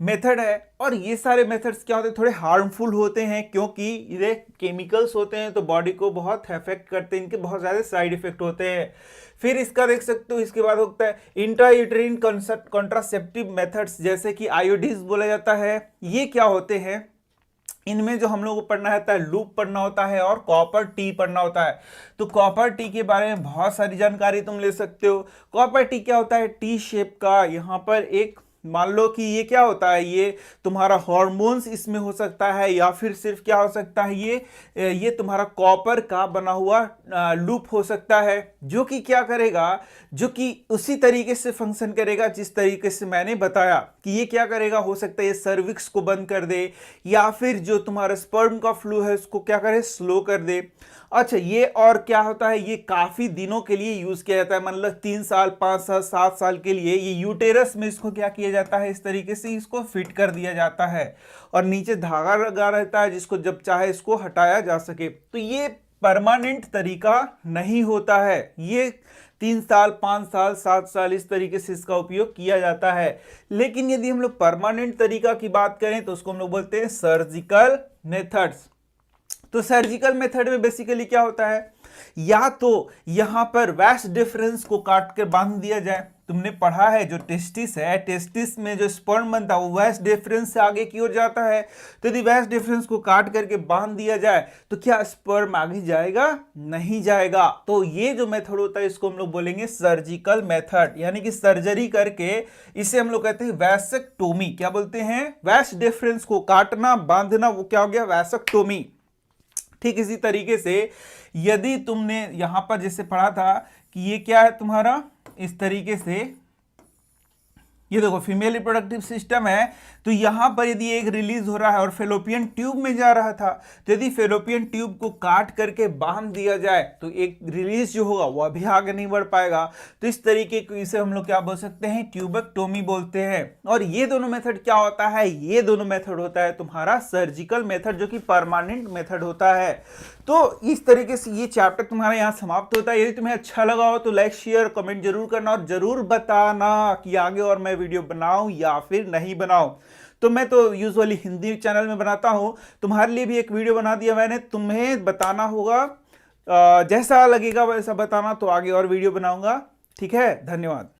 मेथड है। और ये सारे मेथड्स क्या होते हैं, थोड़े हार्मफुल होते हैं, क्योंकि ये केमिकल्स होते हैं तो बॉडी को बहुत अफेक्ट करते हैं, इनके बहुत ज़्यादा साइड इफेक्ट होते हैं। फिर इसका देख सकते हो, इसके बाद होता है इंट्रायूटेरिन कॉन्ट्रासेप्टिव मेथड्स, जैसे कि आईओडीज बोला जाता है। ये क्या होते हैं, इनमें जो हम लोग को पढ़ना होता है, लूप पढ़ना होता है और कॉपर टी पढ़ना होता है। तो कॉपर टी के बारे में बहुत सारी जानकारी तुम ले सकते हो। कॉपर टी क्या होता है, टी शेप का, यहाँ पर एक मान लो कि ये क्या होता है, ये तुम्हारा हार्मोन्स इसमें हो सकता है, या फिर सिर्फ क्या हो सकता है, ये तुम्हारा कॉपर का बना हुआ लूप हो सकता है, जो कि क्या करेगा, जो कि उसी तरीके से फंक्शन करेगा जिस तरीके से मैंने बताया कि ये क्या करेगा। हो सकता है ये सर्विक्स को बंद कर दे, या फिर जो तुम्हारा स्पर्म का फ्लो है उसको क्या करे, स्लो कर दे। अच्छा, ये और क्या होता है, ये काफी दिनों के लिए यूज किया जाता है, मतलब 3 साल 5 साल 7 साल के लिए। ये यूटेरस में इसको क्या किया जाता है, इस तरीके से इसको फिट कर दिया जाता है, और नीचे धागा लगा रहता है, जिसको जब चाहे इसको हटाया जा सके। तो ये परमानेंट तरीका नहीं होता है, ये 3 साल 5 साल 7 साल इस तरीके से इसका उपयोग किया जाता है। लेकिन यदि हम लोग परमानेंट तरीका की बात करें तो उसको हम लोग बोलते हैं सर्जिकल मेथड्स। तो सर्जिकल मेथड में बेसिकली क्या होता है, या तो यहां पर वैस डिफरेंस को काट कर बांध दिया जाए। तुमने पढ़ा है जो टेस्टिस है, टेस्टिस में जो स्पर्म बनता है वो वैस डिफरेंस से आगे की ओर जाता है। तो यदि वैस डिफरेंस को काट करके बांध दिया जाए तो क्या स्पर्म आगे जाएगा, नहीं जाएगा। तो ये जो मेथड होता है इसको हम लोग बोलेंगे सर्जिकल मेथड, यानी कि सर्जरी करके इसे हम लोग कहते हैं वैसेक्टोमी। क्या बोलते हैं, वैस डिफरेंस को काटना बांधना, वो क्या हो गया, वैसेक्टोमी। ठीक इसी तरीके से यदि तुमने यहां पर जैसे पढ़ा था कि ये क्या है तुम्हारा, इस तरीके से ये देखो फीमेल रिप्रोडक्टिव सिस्टम है, तो यहां पर यदि एक रिलीज हो रहा है और फेलोपियन ट्यूब में जा रहा था, तो यदि फेलोपियन ट्यूब को काट करके बांध दिया जाए तो एक रिलीज जो होगा वो अभी आगे नहीं बढ़ पाएगा। तो इस तरीके को इसे हम लोग क्या बोल सकते हैं, ट्यूबेक्टोमी बोलते हैं। और ये दोनों मेथड क्या होता है, ये दोनों मेथड होता है तुम्हारा सर्जिकल मेथड, जो कि परमानेंट मेथड होता है। तो इस तरीके से ये चैप्टर तुम्हारा यहाँ समाप्त होता है। यदि तुम्हें अच्छा लगा हो तो लाइक शेयर कमेंट जरूर करना और जरूर बताना कि आगे और मैं वीडियो बनाऊं या फिर नहीं बनाऊं। तो मैं तो यूजुअली हिंदी चैनल में बनाता हूं, तुम्हारे लिए भी एक वीडियो बना दिया मैंने, तुम्हें बताना होगा, जैसा लगेगा वैसा बताना, तो आगे और वीडियो बनाऊंगा। ठीक है, धन्यवाद।